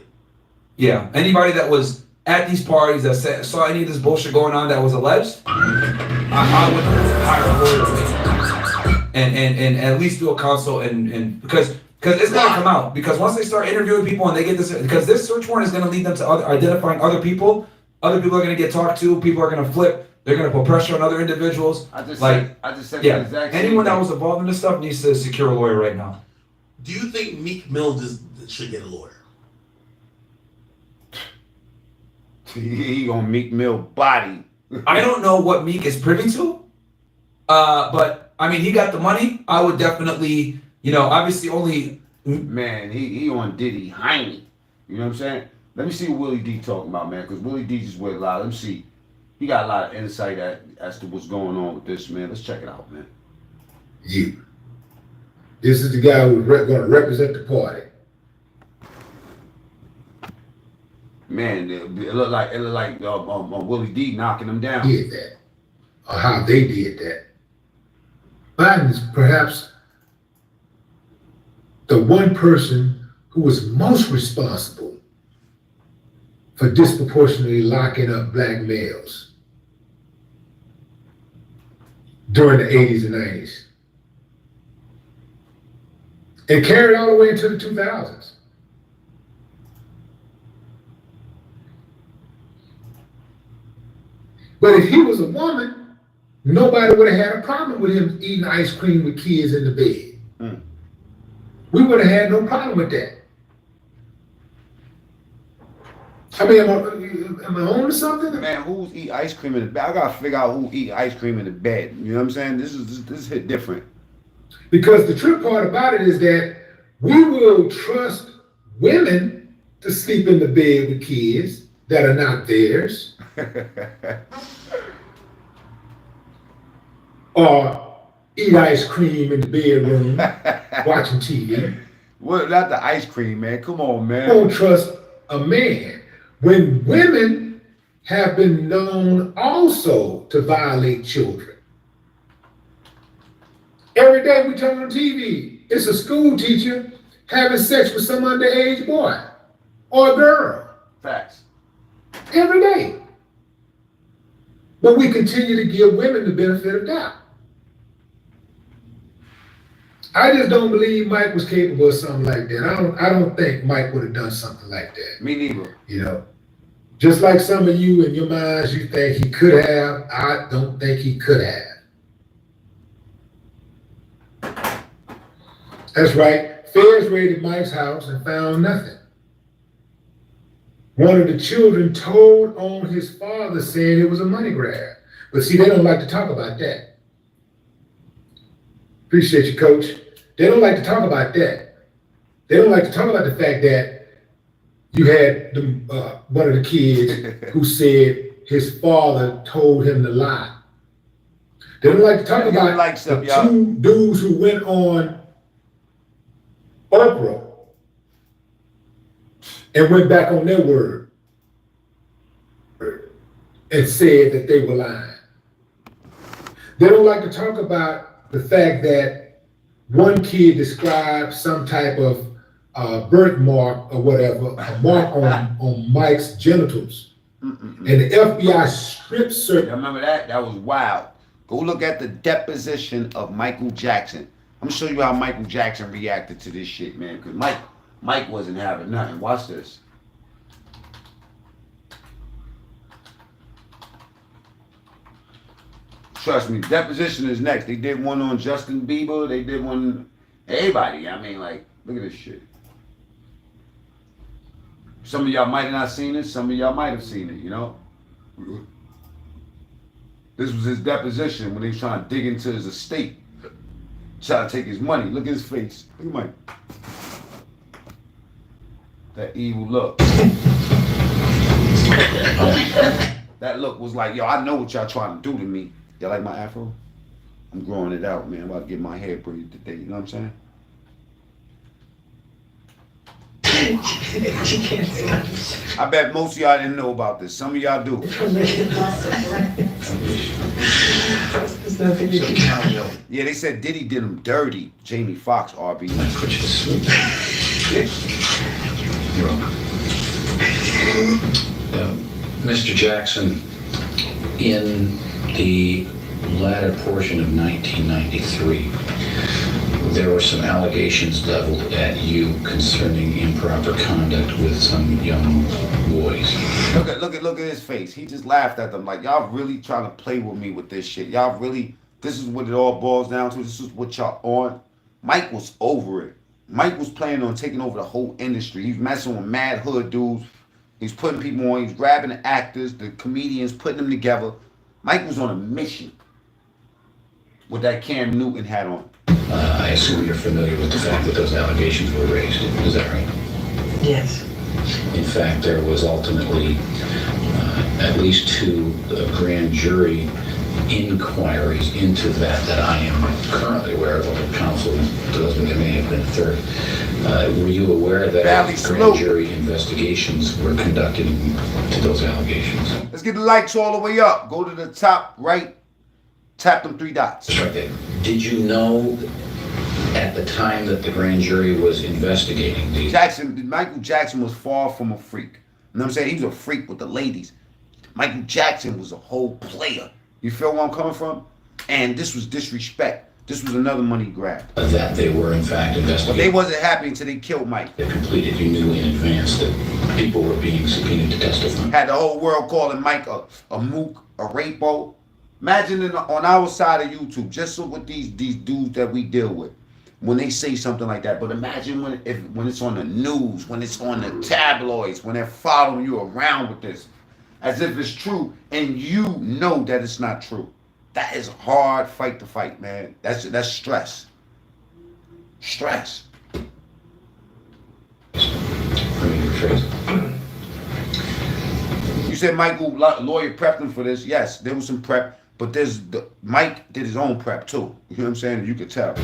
[SPEAKER 16] Yeah. Anybody that was at these parties that saw any of this bullshit going on that was alleged, I would hire a lawyer and at least do a consult and because it's gonna come out. Because once they start interviewing people and they get this, because this search warrant is gonna lead them to identifying other people. Other people are gonna get talked to. People are gonna flip. They're gonna put pressure on other individuals.
[SPEAKER 3] I just said the exact same
[SPEAKER 16] anyone that
[SPEAKER 3] thing.
[SPEAKER 16] was involved in this stuff needs to secure a lawyer right now.
[SPEAKER 18] Do you think Meek Mill should get a lawyer?
[SPEAKER 3] He gonna Meek Mill body.
[SPEAKER 16] I don't know what Meek is privy to, but I mean, he got the money. I would definitely, obviously only.
[SPEAKER 3] Man, he on Diddy Heine. You know what I'm saying? Let me see what Willie D talking about, man, because Willie D just went live. Let me see. He got a lot of insight as to what's going on with this, man. Let's check it out, man.
[SPEAKER 19] You. This is the guy who's going to represent the party.
[SPEAKER 3] Man, it looked like Willie D knocking him down.
[SPEAKER 19] Did that, or how they did that. Biden is perhaps the one person who was most responsible for disproportionately locking up black males during the 80s and 90s. And carried all the way into the 2000s. But if he was a woman, nobody would have had a problem with him eating ice cream with kids in the bed. We would have had no problem with that. I mean, am I on to something?
[SPEAKER 3] Man, who's eat ice cream in the bed? I gotta figure out who eat ice cream in the bed. You know what I'm saying? This hit different.
[SPEAKER 19] Because the true part about it is that we will trust women to sleep in the bed with kids that are not theirs. Or eat ice cream in the bedroom watching TV.
[SPEAKER 3] Well, not the ice cream, man. Come on, man.
[SPEAKER 19] Don't trust a man. When women have been known also to violate children. Every day we turn on TV, it's a school teacher having sex with some underage boy or girl.
[SPEAKER 3] Facts.
[SPEAKER 19] Every day. But we continue to give women the benefit of doubt. I just don't believe Mike was capable of something like that. I don't think Mike would have done something like that.
[SPEAKER 3] Me neither.
[SPEAKER 19] Just like some of you in your minds, you think he could have. I don't think he could have. That's right. Feds raided Mike's house and found nothing. One of the children told on his father saying it was a money grab. But see, they don't like to talk about that. Appreciate you, Coach. They don't like to talk about that. They don't like to talk about the fact that you had one of the kids who said his father told him to lie. They don't like to talk about the two dudes who went on Oprah and went back on their word and said that they were lying. They don't like to talk about the fact that one kid described some type of birthmark or whatever, a mark on Mike's genitals. And the FBI strip search.
[SPEAKER 3] You remember that? That was wild. Go look at the deposition of Michael Jackson. I'm gonna show you how Michael Jackson reacted to this shit, man. Because Mike wasn't having nothing. Watch this. Trust me, deposition is next. They did one on Justin Bieber. They did one, everybody. I mean, like, look at this shit. Some of y'all might have not seen it. Some of y'all might have seen it, you know? This was his deposition when he was trying to dig into his estate. Trying to take his money. Look at his face. Look at Mike. That evil look. That look was like, yo, I know what y'all trying to do to me. Y'all like my afro? I'm growing it out, man. I'm about to get my hair braided today. You know what I'm saying? I bet most of y'all didn't know about this. Some of y'all do. Yeah, they said Diddy did him dirty. Jamie Foxx, RB.
[SPEAKER 20] Mr. Jackson, in the latter portion of 1993, there were some allegations leveled at you concerning improper conduct with some young boys.
[SPEAKER 3] Look at his face. He just laughed at them like, y'all really trying to play with me with this shit. Y'all really, this is what it all boils down to. This is what y'all on. Mike was over it. Mike was planning on taking over the whole industry. He's messing with mad hood dudes. He's putting people on. He's grabbing the actors, the comedians, putting them together. Mike was on a mission with that Cam Newton hat on.
[SPEAKER 20] I assume you're familiar with the fact that those allegations were raised. Is that right? Yes. In fact, there was ultimately at least 2 grand jury inquiries into that I am currently aware of. The counsel tells me there may have been a 3rd. Were you aware that grand jury investigations were conducted into those allegations?
[SPEAKER 3] Let's get the lights all the way up. Go to the top right. Tap them 3 dots.
[SPEAKER 20] That's right there. Did you know at the time that the grand jury was investigating these?
[SPEAKER 3] Michael Jackson was far from a freak. You know what I'm saying? He was a freak with the ladies. Michael Jackson was a whole player. You feel where I'm coming from? And this was disrespect. This was another money grab.
[SPEAKER 20] That they were in fact investigating.
[SPEAKER 3] But they wasn't happy until they killed Mike.
[SPEAKER 20] They completed. You knew in advance that people were being subpoenaed to testify.
[SPEAKER 3] Had the whole world calling Mike a mook, a rapo. Imagine on our side of YouTube, just so with these dudes that we deal with, when they say something like that. But imagine when it's on the news, when it's on the tabloids, when they're following you around with this, as if it's true, and you know that it's not true. That is a hard fight to fight, man. That's stress. Stress.
[SPEAKER 20] Let me rephrase it.
[SPEAKER 3] You said Michael lawyer prepped him for this. Yes, there was some prep. But Mike did his own prep too. You know what I'm saying? You could tell. The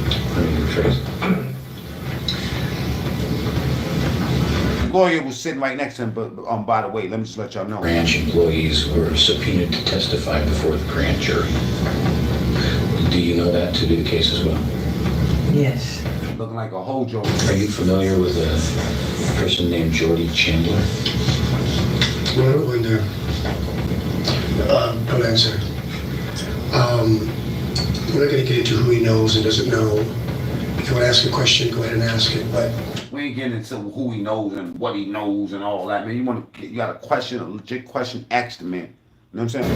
[SPEAKER 3] lawyer was sitting right next to him, but by the way, let me just let y'all know.
[SPEAKER 20] Branch employees were subpoenaed to testify before the grand jury. Do you know that to be the case as well?
[SPEAKER 3] Yes. Looking like a hojo.
[SPEAKER 20] Are you familiar with a person named Jordy Chandler?
[SPEAKER 21] Well, don't answer. We're not going to get into who he knows and doesn't know. If you want to ask a question, go ahead and ask it. But
[SPEAKER 3] we ain't getting into who he knows and what he knows and all that, man. You got a question, a legit question, ask the man. You know what I'm saying?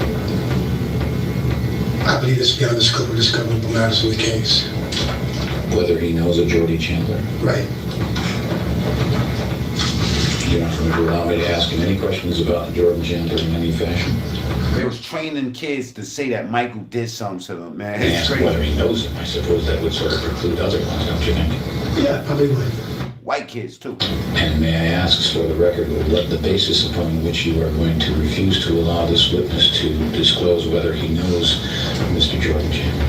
[SPEAKER 21] I believe it's beyond the scope of discoverable matters in the case.
[SPEAKER 20] Whether he knows a Jordy Chandler?
[SPEAKER 21] Right.
[SPEAKER 20] You're not going to allow me to ask him any questions about Jordan Chandler in any fashion?
[SPEAKER 3] They was training kids to say that Michael did something to them, man.
[SPEAKER 20] And ask whether he knows him. I suppose that would sort of preclude otherwise, don't you think?
[SPEAKER 21] Yeah, probably would.
[SPEAKER 3] White kids, too.
[SPEAKER 20] And may I ask, for the record, what the basis upon which you are going to refuse to allow this witness to disclose whether he knows Mr. Jordan Chandler?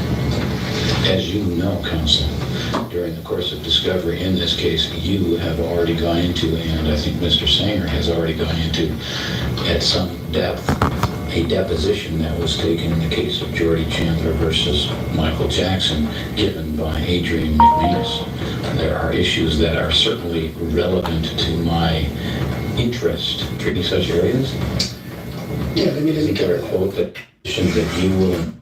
[SPEAKER 20] As you know, counsel, during the course of discovery in this case, you have already gone into, and I think Mr. Sanger has already gone into, at some depth, a deposition that was taken in the case of Jordy Chandler versus Michael Jackson, given by Adrian McManus. There are issues that are certainly relevant to my interest in such areas.
[SPEAKER 21] Yeah, let me
[SPEAKER 20] get a quote that you will.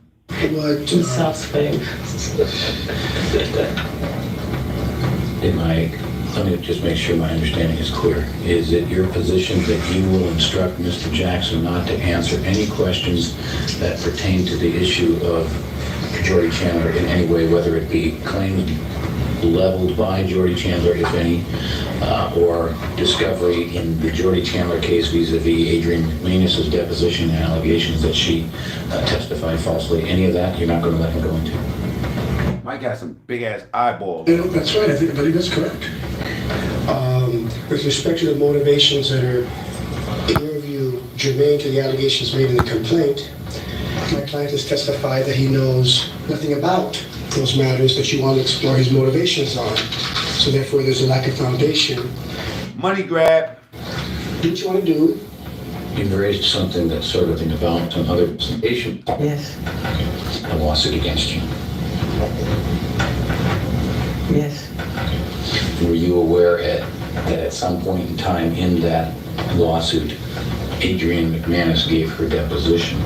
[SPEAKER 20] Let me just make sure my understanding is clear. Is it your position that you will instruct Mr. Jackson not to answer any questions that pertain to the issue of Jordy Chandler in any way, whether it be claimed leveled by Jordy Chandler, if any, or discovery in the Jordy Chandler case vis-a-vis Adrian McManus's deposition and allegations that she testified falsely, any of that, you're not going to let him go into?
[SPEAKER 3] Mike has some big ass eyeballs.
[SPEAKER 21] That's right, I believe that's correct. With respect to the motivations that are, in your view, germane to the allegations made in the complaint, my client has testified that he knows nothing about those matters that you want to explore his motivations on. So therefore, there's a lack of foundation.
[SPEAKER 3] Money grab.
[SPEAKER 21] Do what you want to do.
[SPEAKER 20] You've raised something that's sort of in about some other presentation.
[SPEAKER 10] Yes.
[SPEAKER 20] A lawsuit against you.
[SPEAKER 10] Yes.
[SPEAKER 20] Were you aware that at some point in time in that lawsuit, Adrian McManus gave her deposition?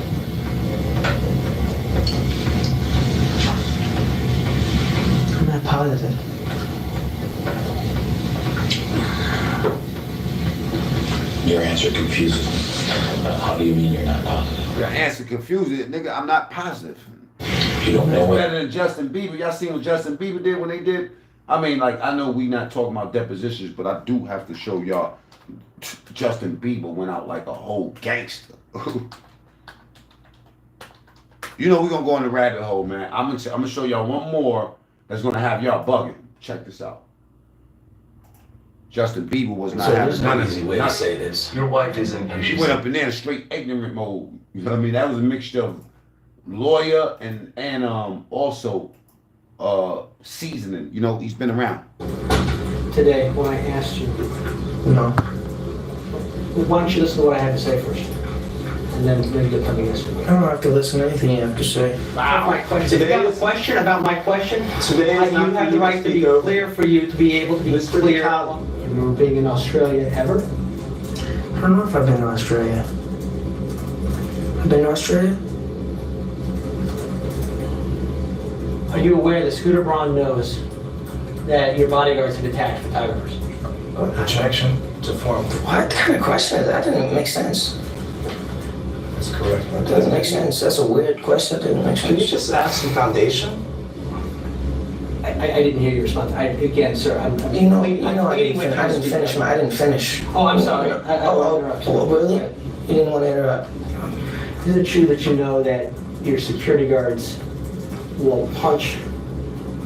[SPEAKER 10] I'm not positive.
[SPEAKER 20] Your answer confuses me. How do you mean you're not positive?
[SPEAKER 3] Your answer confuses, nigga. I'm not positive.
[SPEAKER 20] You don't know what?
[SPEAKER 3] Better than Justin Bieber. Y'all seen what Justin Bieber did when they did? I mean, like, I know we not talking about depositions, but I do have to show y'all Justin Bieber went out like a whole gangster. You know, we're gonna go in the rabbit hole, man. I'm gonna show y'all one more that's gonna have y'all bugging. Check this out. Justin Bieber was not having none of
[SPEAKER 15] easy way to say this. Your wife isn't.
[SPEAKER 3] She went up in there in straight ignorant mode. You know what I mean? That was a mixture of lawyer and also seasoning. You know, he's been around.
[SPEAKER 10] Today, when I asked you, no. Why don't you listen to what I have to say first? And then maybe you'll tell me yes or no. I don't have to listen to anything you have to say. Wow. My question. If you have a question about my question,
[SPEAKER 15] Today is
[SPEAKER 10] you
[SPEAKER 15] not
[SPEAKER 10] have the right to be clear for you to be able to be clear. You remember being in Australia ever? I don't know if I've been to Australia. I've been to Australia? Are you aware that Scooter Braun knows that your bodyguards have attacked photographers?
[SPEAKER 15] Objection to form.
[SPEAKER 10] What kind of question is that? That didn't make sense.
[SPEAKER 15] That's correct.
[SPEAKER 10] That doesn't make sense. That's a weird question. That didn't make sense.
[SPEAKER 15] Can you just ask some foundation?
[SPEAKER 10] I didn't hear your response. Again, sir, I didn't finish. Oh, I'm sorry. Oh, really? You didn't want to interrupt. Is it true that you know that your security guards will punch,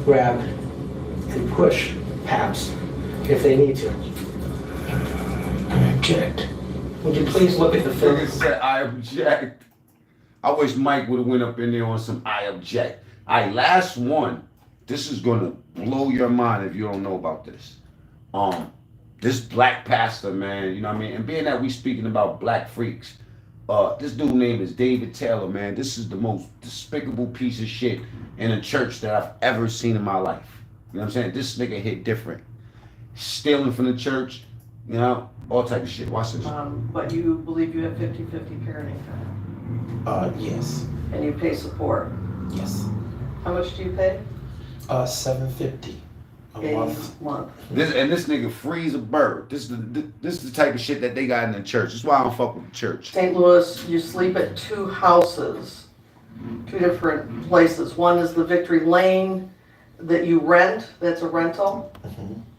[SPEAKER 10] grab, and push Paps if they need to? I object. Would you please look at the film?
[SPEAKER 3] Nigga said, I object. I wish Mike would have went up in there on some I object. All right, last one. This is gonna blow your mind if you don't know about this. This black pastor, man, you know what I mean? And being that we speaking about black freaks, this dude name is David Taylor, man. This is the most despicable piece of shit in a church that I've ever seen in my life. You know what I'm saying? This nigga hit different. Stealing from the church, you know, all type of shit. Watch this.
[SPEAKER 22] But you believe you have 50-50 parenting time?
[SPEAKER 10] Yes.
[SPEAKER 22] And you pay support?
[SPEAKER 10] Yes.
[SPEAKER 22] How much do you pay?
[SPEAKER 10] $750 a
[SPEAKER 22] month.
[SPEAKER 3] This nigga frees a bird. This is the type of shit that they got in the church. That's why I don't fuck with the church.
[SPEAKER 22] St. Louis, you sleep at 2 houses, 2 different places. One is the Victory Lane that you rent. That's a rental.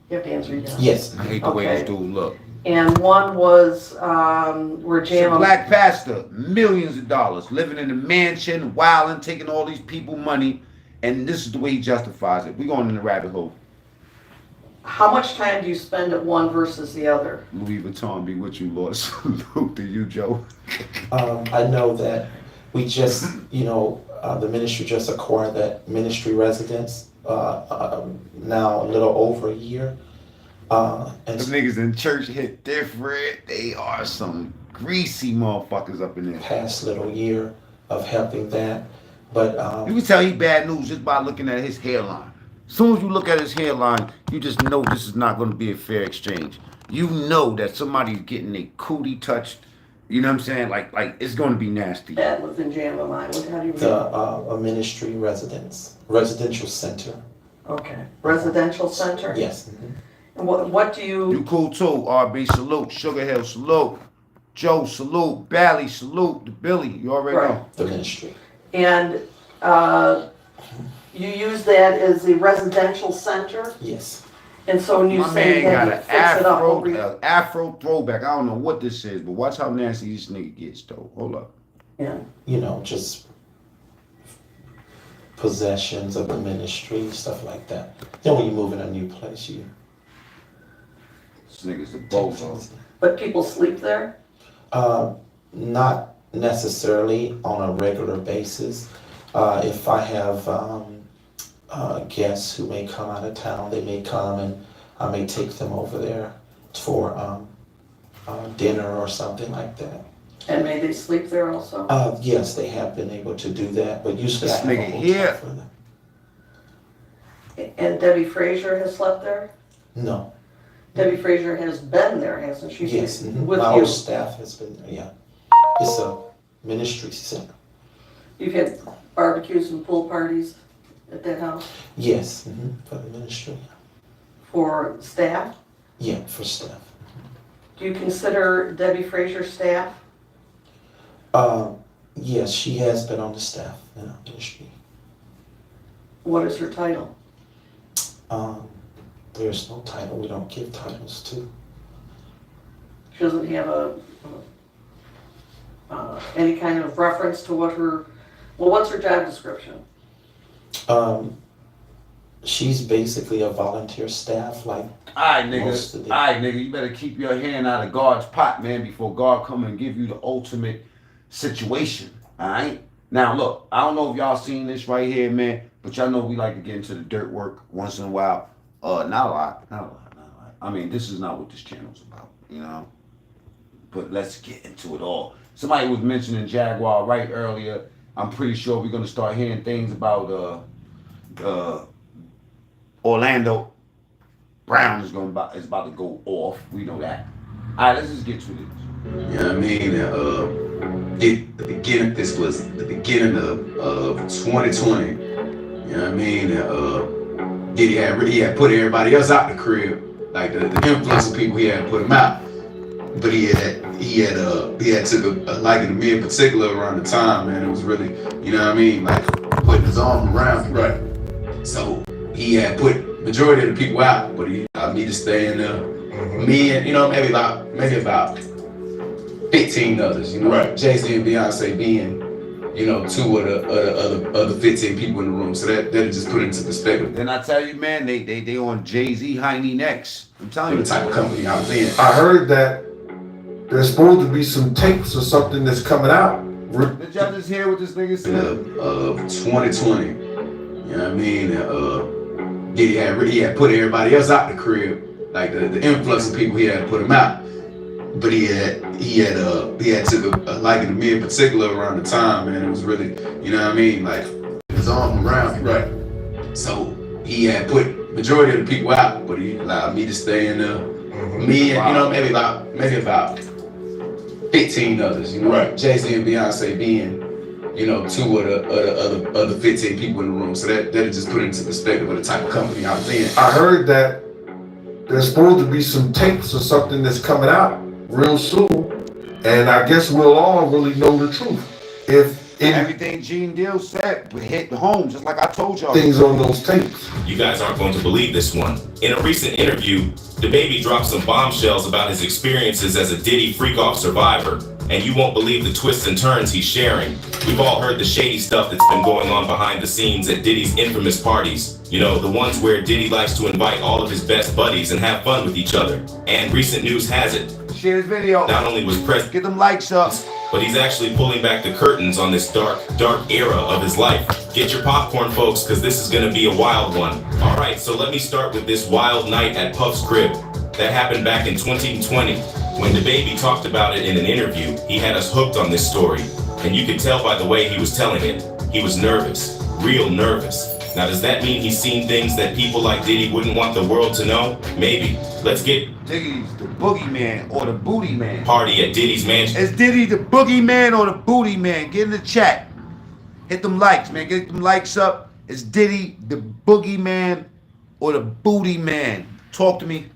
[SPEAKER 22] You have to answer yes.
[SPEAKER 10] Yes.
[SPEAKER 3] I hate the way this dude look.
[SPEAKER 22] And one was where
[SPEAKER 3] It's a
[SPEAKER 22] Jam.
[SPEAKER 3] black pastor, millions of dollars, living in a mansion, wilding, taking all these people money, and this is the way he justifies it. We going in the rabbit hole.
[SPEAKER 22] How much time do you spend at one versus the other?
[SPEAKER 3] Louis Vuitton be with you, Lord. Salute to you, Joe.
[SPEAKER 10] I know that we just, the ministry just acquired that ministry residence now a little over a year.
[SPEAKER 3] The niggas in church hit different. They are some greasy motherfuckers up in there.
[SPEAKER 10] Past little year of helping that. But
[SPEAKER 3] you can tell he bad news just by looking at his hairline. As soon as you look at his hairline, you just know this is not going to be a fair exchange. You know that somebody's getting a cootie touched. You know what I'm saying? Like it's going to be nasty.
[SPEAKER 22] That was in Jam of mine. How do you read?
[SPEAKER 10] A ministry residential center.
[SPEAKER 22] Okay. Residential center?
[SPEAKER 10] Yes.
[SPEAKER 22] And what do you...
[SPEAKER 3] You cool too. RB, salute. Sugar Hill, salute. Joe, salute. Bally, salute. The Billy, you already know.
[SPEAKER 10] The ministry.
[SPEAKER 22] And You use that as a residential center?
[SPEAKER 10] Yes.
[SPEAKER 22] And so when you
[SPEAKER 3] My
[SPEAKER 22] say
[SPEAKER 3] man got
[SPEAKER 22] that
[SPEAKER 3] an
[SPEAKER 22] you fix it up over
[SPEAKER 3] afro throwback. I don't know what this is, but watch how nasty this nigga gets though. Hold up.
[SPEAKER 22] Yeah.
[SPEAKER 10] You know, just possessions of the ministry, stuff like that. Then when you move in a new place, you.
[SPEAKER 3] This nigga's a bozo.
[SPEAKER 22] But people sleep there?
[SPEAKER 10] Not necessarily on a regular basis. If I have guests who may come out of town, they may come and I may take them over there for dinner or something like that.
[SPEAKER 22] And may they sleep there also?
[SPEAKER 10] Yes, they have been able to do that, but usually I
[SPEAKER 3] This
[SPEAKER 10] have a
[SPEAKER 3] nigga
[SPEAKER 10] hotel
[SPEAKER 3] here.
[SPEAKER 10] for them.
[SPEAKER 22] And Debbie Frazier has slept there?
[SPEAKER 10] No.
[SPEAKER 22] Debbie Frazier has been there, hasn't she?
[SPEAKER 10] Yes,
[SPEAKER 22] With
[SPEAKER 10] my
[SPEAKER 22] you?
[SPEAKER 10] whole staff has been there, yeah. It's a ministry center.
[SPEAKER 22] You've had barbecues and pool parties at that house?
[SPEAKER 10] Yes, for the ministry.
[SPEAKER 22] For staff?
[SPEAKER 10] Yeah, for staff.
[SPEAKER 22] Do you consider Debbie Frazier staff?
[SPEAKER 10] Yes, she has been on the staff in our ministry.
[SPEAKER 22] What is her title?
[SPEAKER 10] There's no title. We don't give titles to.
[SPEAKER 22] She doesn't have any kind of reference to what what's her job description?
[SPEAKER 10] She's basically a volunteer staff, like
[SPEAKER 3] Alright,
[SPEAKER 10] most
[SPEAKER 3] nigga.
[SPEAKER 10] of the.
[SPEAKER 3] Alright, nigga. You better keep your hand out of God's pot, man, before God come and give you the ultimate situation. Alright? Now, look. I don't know if y'all seen this right here, man, but y'all know we like to get into the dirt work once in a while. Not a lot. I mean, this is not what this channel's about, you know? But let's get into it all. Somebody was mentioning Jaguar right earlier. I'm pretty sure we're going to start hearing things about Orlando Brown is about to go off. We know that. All right, let's just get to this.
[SPEAKER 2] You know what I mean? This was the beginning of 2020. You know what I mean? Diddy had put everybody else out the crib, like the influencer people. He had put them out, but he had took a liking to me in particular around the time, man. It was really, you know what I mean, like putting his arm around me. Right. So he had put majority of the people out, but he allowed me to stay in there. Me and maybe about 15 others. You know, right. Jay-Z and Beyonce being, two of the other 15 people in the room. So that just put it into perspective.
[SPEAKER 3] Then I tell you, man, they on Jay-Z Heine next. I'm telling you.
[SPEAKER 2] The type of company I was in.
[SPEAKER 9] I heard that there's supposed to be some tapes or something that's coming out.
[SPEAKER 3] Did y'all just hear what this nigga said?
[SPEAKER 2] 2020. You know what I mean? Diddy had put everybody else out the crib, like the influencer people. He had put them out, but he had took a liking to me in particular around the time, man. It was really, you know what I mean, like his arm around me. Right. So he had put majority of the people out, but he allowed me to stay in there. Me and maybe about 15 others. You know, right. Jay-Z and Beyonce being, two of the other 15 people in the room. So that just put it into perspective of the type of company I was in.
[SPEAKER 9] I heard that there's supposed to be some tapes or something that's coming out real soon, and I guess we'll all really know the truth if
[SPEAKER 3] everything Gene Deal said hit home, just like I told y'all.
[SPEAKER 9] Things on those tapes.
[SPEAKER 4] You guys aren't going to believe this one. In a recent interview, DaBaby dropped some bombshells about his experiences as a Diddy freak-off survivor, and you won't believe the twists and turns he's sharing. We've all heard the shady stuff that's been going on behind the scenes at Diddy's infamous parties. The ones where Diddy likes to invite all of his best buddies and have fun with each other. And recent news has it,
[SPEAKER 3] share this video.
[SPEAKER 4] Not only was
[SPEAKER 3] get them likes up,
[SPEAKER 4] but he's actually pulling back the curtains on this dark era of his life. Get your popcorn, folks, because this is going to be a wild one. All right, so let me start with this wild night at Puff's crib. That happened back in 2020. When DaBaby talked about it in an interview, he had us hooked on this story. And you could tell by the way he was telling it. He was nervous, real nervous. Now, does that mean he's seen things that people like Diddy wouldn't want the world to know? Maybe. Let's get
[SPEAKER 3] Diddy's the boogeyman or the booty man.
[SPEAKER 4] Party at Diddy's mansion.
[SPEAKER 3] Is Diddy the boogeyman or the booty man? Get in the chat. Hit them likes, man. Get them likes up. Is Diddy the boogeyman or the booty man? Talk to me.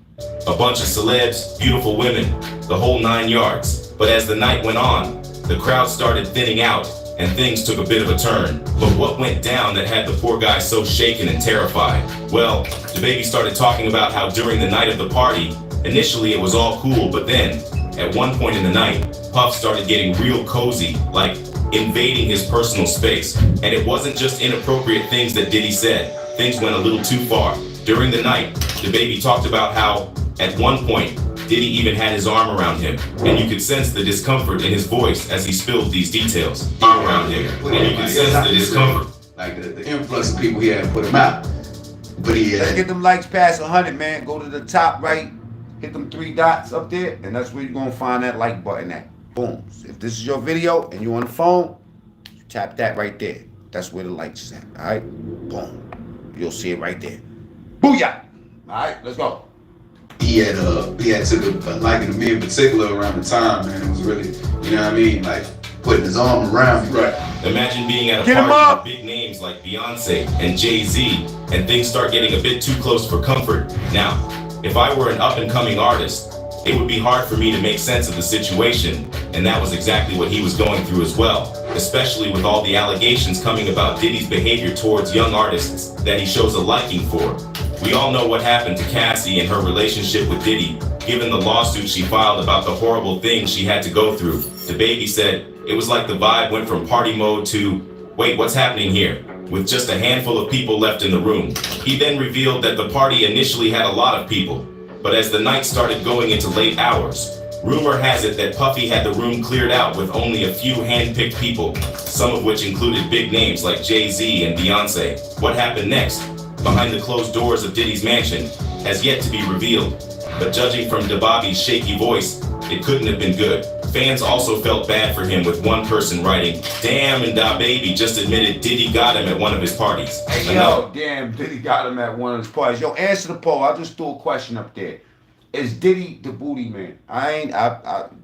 [SPEAKER 4] A bunch of celebs, beautiful women, the whole 9 yards. But as the night went on, the crowd started thinning out, and things took a bit of a turn. But what went down that had the poor guy so shaken and terrified? Well, DaBaby started talking about how during the night of the party, initially it was all cool, but then, at one point in the night, Puff started getting real cozy, like invading his personal space. And it wasn't just inappropriate things that Diddy said. Things went a little too far. During the night, DaBaby talked about how, at one point, Diddy even had his arm around him, and you could sense the discomfort in his voice as he spilled these details. Arm around him, and you could sense the discomfort.
[SPEAKER 2] Like the influx of people he had put him out. But he
[SPEAKER 3] Let's get them likes past 100, man. Go to the top right, hit them 3 dots up there, and that's where you're gonna find that like button at. Boom. So if this is your video and you're on the phone, you tap that right there. That's where the likes is at. All right. Boom. You'll see it right there. Booyah. All right. Let's go.
[SPEAKER 2] He had took a liking to me in particular around the time, man. It was really, you know what I mean, like putting his arm around me. Right.
[SPEAKER 4] Imagine being at a party with big names like Beyonce and Jay-Z, and things start getting a bit too close for comfort. Now, if I were an up-and-coming artist, it would be hard for me to make sense of the situation, and that was exactly what he was going through as well, especially with all the allegations coming about Diddy's behavior towards young artists that he shows a liking for. We all know what happened to Cassie and her relationship with Diddy, given the lawsuit she filed about the horrible things she had to go through. DaBaby said it was like the vibe went from party mode to, wait, what's happening here? With just a handful of people left in the room. He then revealed that the party initially had a lot of people, but as the night started going into late hours, rumor has it that Puffy had the room cleared out with only a few hand-picked people, some of which included big names like Jay-Z and Beyonce. What happened next, behind the closed doors of Diddy's mansion, has yet to be revealed. But judging from DaBaby's shaky voice, it couldn't have been good. Fans also felt bad for him, with one person writing, "Damn, and DaBaby just admitted Diddy got him at one of his parties."
[SPEAKER 3] Hey, yo, damn, Diddy got him at one of his parties. Yo, answer the poll. I just threw a question up there. Is Diddy the booty man?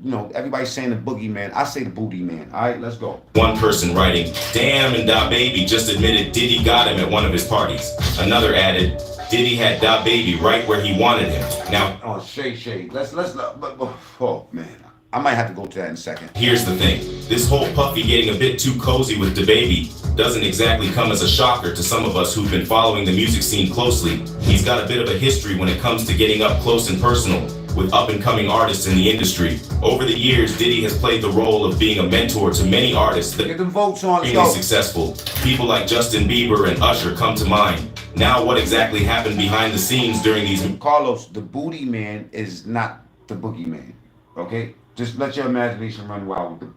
[SPEAKER 3] You know, everybody's saying the boogeyman. I say the booty man. All right, let's go.
[SPEAKER 4] One person writing, "Damn, and DaBaby just admitted Diddy got him at one of his parties." Another added, "Diddy had DaBaby right where he wanted him." Now,
[SPEAKER 3] oh, shade. Let's oh man, I might have to go to that in a second.
[SPEAKER 4] Here's the thing. This whole Puffy getting a bit too cozy with DaBaby doesn't exactly come as a shocker to some of us who've been following the music scene closely. He's got a bit of a history when it comes to getting up close and personal with up-and-coming artists in the industry. Over the years, Diddy has played the role of being a mentor to many artists that
[SPEAKER 3] get them votes on.
[SPEAKER 4] Extremely successful. People like Justin Bieber and Usher come to mind. Now, what exactly happened behind the scenes during these...
[SPEAKER 3] Carlos, the booty man is not the boogeyman, okay? Just let your imagination run wild with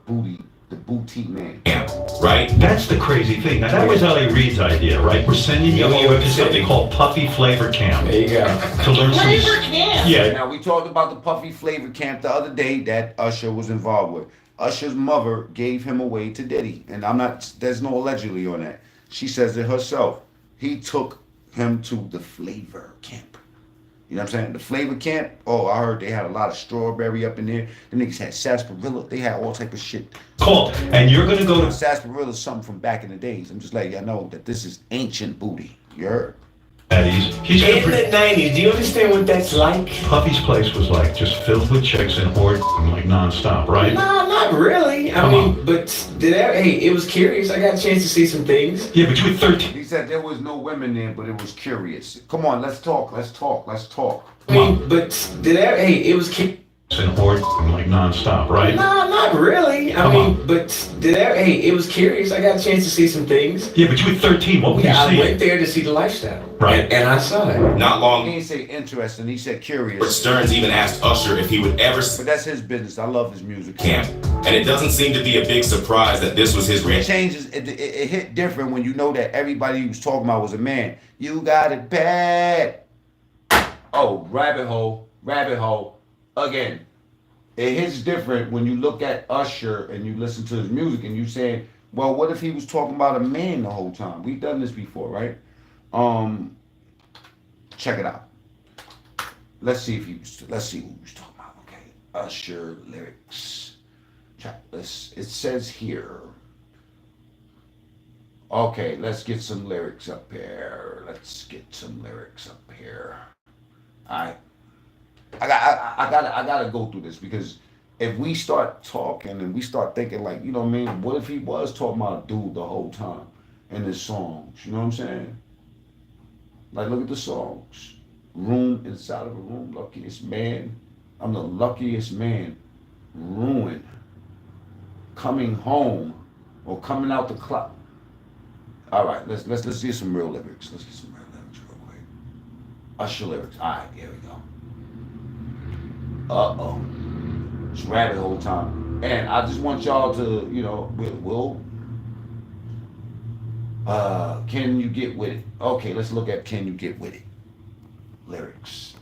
[SPEAKER 3] the boutique man.
[SPEAKER 4] Yeah, right?
[SPEAKER 1] That's the crazy thing. Now, that was L.A. Reid's idea, right? We're sending you over to something called Puffy Flavor Camp.
[SPEAKER 3] There you go.
[SPEAKER 1] To learn
[SPEAKER 3] Flavor
[SPEAKER 1] Camp? Yeah.
[SPEAKER 3] Now, we talked about the Puffy Flavor Camp the other day that Usher was involved with. Usher's mother gave him away to Diddy. And there's no allegedly on that. She says it herself. He took him to the Flavor Camp. You know what I'm saying? The Flavor Camp, oh, I heard they had a lot of strawberry up in there. The niggas had sarsaparilla. They had all type of shit.
[SPEAKER 1] Cool. And you're going to go to...
[SPEAKER 3] Sarsaparilla is something from back in the days. I'm just letting y'all know that this is ancient booty. You heard?
[SPEAKER 1] He's
[SPEAKER 7] in the 90s, do you understand what that's like?
[SPEAKER 1] Puffy's place was like just filled with chicks and whore like nonstop, right?
[SPEAKER 7] No, not really. I mean, but it was curious. I got a chance to see some things.
[SPEAKER 1] Yeah, but you were 13.
[SPEAKER 3] He said there was no women there, but it was curious. Come on, let's talk.
[SPEAKER 7] I mean, but it was curious.
[SPEAKER 1] And whore like nonstop, right?
[SPEAKER 7] No, not really. I mean, but it was curious. I got a chance to see some things.
[SPEAKER 1] Yeah, but you were 13. What were you
[SPEAKER 7] seeing?
[SPEAKER 1] seeing?
[SPEAKER 7] I went there to see the lifestyle.
[SPEAKER 1] Right.
[SPEAKER 7] And I saw it.
[SPEAKER 4] Not long.
[SPEAKER 3] He didn't say interesting. He said curious.
[SPEAKER 4] Stearns even asked Usher if he would ever...
[SPEAKER 3] But that's his business. I love his music.
[SPEAKER 4] Camp. And it doesn't seem to be a big surprise that this was his...
[SPEAKER 3] It changes. It hit different when you know that everybody he was talking about was a man. You got it bad. Oh, rabbit hole. Again. It hits different when you look at Usher and you listen to his music and you saying, well, what if he was talking about a man the whole time? We've done this before, right? Check it out. Let's see who he was talking about. Okay, Usher lyrics. Check this. It says here. Okay, let's get some lyrics up here. All right. I gotta go through this because if we start talking and we start thinking like, you know what I mean? What if he was talking about a dude the whole time in his songs? You know what I'm saying? Like, look at the songs. Room inside of a room, luckiest man. I'm the luckiest man. Ruin. Coming home or coming out the club. All right, let's get some real lyrics. Let's get some real lyrics real quick. Usher lyrics. All right, here we go. Uh-oh. It's rabbit hole time. And I just want y'all to, you know, can you get with it? Okay, let's look at Can You Get With It? Lyrics.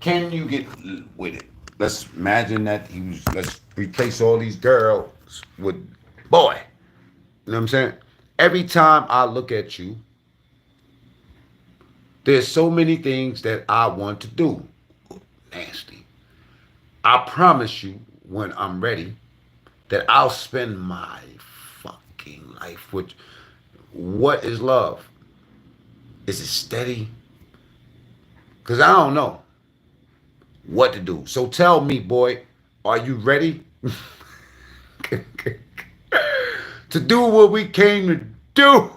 [SPEAKER 3] Can you get with it? Let's imagine that let's replace all these girls with boy. You know what I'm saying? Every time I look at you, there's so many things that I want to do. Nasty. I promise you, when I'm ready, that I'll spend my fucking life with. What is love? Is it steady? Because I don't know what to do. So tell me, boy, are you ready to do what we came to do?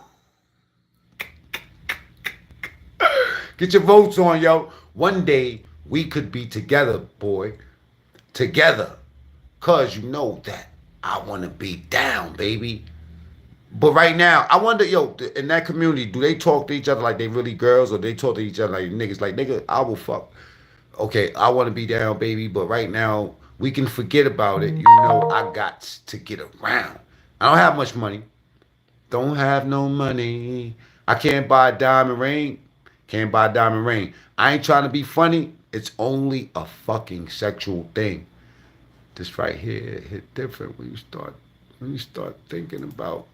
[SPEAKER 3] Get your votes on, yo. One day we could be together, boy. Together. Cause you know that I want to be down, baby. But right now, I wonder, yo, in that community, do they talk to each other like they really girls, or they talk to each other like niggas? Like, nigga, I will fuck. Okay, I want to be down, baby, but right now, we can forget about it. You know, I got to get around. I don't have much money. Don't have no money. I can't buy a diamond ring. Can't buy a diamond ring. I ain't trying to be funny. It's only a fucking sexual thing. This right here hit different when you start thinking about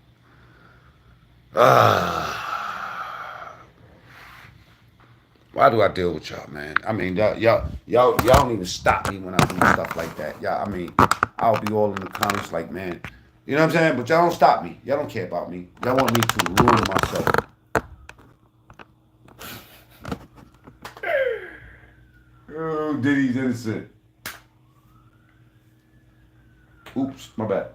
[SPEAKER 3] why do I deal with y'all, man? I mean, y'all don't even stop me when I do stuff like that. Y'all, I mean, I'll be all in the comments like, man, you know what I'm saying? But y'all don't stop me. Y'all don't care about me. Y'all want me to ruin myself. Oh, Diddy's innocent. Oops, my bad.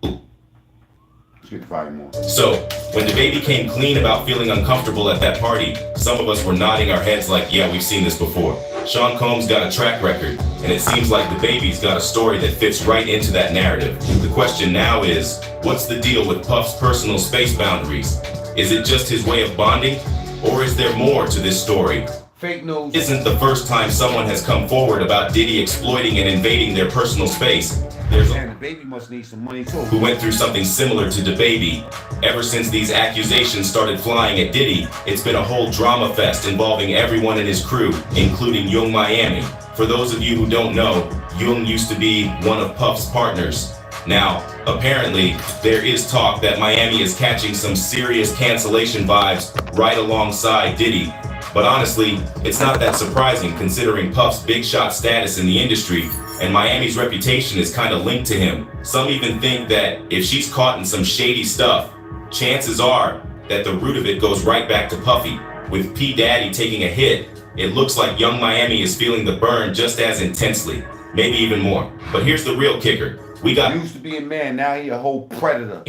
[SPEAKER 3] Let's get 5 more.
[SPEAKER 4] So, when DaBaby came clean about feeling uncomfortable at that party, some of us were nodding our heads like, yeah, we've seen this before. Sean Combs got a track record, and it seems like DaBaby's got a story that fits right into that narrative. The question now is, what's the deal with Puff's personal space boundaries? Is it just his way of bonding, or is there more to this story?
[SPEAKER 3] Fake news.
[SPEAKER 4] Isn't the first time someone has come forward about Diddy exploiting and invading their personal space. There's
[SPEAKER 3] DaBaby must need some money too.
[SPEAKER 4] Who went through something similar to DaBaby. Ever since these accusations started flying at Diddy, it's been a whole drama fest involving everyone in his crew, including Young Miami. For those of you who don't know, Young used to be one of Puff's partners. Now, apparently, there is talk that Miami is catching some serious cancellation vibes right alongside Diddy. But honestly, it's not that surprising considering Puff's big shot status in the industry, and Miami's reputation is kind of linked to him. Some even think that if she's caught in some shady stuff, chances are that the root of it goes right back to Puffy. With P. Daddy taking a hit, it looks like Young Miami is feeling the burn just as intensely, maybe even more. But here's the real kicker. We got
[SPEAKER 3] used to be a man, now he a whole predator.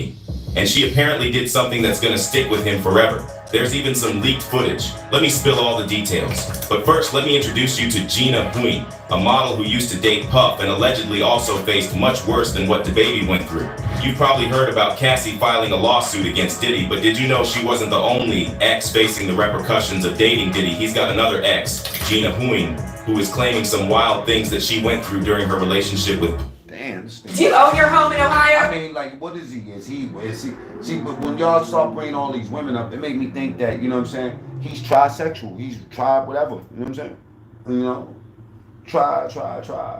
[SPEAKER 4] And she apparently did something that's gonna stick with him forever. There's even some leaked footage. Let me spill all the details. But first, let me introduce you to Gina Hui, a model who used to date Puff and allegedly also faced much worse than what DaBaby went through. You've probably heard about Cassie filing a lawsuit against Diddy, but did you know she wasn't the only ex facing the repercussions of dating Diddy? He's got another ex, Gina Hui, who is claiming some wild things that she went through during her relationship with.
[SPEAKER 3] Damn.
[SPEAKER 14] Do you own your home in Ohio?
[SPEAKER 3] I mean, like, what is he? Is he? See, but when y'all start bringing all these women up, it made me think that, you know what I'm saying? He's trisexual. He's tri whatever. You know what I'm saying? You know? Try.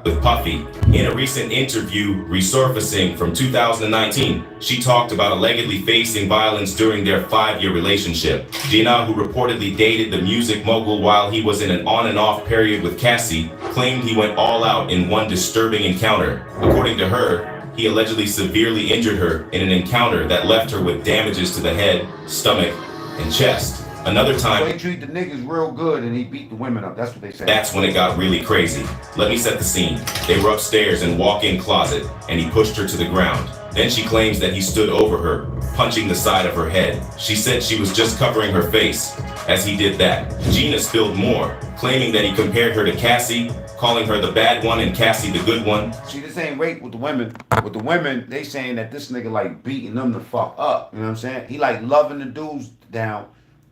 [SPEAKER 4] With Puffy. In a recent interview resurfacing from 2019, she talked about allegedly facing violence during their 5-year relationship. Gina, who reportedly dated the music mogul while he was in an on and off period with Cassie, claimed he went all out in one disturbing encounter. According to her, he allegedly severely injured her in an encounter that left her with damages to the head, stomach, and chest. Another time,
[SPEAKER 3] So he treat the niggas real good and he beat the women up. That's what they say.
[SPEAKER 4] that's when it got really crazy. Let me set the scene. They were upstairs in walk-in closet, and he pushed her to the ground. Then she claims that he stood over her, punching the side of her head. She said she was just covering her face as he did that. Gina spilled more, claiming that he compared her to Cassie, calling her the bad one and Cassie the good one.
[SPEAKER 3] See, this ain't rape with the women. With the women, they saying that this nigga like beating them the fuck up. You know what I'm saying? He like loving the dudes down,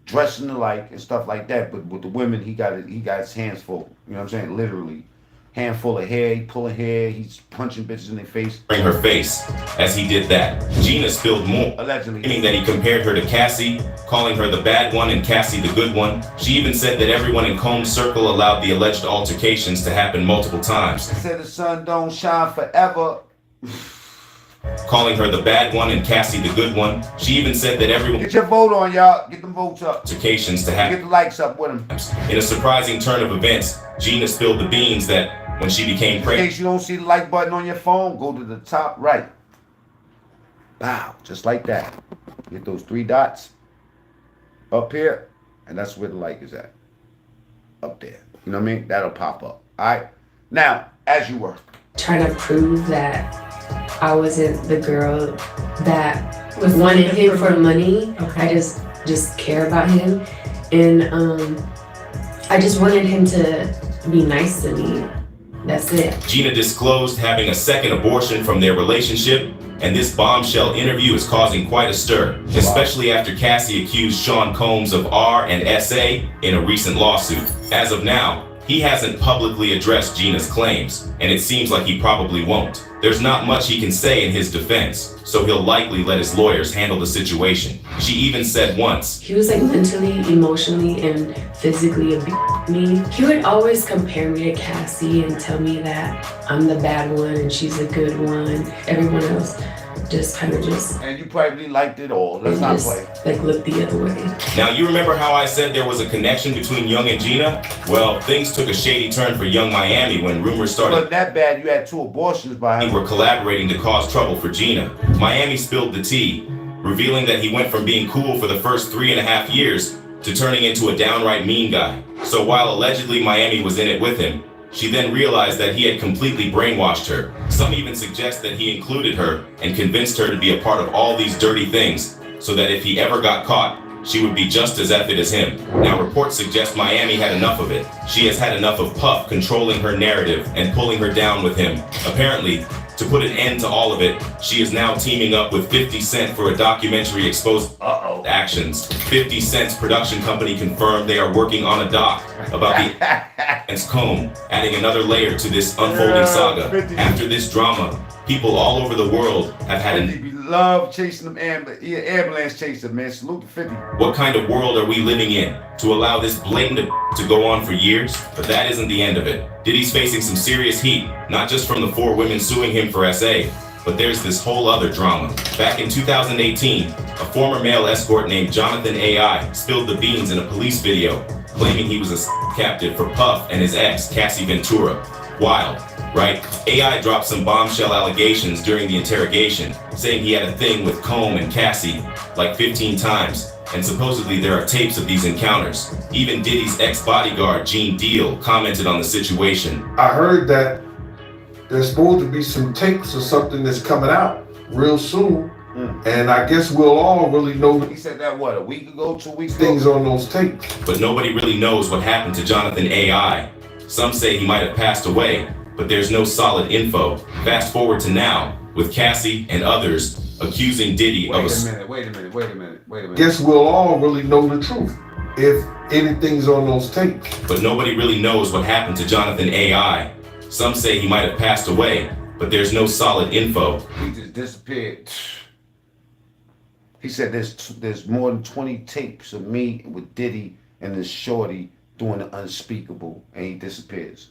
[SPEAKER 3] dressing alike and stuff like that. But with the women, he got his hands full. You know what I'm saying? Literally. Handful of hair, he pulling hair, he's punching bitches in their face.
[SPEAKER 4] In her face as he did that. Gina spilled more,
[SPEAKER 3] allegedly,
[SPEAKER 4] claiming that he compared her to Cassie, calling her the bad one and Cassie the good one. She even said that everyone in Combs' circle allowed the alleged altercations to happen multiple times.
[SPEAKER 3] He said the sun don't shine forever.
[SPEAKER 4] Calling her the bad one and Cassie the good one. She even said that everyone
[SPEAKER 3] get your vote on, y'all. Get them votes up.
[SPEAKER 4] Altercations to happen.
[SPEAKER 3] Get the likes up with them.
[SPEAKER 4] In a surprising turn of events, Gina spilled the beans that when she became pregnant.
[SPEAKER 3] In case you don't see the like button on your phone, go to the top right. Bow, just like that. Get those 3 dots up here, and that's where the like is at. Up there. You know what I mean? That'll pop up. All right. Now, as you were
[SPEAKER 14] trying to prove that I wasn't the girl that wanted him for money. I just care about him, and I just wanted him to be nice to me. That's it.
[SPEAKER 4] Gina disclosed having a second abortion from their relationship, and this bombshell interview is causing quite a stir, especially after Cassie accused Sean Combs of R and SA in a recent lawsuit. As of now, he hasn't publicly addressed Gina's claims, and it seems like he probably won't. There's not much he can say in his defense, so he'll likely let his lawyers handle the situation. She even said once,
[SPEAKER 14] he was like mentally, emotionally, and physically abusing me. He would always compare me to Cassie and tell me that I'm the bad one and she's a good one. Everyone else just kind of just...
[SPEAKER 3] And you probably liked it all. Let's not play.
[SPEAKER 14] Like look the other way.
[SPEAKER 4] Now you remember how I said there was a connection between Young and Gina? Well, things took a shady turn for Young Miami when rumors started.
[SPEAKER 3] It wasn't that bad. You had 2 abortions by him.
[SPEAKER 4] Were collaborating to cause trouble for Gina. Miami spilled the tea, revealing that he went from being cool for the first 3.5 years to turning into a downright mean guy. So while allegedly Miami was in it with him, she then realized that he had completely brainwashed her. Some even suggest that he included her and convinced her to be a part of all these dirty things, so that if he ever got caught, she would be just as effed as him. Now reports suggest Miami had enough of it. She has had enough of Puff controlling her narrative and pulling her down with him. Apparently, to put an end to all of it, she is now teaming up with 50 Cent for a documentary exposing actions. 50 Cent's production company confirmed they are working on a doc about the and Comb, adding another layer to this unfolding saga. After this drama, people all over the world have had
[SPEAKER 3] love chasing them ambulance chaser, man. Salute to 50.
[SPEAKER 4] What kind of world are we living in to allow this blatant to go on for years? But that isn't the end of it. Diddy's facing some serious heat, not just from the 4 women suing him for SA, but there's this whole other drama. Back in 2018, a former male escort named Jonathan AI spilled the beans in a police video, claiming he was a captive for Puff and his ex, Cassie Ventura. Wild, right? AI dropped some bombshell allegations during the interrogation, saying he had a thing with Comb and Cassie like 15 times, and supposedly there are tapes of these encounters. Even Diddy's ex-bodyguard, Gene Deal, commented on the situation.
[SPEAKER 9] I heard that there's supposed to be some tapes or something that's coming out real soon, and I guess we'll all really know.
[SPEAKER 3] He said that, what, a week ago, 2 weeks
[SPEAKER 9] things
[SPEAKER 3] ago?
[SPEAKER 9] on those tapes.
[SPEAKER 4] But nobody really knows what happened to Jonathan AI. Some say he might have passed away, but there's no solid info. Fast forward to now, with Cassie and others accusing Diddy of a...
[SPEAKER 3] Wait a minute.
[SPEAKER 9] Guess we'll all really know the truth if anything's on those tapes.
[SPEAKER 4] But nobody really knows what happened to Jonathan AI. Some say he might have passed away, but there's no solid info.
[SPEAKER 3] He just disappeared. He said there's more than 20 tapes of me with Diddy and this shorty doing the unspeakable, and he disappears.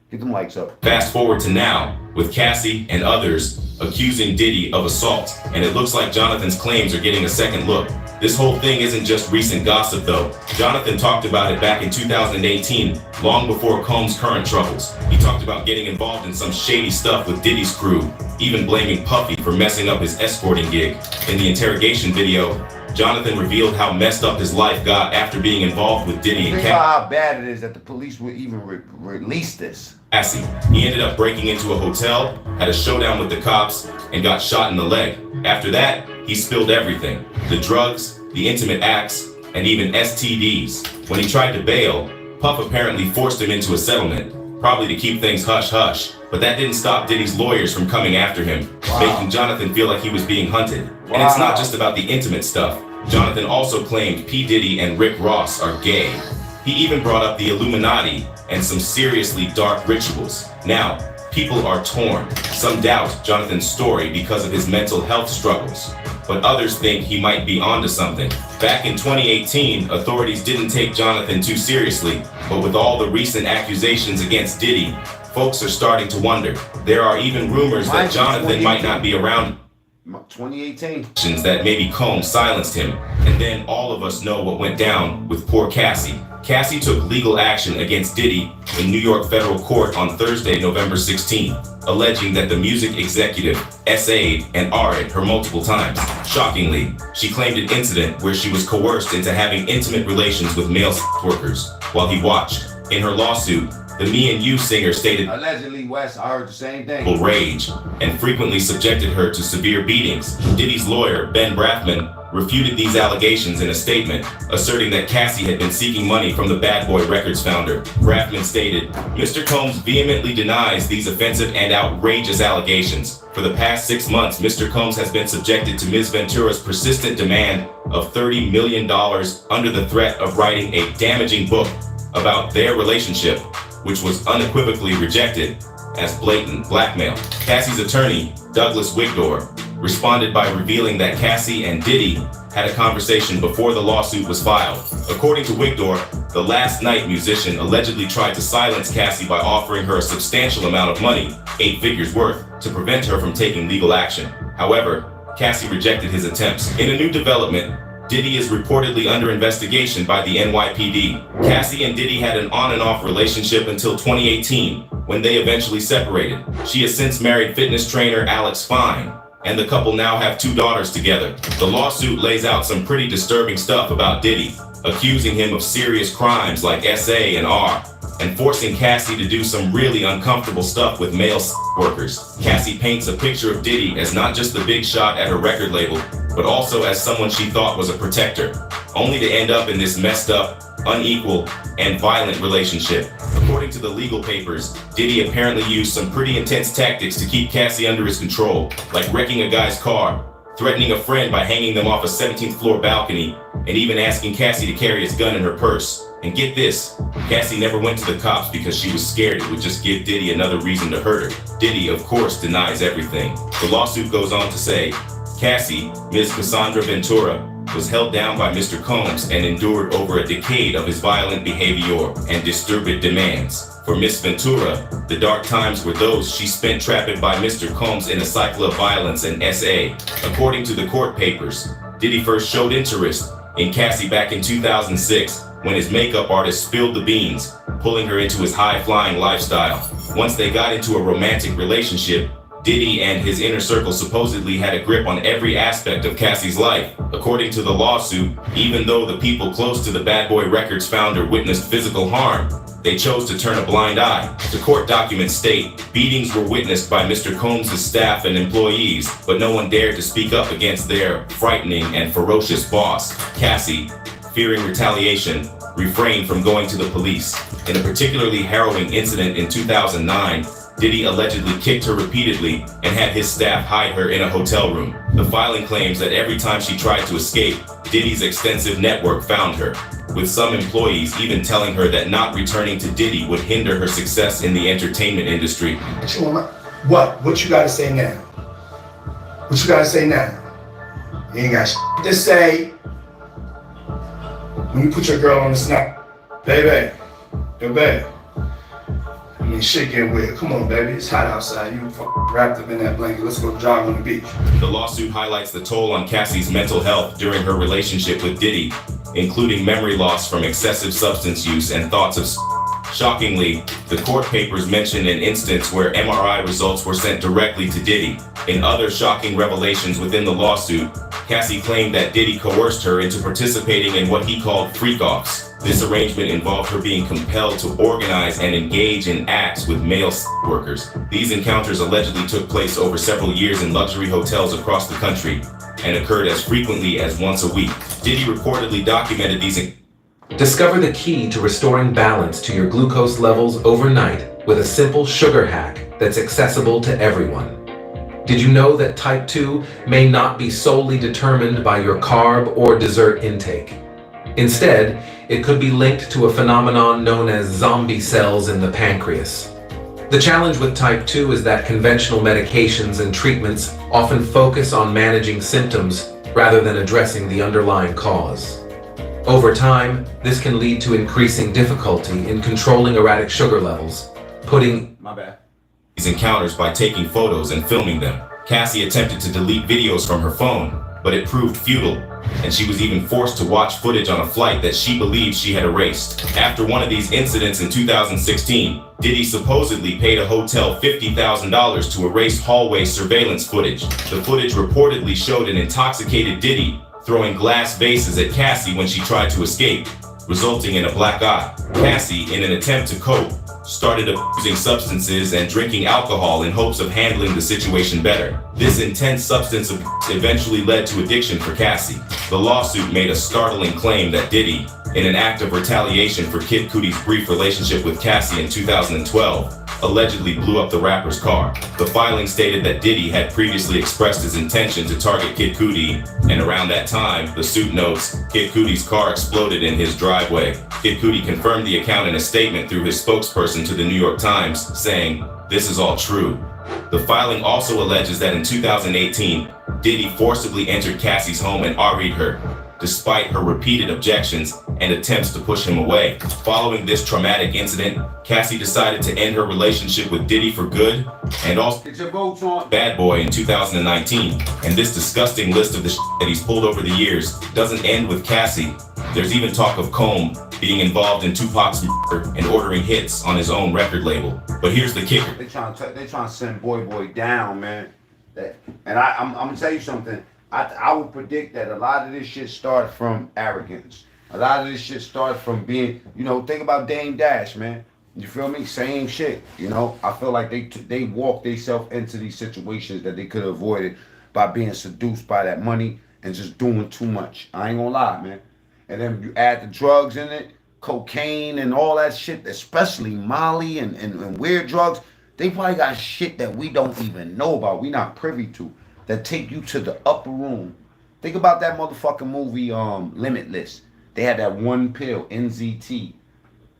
[SPEAKER 3] Get them likes up.
[SPEAKER 4] Fast forward to now, with Cassie and others accusing Diddy of assault, and it looks like Jonathan's claims are getting a second look. This whole thing isn't just recent gossip though. Jonathan talked about it back in 2018, long before Combs' current troubles. He talked about getting involved in some shady stuff with Diddy's crew, even blaming Puffy for messing up his escorting gig. In the interrogation video, Jonathan revealed how messed up his life got after being involved with Diddy and
[SPEAKER 3] Think about how bad it is that the police would even release this.
[SPEAKER 4] Cassie. He ended up breaking into a hotel, had a showdown with the cops, and got shot in the leg. After that, he spilled everything. The drugs, the intimate acts, and even STDs. When he tried to bail, Puff apparently forced him into a settlement, probably to keep things hush-hush. But that didn't stop Diddy's lawyers from coming after him, making Jonathan feel like he was being hunted. And it's not just about the intimate stuff. Jonathan also claimed P. Diddy and Rick Ross are gay. He even brought up the Illuminati and some seriously dark rituals. Now, people are torn. Some doubt Jonathan's story because of his mental health struggles, but others think he might be onto something. Back in 2018, authorities didn't take Jonathan too seriously, but with all the recent accusations against Diddy, folks are starting to wonder. There are even rumors that Jonathan might not be around.
[SPEAKER 3] 2018.
[SPEAKER 4] That maybe Combs silenced him. And then all of us know what went down with poor Cassie. Cassie took legal action against Diddy in New York federal court on Thursday, November 16, alleging that the music executive SA'd and R'd her multiple times. Shockingly, she claimed an incident where she was coerced into having intimate relations with male workers while he watched. In her lawsuit, the Me and You singer stated
[SPEAKER 3] Allegedly, Wes, I heard the same thing.
[SPEAKER 4] Rage and frequently subjected her to severe beatings. Diddy's lawyer, Ben Braffman, refuted these allegations in a statement, asserting that Cassie had been seeking money from the Bad Boy Records founder. Braffman stated, Mr. Combs vehemently denies these offensive and outrageous allegations. For the past 6 months, Mr. Combs has been subjected to Ms. Ventura's persistent demand of $30 million under the threat of writing a damaging book about their relationship, which was unequivocally rejected as blatant blackmail. Cassie's attorney, Douglas Wigdor, responded by revealing that Cassie and Diddy had a conversation before the lawsuit was filed. According to Wigdor, the Last Night musician allegedly tried to silence Cassie by offering her a substantial amount of money, 8 figures worth, to prevent her from taking legal action. However, Cassie rejected his attempts. In a new development, Diddy is reportedly under investigation by the NYPD. Cassie and Diddy had an on and off relationship until 2018, when they eventually separated. She has since married fitness trainer Alex Fine, and the couple now have 2 daughters together. The lawsuit lays out some pretty disturbing stuff about Diddy, accusing him of serious crimes like SA and R, and forcing Cassie to do some really uncomfortable stuff with male workers. Cassie paints a picture of Diddy as not just the big shot at her record label, but also as someone she thought was a protector, only to end up in this messed up, unequal, and violent relationship. According to the legal papers, Diddy apparently used some pretty intense tactics to keep Cassie under his control, like wrecking a guy's car, threatening a friend by hanging them off a 17th floor balcony, and even asking Cassie to carry his gun in her purse. And get this, Cassie never went to the cops because she was scared it would just give Diddy another reason to hurt her. Diddy, of course, denies everything. The lawsuit goes on to say, Cassie, Ms. Cassandra Ventura, was held down by Mr. Combs and endured over a decade of his violent behavior and disturbed demands. For Ms. Ventura, the dark times were those she spent trapped by Mr. Combs in a cycle of violence and SA. According to the court papers, Diddy first showed interest in Cassie back in 2006 when his makeup artist spilled the beans, pulling her into his high-flying lifestyle. Once they got into a romantic relationship, Diddy and his inner circle supposedly had a grip on every aspect of Cassie's life. According to the lawsuit, even though the people close to the Bad Boy Records founder witnessed physical harm, they chose to turn a blind eye. The court documents state beatings were witnessed by Mr. Combs' staff and employees, but no one dared to speak up against their frightening and ferocious boss. Cassie, fearing retaliation, refrained from going to the police. In a particularly harrowing incident in 2009, Diddy allegedly kicked her repeatedly and had his staff hide her in a hotel room. The filing claims that every time she tried to escape, Diddy's extensive network found her, with some employees even telling her that not returning to Diddy would hinder her success in the entertainment industry.
[SPEAKER 9] What you gotta say now? What you gotta say now? You ain't got shit to say. When you put your girl on the snap, baby, yo baby. I mean, shit get weird. Come on, baby. It's hot outside. You wrapped up in that blanket. Let's go jog on the beach.
[SPEAKER 4] The lawsuit highlights the toll on Cassie's mental health during her relationship with Diddy, including memory loss from excessive substance use and thoughts of Shockingly, the court papers mention an instance where MRI results were sent directly to Diddy. In other shocking revelations within the lawsuit, Cassie claimed that Diddy coerced her into participating in what he called freak-offs. This arrangement involved her being compelled to organize and engage in acts with male workers. These encounters allegedly took place over several years in luxury hotels across the country and occurred as frequently as once a week. Diddy reportedly documented these.
[SPEAKER 5] Discover the key to restoring balance to your glucose levels overnight with a simple sugar hack that's accessible to everyone. Did you know that type 2 may not be solely determined by your carb or dessert intake? Instead, it could be linked to a phenomenon known as zombie cells in the pancreas. The challenge with type 2 is that conventional medications and treatments often focus on managing symptoms rather than addressing the underlying cause. Over time, this can lead to increasing difficulty in controlling erratic sugar levels, putting
[SPEAKER 4] these encounters by taking photos and filming them. Cassie attempted to delete videos from her phone, but it proved futile, and she was even forced to watch footage on a flight that she believed she had erased. After one of these incidents in 2016, Diddy supposedly paid a hotel $50,000 to erase hallway surveillance footage. The footage reportedly showed an intoxicated Diddy throwing glass vases at Cassie when she tried to escape, resulting in a black eye. Cassie, in an attempt to cope, started abusing substances and drinking alcohol in hopes of handling the situation better. This intense substance abuse eventually led to addiction for Cassie. The lawsuit made a startling claim that Diddy, in an act of retaliation for Kid Cudi's brief relationship with Cassie in 2012, allegedly blew up the rapper's car. The filing stated that Diddy had previously expressed his intention to target Kid Cudi, and around that time, the suit notes, Kid Cudi's car exploded in his driveway. Kid Cudi confirmed the account in a statement through his spokesperson to the New York Times, saying, "This is all true." The filing also alleges that in 2018, Diddy forcibly entered Cassie's home and RE'd her, despite her repeated objections and attempts to push him away. Following this traumatic incident, Cassie decided to end her relationship with Diddy for good and also Bad Boy in 2019. And this disgusting list of the that he's pulled over the years doesn't end with Cassie. There's even talk of Combe being involved in Tupac's murder and ordering hits on his own record label. But here's the kicker.
[SPEAKER 3] They trying to send Boy down, man. I'm gonna tell you something. I would predict that a lot of this shit starts from arrogance. A lot of this shit starts from being, think about Dame Dash, man. You feel me? Same shit, I feel like they walked themselves into these situations that they could have avoided by being seduced by that money and just doing too much. I ain't gonna lie, man. And then you add the drugs in it, cocaine and all that shit, especially Molly and weird drugs. They probably got shit that we don't even know about, we not privy to, that take you to the upper room. Think about that motherfucking movie, Limitless. They had that one pill, NZT.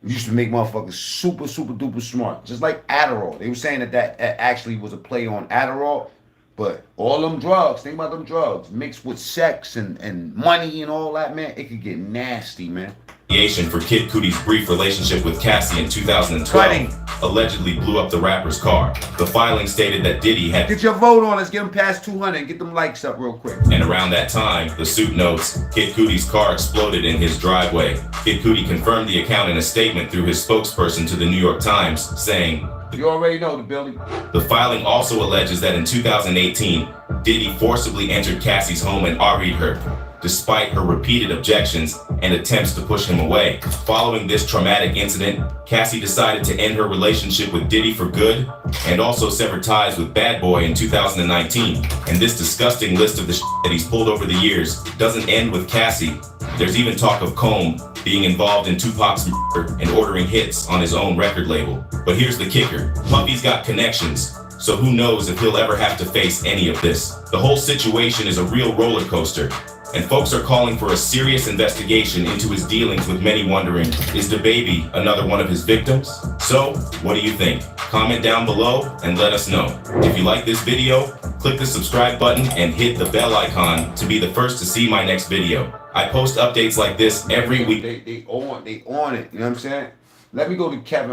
[SPEAKER 3] It used to make motherfuckers super, super duper smart. Just like Adderall. They were saying that actually was a play on Adderall. But all them drugs, think about them drugs, mixed with sex and money and all that, man, it could get nasty, man.
[SPEAKER 4] For Kid Cudi's brief relationship with Cassie in 2012 allegedly blew up the rapper's car. The filing stated that Diddy had...
[SPEAKER 3] Get your vote on, let's get them past 200 and get them likes up real quick.
[SPEAKER 4] And around that time, the suit notes, Kid Cudi's car exploded in his driveway. Kid Cudi confirmed the account in a statement through his spokesperson to the New York Times, saying...
[SPEAKER 3] You already know the building.
[SPEAKER 4] The filing also alleges that in 2018, Diddy forcibly entered Cassie's home and RE'd her, despite her repeated objections and attempts to push him away. Following this traumatic incident, Cassie decided to end her relationship with Diddy for good and also sever ties with Bad Boy in 2019. And this disgusting list of the that he's pulled over the years doesn't end with Cassie. There's even talk of Combe being involved in Tupac's murder and ordering hits on his own record label. But here's the kicker. Puffy's got connections, so who knows if he'll ever have to face any of this. The whole situation is a real roller coaster, and folks are calling for a serious investigation into his dealings, with many wondering, is DaBaby another one of his victims? So, what do you think? Comment down below and let us know. If you like this video, click the subscribe button and hit the bell icon to be the first to see my next video. I post updates like this every week.
[SPEAKER 3] They on it, you know what I'm saying? Let me go to to Cat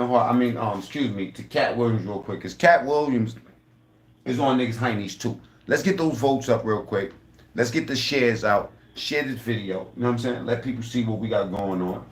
[SPEAKER 3] Williams real quick, because Cat Williams is on niggas' heinies too. Let's get those votes up real quick. Let's get the shares out. Share this video, you know what I'm saying? Let people see what we got going on.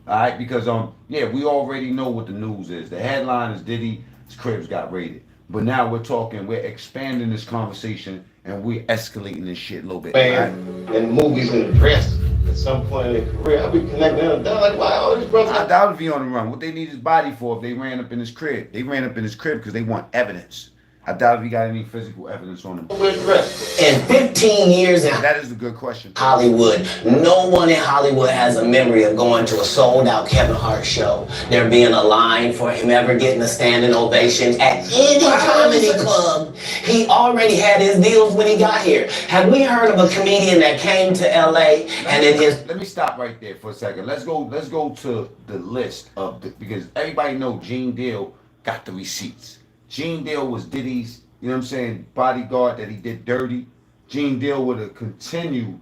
[SPEAKER 3] Alright, because we already know what the news is. The headline is Diddy's cribs got raided. But now we're expanding this conversation and we're escalating this shit a little bit.
[SPEAKER 6] Man, in movies and dress at some point in their career, I'll be connecting them down like, why all these brothers?
[SPEAKER 3] I doubt if he on the run. What they need his body for if they ran up in his crib? They ran up in his crib because they want evidence. I doubt if he got any physical evidence on him.
[SPEAKER 6] In 15 years in
[SPEAKER 3] that is a good question.
[SPEAKER 6] Hollywood, no one in Hollywood has a memory of going to a sold-out Kevin Hart show. There being a line for him ever getting a standing ovation at any comedy club. He already had his deals when he got here. Have we heard of a comedian that came to LA and in his...
[SPEAKER 3] Let me stop right there for a second. Let's go to the list of because everybody know Gene Deal got the receipts. Gene Deal was Diddy's, you know what I'm saying, bodyguard that he did dirty. Gene Deal would have continued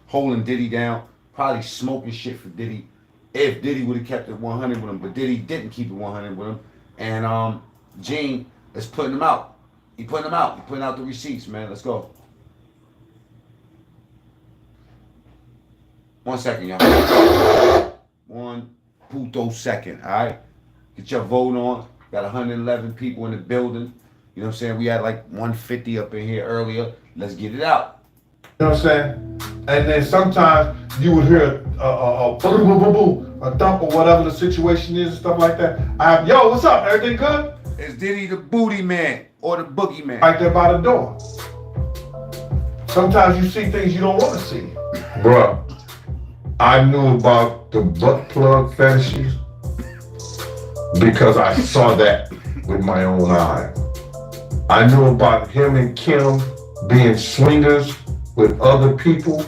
[SPEAKER 3] holding Diddy down, probably smoking shit for Diddy if Diddy would have kept it 100 with him. But Diddy didn't keep it 100 with him. And Gene is putting him out. He putting him out. He putting out the receipts, man. Let's go. 1 second, y'all. 1 puto second, all right? Get your vote on. Got 111 people in the building. You know what I'm saying? We had like 150 up in here earlier. Let's get it out.
[SPEAKER 9] You know what I'm saying? And then sometimes you would hear a boom, boom, boom, boom, a thump or whatever the situation is and stuff like that. Yo, what's up? Everything good?
[SPEAKER 3] Is Diddy the booty man or the boogie man?
[SPEAKER 9] Right there by the door. Sometimes you see things you don't want to see. Bruh, I knew about the butt plug fetishes because I saw that with my own eye. I knew about him and Kim being swingers with other people,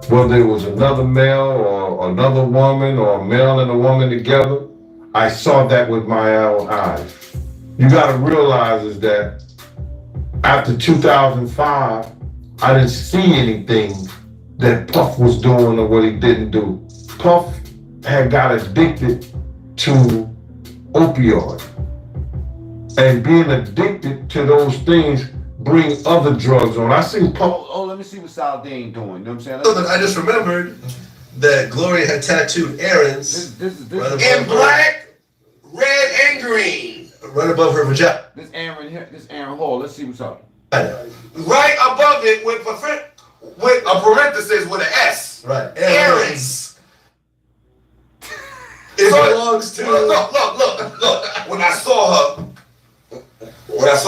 [SPEAKER 9] whether it was another male or another woman or a male and a woman together. I saw that with my own eyes. You gotta realize is that after 2005, I didn't see anything that Puff was doing or what he didn't do. Puff had got addicted to opioid. And being addicted to those things bring other drugs on. I seen Puff.
[SPEAKER 3] Oh, let me see what Saldane doing. You know what I'm saying?
[SPEAKER 18] Look, I just remembered that Gloria had tattooed Aaron's
[SPEAKER 6] in black, red, and green.
[SPEAKER 18] Right above her vagina.
[SPEAKER 3] This Aaron Hall. Let's see what's up.
[SPEAKER 6] Right above it with a parenthesis with an S.
[SPEAKER 18] Right.
[SPEAKER 6] Aaron's.
[SPEAKER 18] It belongs to.
[SPEAKER 6] Look. When I saw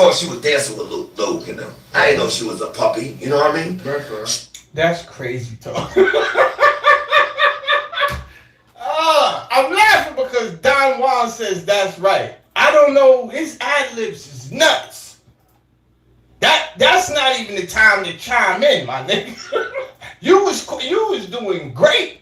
[SPEAKER 6] her, she was dancing with Luke, you know. I didn't know she was a puppy, you know what I mean?
[SPEAKER 7] That's crazy talk.
[SPEAKER 13] I'm laughing because Don Juan says that's right. I don't know, his ad-libs is nuts. That's not even the time to chime in, my nigga. You was doing great.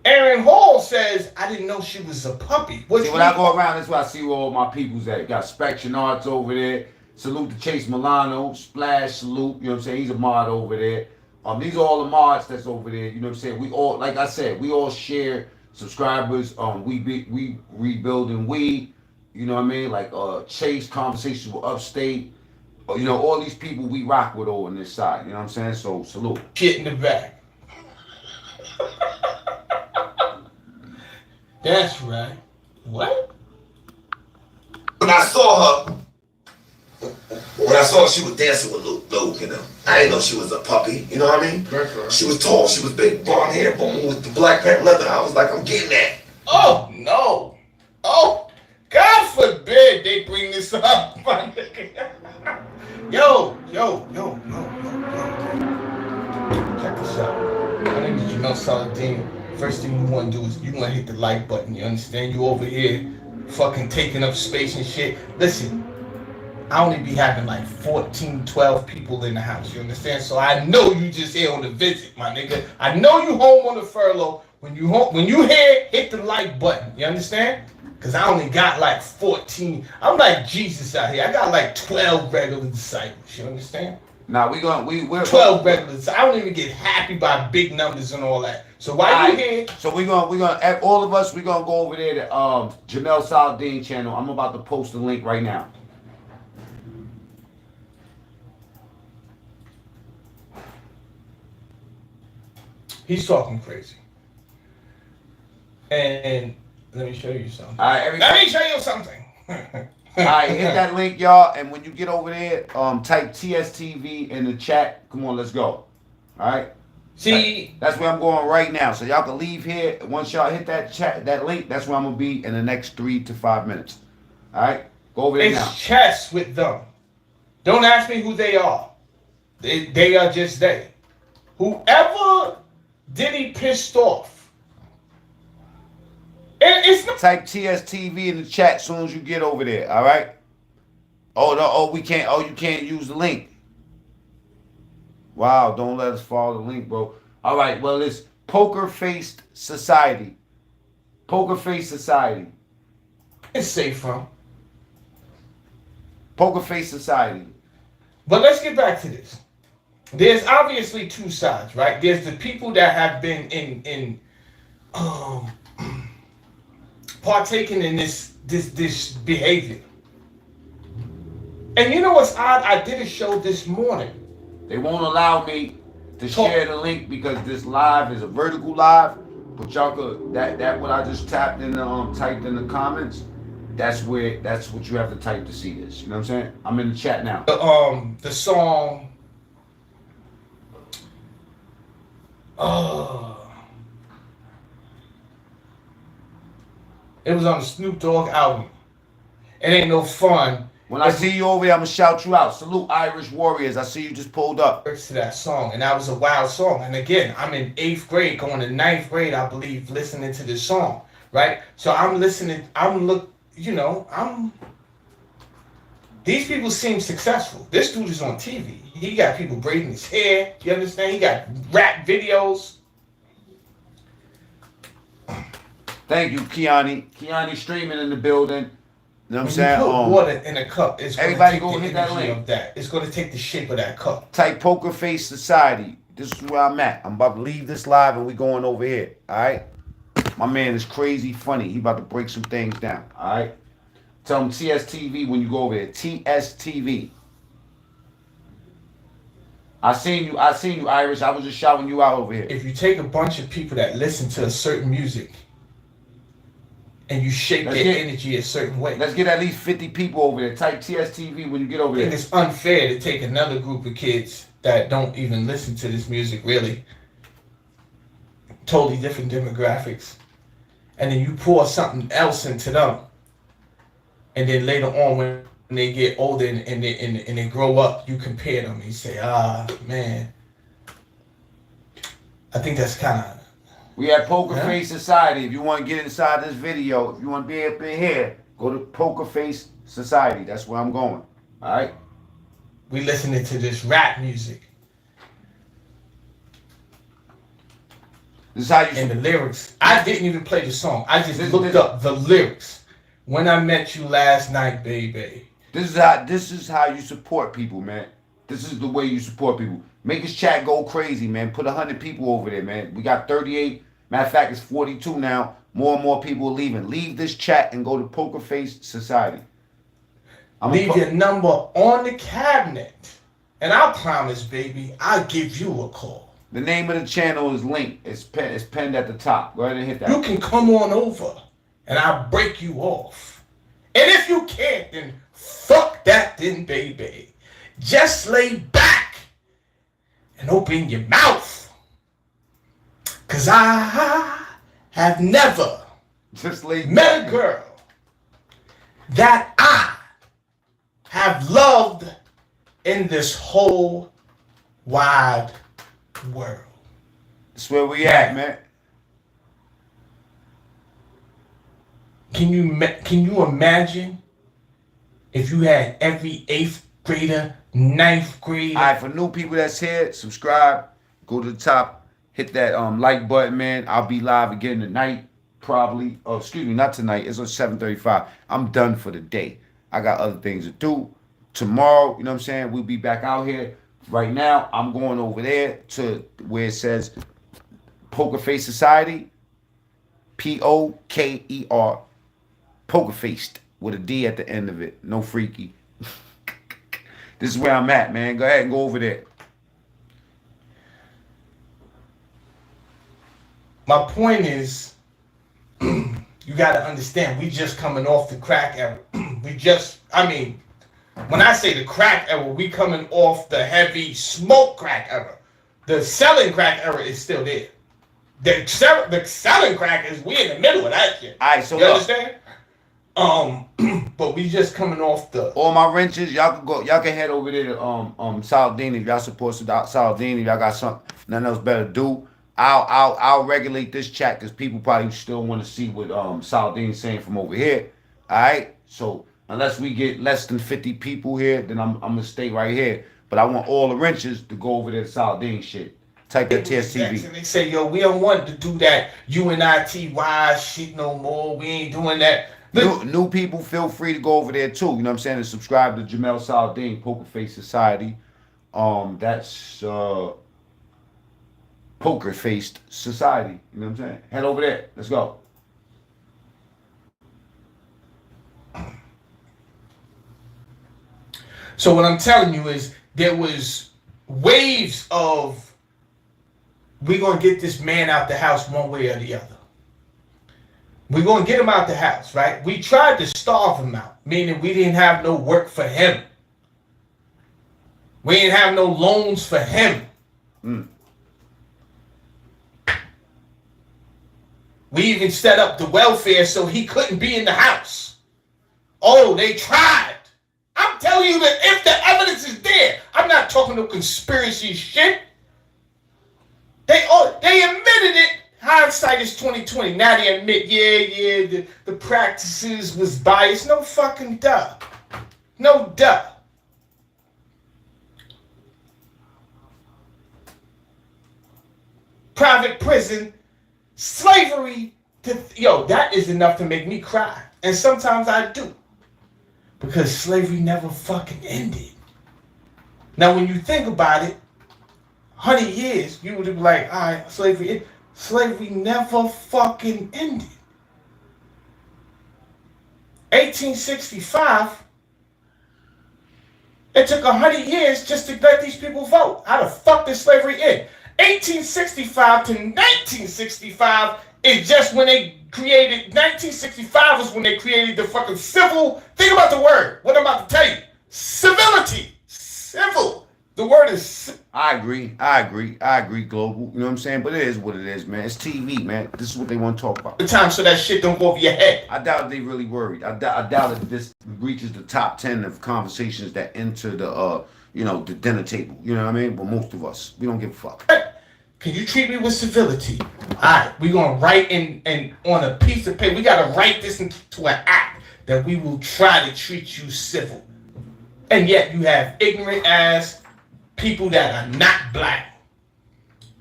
[SPEAKER 13] Aaron Hall says, I didn't know she was a puppy.
[SPEAKER 3] See, when I go around, that's where I see where all my people's at. Got Spectrum Arts over there. Salute to Chase Milano. Splash, salute. You know what I'm saying? He's a mod over there. These are all the mods that's over there. You know what I'm saying? We all, like I said, we all share subscribers. We rebuilding you know what I mean? Like Chase, Conversations with Upstate. You know, all these people we rock with over on this side. You know what I'm saying? So, salute.
[SPEAKER 13] Shit in the back. That's right. What?
[SPEAKER 6] When I saw her, she was dancing with Luke, you know. I didn't know she was a puppy, you know what I mean? She was tall, she was big, blonde hair, boom, with the black pant leather. I was like, I'm getting that.
[SPEAKER 13] Oh, no. Oh, God forbid they bring this up, my nigga. Yo. Check this out. My name is Jamel Saladin. First thing you want to do is you want to hit the like button, you understand? You over here fucking taking up space and shit. Listen, I only be having like 14, 12 people in the house, you understand? So I know you just here on the visit, my nigga. I know you home on the furlough. When you here, hit the like button, you understand? Because I only got like 14. I'm like Jesus out here. I got like 12 regular disciples, you understand?
[SPEAKER 3] Now we're
[SPEAKER 13] 12 regulars. I don't even get happy by big numbers and all that. So why you here?
[SPEAKER 3] So we're gonna all of us, we're gonna go over there to Jamel Saladin channel. I'm about to post the link right now.
[SPEAKER 13] He's talking crazy. And let me show you something.
[SPEAKER 3] All right,
[SPEAKER 13] let me show you something.
[SPEAKER 3] Alright, hit that link, y'all, and when you get over there, type TSTV in the chat. Come on, let's go. Alright?
[SPEAKER 13] See,
[SPEAKER 3] that's where I'm going right now. So y'all can leave here. Once y'all hit that link, that's where I'm gonna be in the next 3 to 5 minutes. Alright? Go over there now.
[SPEAKER 13] it's chess with them. Don't ask me who they are. They are just they. Whoever Diddy pissed off. It's not.
[SPEAKER 3] Type TSTV in the chat as soon as you get over there. Alright? We can't. Oh, you can't use the link. Wow, don't let us follow the link, bro. All right, well, it's Poker Faced Society. Poker Face Society.
[SPEAKER 13] It's safe from.
[SPEAKER 3] Poker Face Society.
[SPEAKER 13] But let's get back to this. There's obviously two sides, right? There's the people that have been in partaking in this behavior. And you know what's odd? I did a show this morning.
[SPEAKER 3] They won't allow me to share the link because this live is a vertical live. But y'all could that what I just tapped in the typed in the comments. That's what you have to type to see this. You know what I'm saying? I'm in the chat now.
[SPEAKER 13] The song. It was on the Snoop Dogg album. It ain't no fun.
[SPEAKER 3] When I see you over there, I'm gonna shout you out. Salute Irish Warriors. I see you just pulled up.
[SPEAKER 13] To that song, and that was a wild song. And again, I'm in 8th grade, going to 9th grade, I believe, listening to this song, right? So I'm listening. These people seem successful. This dude is on TV. He got people braiding his hair. You understand? He got rap videos.
[SPEAKER 3] Thank you, Kiani. Kiani streaming in the building. You know what I'm
[SPEAKER 13] When
[SPEAKER 3] saying?
[SPEAKER 13] you put water in a cup, it's
[SPEAKER 3] everybody
[SPEAKER 13] going to
[SPEAKER 3] go
[SPEAKER 13] take
[SPEAKER 3] hit
[SPEAKER 13] the
[SPEAKER 3] that
[SPEAKER 13] energy
[SPEAKER 3] link.
[SPEAKER 13] of that. It's going to take the shape of that cup.
[SPEAKER 3] Type Poker Face Society. This is where I'm at. I'm about to leave this live and we going over here. All right? My man is crazy funny. He about to break some things down. All right? Tell him TSTV when you go over there. TSTV. I seen you, Irish. I was just shouting you out over here.
[SPEAKER 13] If you take a bunch of people that listen to a certain music and you shape their energy a certain way.
[SPEAKER 3] Let's get at least 50 people over there. Type TSTV when you get over
[SPEAKER 13] I
[SPEAKER 3] there.
[SPEAKER 13] think it's unfair to take another group of kids that don't even listen to this music really. Totally different demographics. And then you pour something else into them. And then later on when they get older and they grow up, you compare them and you say, man. I think that's kind of...
[SPEAKER 3] We at Poker Face Society. If you want to get inside this video, if you want to be up in here, go to Poker Face Society. That's where I'm going. All right?
[SPEAKER 13] We listening to this rap music.
[SPEAKER 3] This is how you...
[SPEAKER 13] And the lyrics. I didn't even play the song. I just looked up the lyrics. When I met you last night, baby.
[SPEAKER 3] This is how you support people, man. This is the way you support people. Make his chat go crazy, man. Put 100 people over there, man. We got 38. Matter of fact, it's 42 now. More and more people are leaving. Leave this chat and go to Poker Face Society.
[SPEAKER 13] Leave your number on the cabinet. And I promise, baby, I'll give you a call.
[SPEAKER 3] The name of the channel is linked. It's pinned at the top. Go ahead and hit that.
[SPEAKER 13] You can come on over and I'll break you off. And if you can't, then fuck that then, baby. Just lay back and open your mouth. 'Cause I have never met a girl that I have loved in this whole wide world.
[SPEAKER 3] That's where we at, man.
[SPEAKER 13] Can you imagine if you had every 8th grader, 9th grader?
[SPEAKER 3] All right, for new people that's here, subscribe. Go to the top. Hit that like button, man. I'll be live again tonight, probably. Oh, excuse me, not tonight. It's on 7:35. I'm done for the day. I got other things to do. Tomorrow, you know what I'm saying? We'll be back out here. Right now, I'm going over there to where it says Poker Face Society. Poker. Poker Faced with a D at the end of it. No freaky. This is where I'm at, man. Go ahead and go over there.
[SPEAKER 13] My point is, you got to understand, we just coming off the crack era. I mean, when I say the crack era, we coming off the heavy smoke crack era. The selling crack era is still there. The selling crack is we in the middle of that shit.
[SPEAKER 3] All right, so
[SPEAKER 13] you
[SPEAKER 3] look.
[SPEAKER 13] understand? But we just coming off the.
[SPEAKER 3] All my wrenches, y'all can go. Y'all can head over there to Saladin if y'all support Saladin. If y'all got nothing else better to do. I'll regulate this chat because people probably still want to see what Saladin's saying from over here. All right, so unless we get less than 50 people here, then I'm gonna stay right here. But I want all the wrenches to go over there to Saladin shit. Type that TSTV.
[SPEAKER 13] They say, yo, we don't want to do that UNITY shit no more. We ain't doing that.
[SPEAKER 3] New people, feel free to go over there too. You know what I'm saying? And subscribe to Jamel Saladin, Poker Face Society. That's Poker Faced Society. You know what I'm saying? Head over there. Let's go.
[SPEAKER 13] So what I'm telling you is there was waves of we're gonna get this man out the house one way or the other. We're gonna get him out the house, right? We tried to starve him out, meaning we didn't have no work for him. We didn't have no loans for him. We even set up the welfare so he couldn't be in the house. Oh, they tried. I'm telling you that if the evidence is there, I'm not talking no conspiracy shit. They admitted it. Hindsight is 2020. Now they admit, the practices was biased. No fucking duh. No duh. Private prison, slavery, that is enough to make me cry. And sometimes I do. Because slavery never fucking ended. Now when you think about it, 100 years, you would be like, all right, slavery never fucking ended. 1865, it took 100 years just to let these people vote. How the fuck did slavery end? 1865 to 1965 is just when they created, 1965 was when they created the fucking civil, think about the word, what I'm about to tell you, civility, civil. The word is.
[SPEAKER 3] I agree, Global. You know what I'm saying? But it is what it is, man. It's TV, man. This is what they want to talk about.
[SPEAKER 13] The time so that shit don't go over your head.
[SPEAKER 3] I doubt they really worried. I doubt if this reaches the top 10 of conversations that enter the the dinner table. You know what I mean? But most of us, we don't give a fuck.
[SPEAKER 13] Can you treat me with civility? All right, we're gonna write in on a piece of paper. We gotta write this into an act that we will try to treat you civil. And yet you have ignorant ass people that are not black.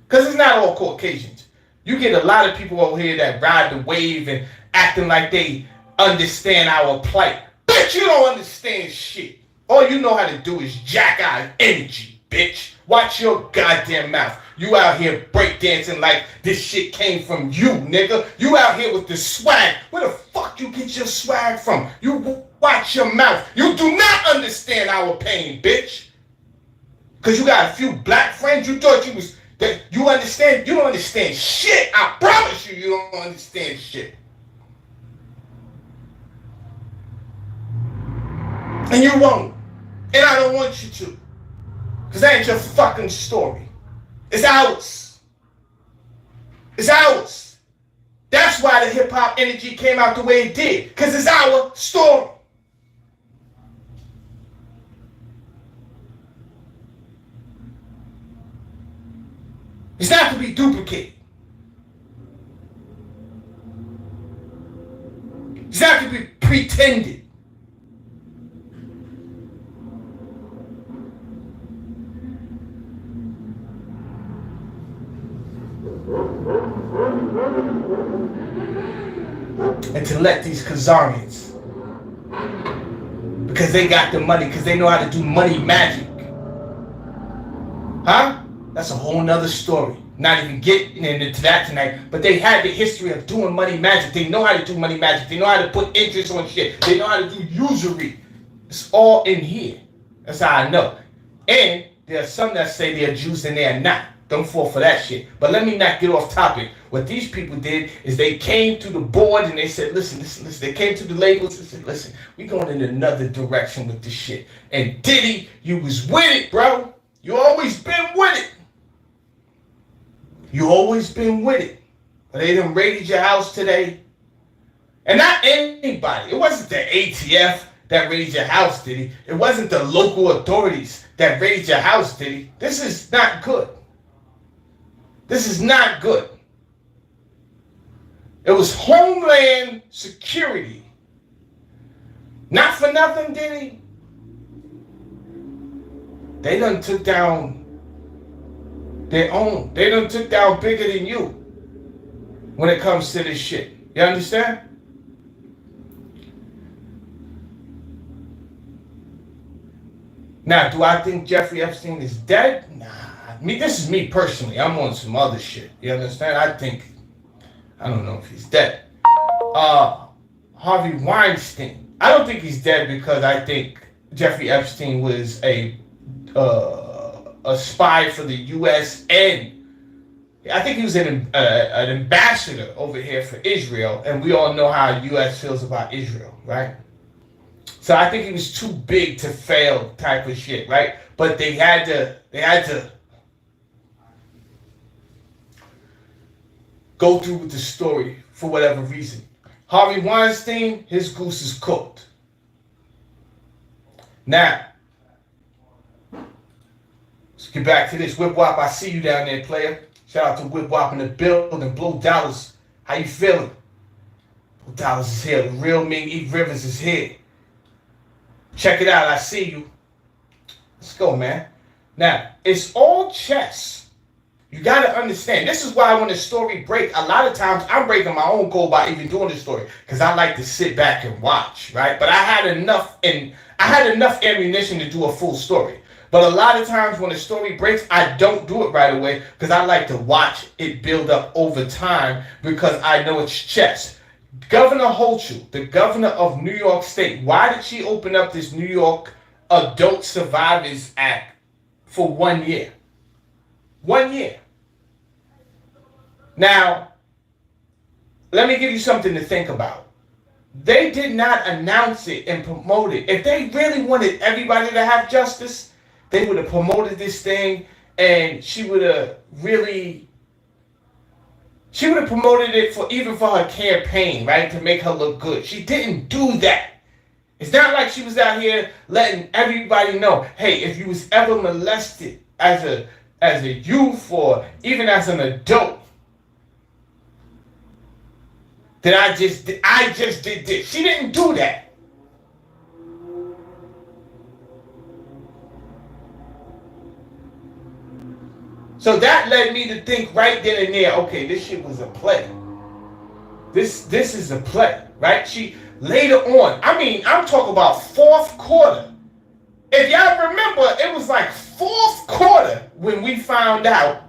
[SPEAKER 13] Because it's not all Caucasians. You get a lot of people over here that ride the wave and acting like they understand our plight. Bitch, you don't understand shit. All you know how to do is jack our energy, bitch. Watch your goddamn mouth. You out here breakdancing like this shit came from you, nigga. You out here with the swag. Where the fuck you get your swag from? You watch your mouth. You do not understand our pain, bitch. Because you got a few black friends, you thought you understand. You don't understand shit. I promise you don't understand shit. And you won't. And I don't want you to. Because that ain't your fucking story. It's ours. It's ours. That's why the hip-hop energy came out the way it did. Because it's our story. It's not to be duplicated. It's not to be pretended. And to let these Khazarians, because they got the money, because they know how to do money magic. Huh? That's a whole nother story. Not even getting into that tonight, but they had the history of doing money magic. They know how to do money magic. They know how to put interest on shit. They know how to do usury. It's all in here. That's how I know. And there are some that say they're Jews and they're not. Don't fall for that shit. But let me not get off topic with What these people did is they came to the board and they said, listen. They came to the labels and said, listen, we going in another direction with this shit. And Diddy, you was with it, bro. You always been with it. You always been with it. But they done raided your house today. And not anybody. It wasn't the ATF that raided your house, Diddy. It wasn't the local authorities that raided your house, Diddy. This is not good. This is not good. It was Homeland Security. Not for nothing, Diddy. They done took down their own. They done took down bigger than you when it comes to this shit. You understand? Now, do I think Jeffrey Epstein is dead? Nah. This is me personally. I'm on some other shit. You understand? I don't know if he's dead. Harvey Weinstein. I don't think he's dead because I think Jeffrey Epstein was a spy for the U.S. and I think he was an ambassador over here for Israel, and we all know how the U.S. feels about Israel, right? So I think he was too big to fail type of shit, right? But they had to go through with the story for whatever reason. Harvey Weinstein, his goose is cooked. Now, let's get back to this. Whip Wop, I see you down there, player. Shout out to Whip Wop in the building. Blue Dollars, how you feeling? Blue Dollars is here. The real Ming E. Rivers is here. Check it out. I see you. Let's go, man. Now, it's all chess. You got to understand. This is why when the story breaks, a lot of times I'm breaking my own code by even doing the story because I like to sit back and watch, right? But I had enough ammunition to do a full story. But a lot of times when the story breaks, I don't do it right away because I like to watch it build up over time because I know it's chess. Governor Hochul, the governor of New York State, why did she open up this New York Adult Survivors Act for 1 year? 1 year. Now, let me give you something to think about. They did not announce it and promote it. If they really wanted everybody to have justice, they would have promoted this thing and she would have promoted it for her campaign, right? To make her look good. She didn't do that. It's not like she was out here letting everybody know, hey, if you was ever molested as a youth or even as an adult, then I just did this. She didn't do that. So that led me to think right then and there, okay, this shit was a play. This is a play, right? She later on, I'm talking about fourth quarter. If y'all remember, it was like fourth quarter when we found out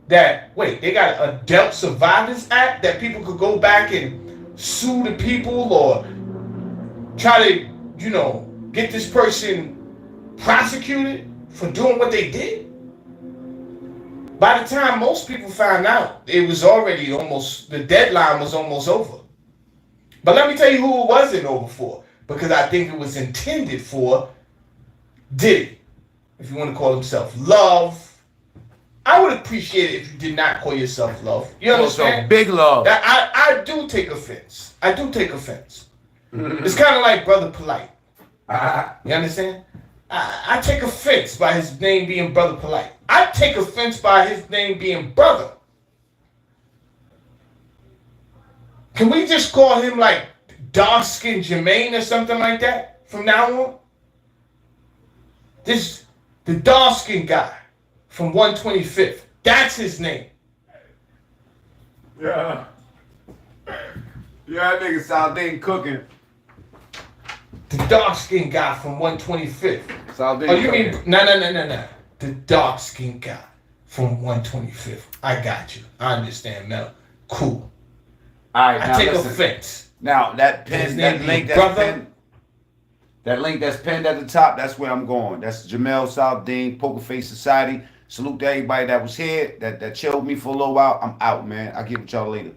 [SPEAKER 13] that, wait, they got an Adult Survivors Act that people could go back and sue the people or try to, get this person prosecuted for doing what they did. By the time most people found out, it was already the deadline was almost over. But let me tell you who it wasn't over for, because I think it was intended for Diddy, if you want to call himself Love. I would appreciate it if you did not call yourself Love. You understand?
[SPEAKER 3] Also, big love.
[SPEAKER 13] I do take offense. It's kind of like Brother Polite. You understand? I take offense by his name being Brother Polite. I take offense by his name being Brother. Can we just call him like Dark-Skinned Jermaine or something like that from now on? The dark-skinned guy from 125th. That's his name.
[SPEAKER 3] Yeah. Yeah, that nigga Saldane cooking.
[SPEAKER 13] The dark-skinned guy from 125th.
[SPEAKER 3] Saldane
[SPEAKER 13] Oh, you
[SPEAKER 3] cooking.
[SPEAKER 13] mean no. The dark-skinned guy from 125th. I got you. I understand, Mel. Cool.
[SPEAKER 3] All right,
[SPEAKER 13] I take offense.
[SPEAKER 3] Now that
[SPEAKER 13] His
[SPEAKER 3] pin,
[SPEAKER 13] name
[SPEAKER 3] that link
[SPEAKER 13] be
[SPEAKER 3] that's
[SPEAKER 13] Brother.
[SPEAKER 3] pinned, that link that's pinned at the top, that's where I'm going. That's Jamel Saldane, Poker Face Society. Salute to everybody that was here, that chilled me for a little while. I'm out, man. I'll get with y'all later.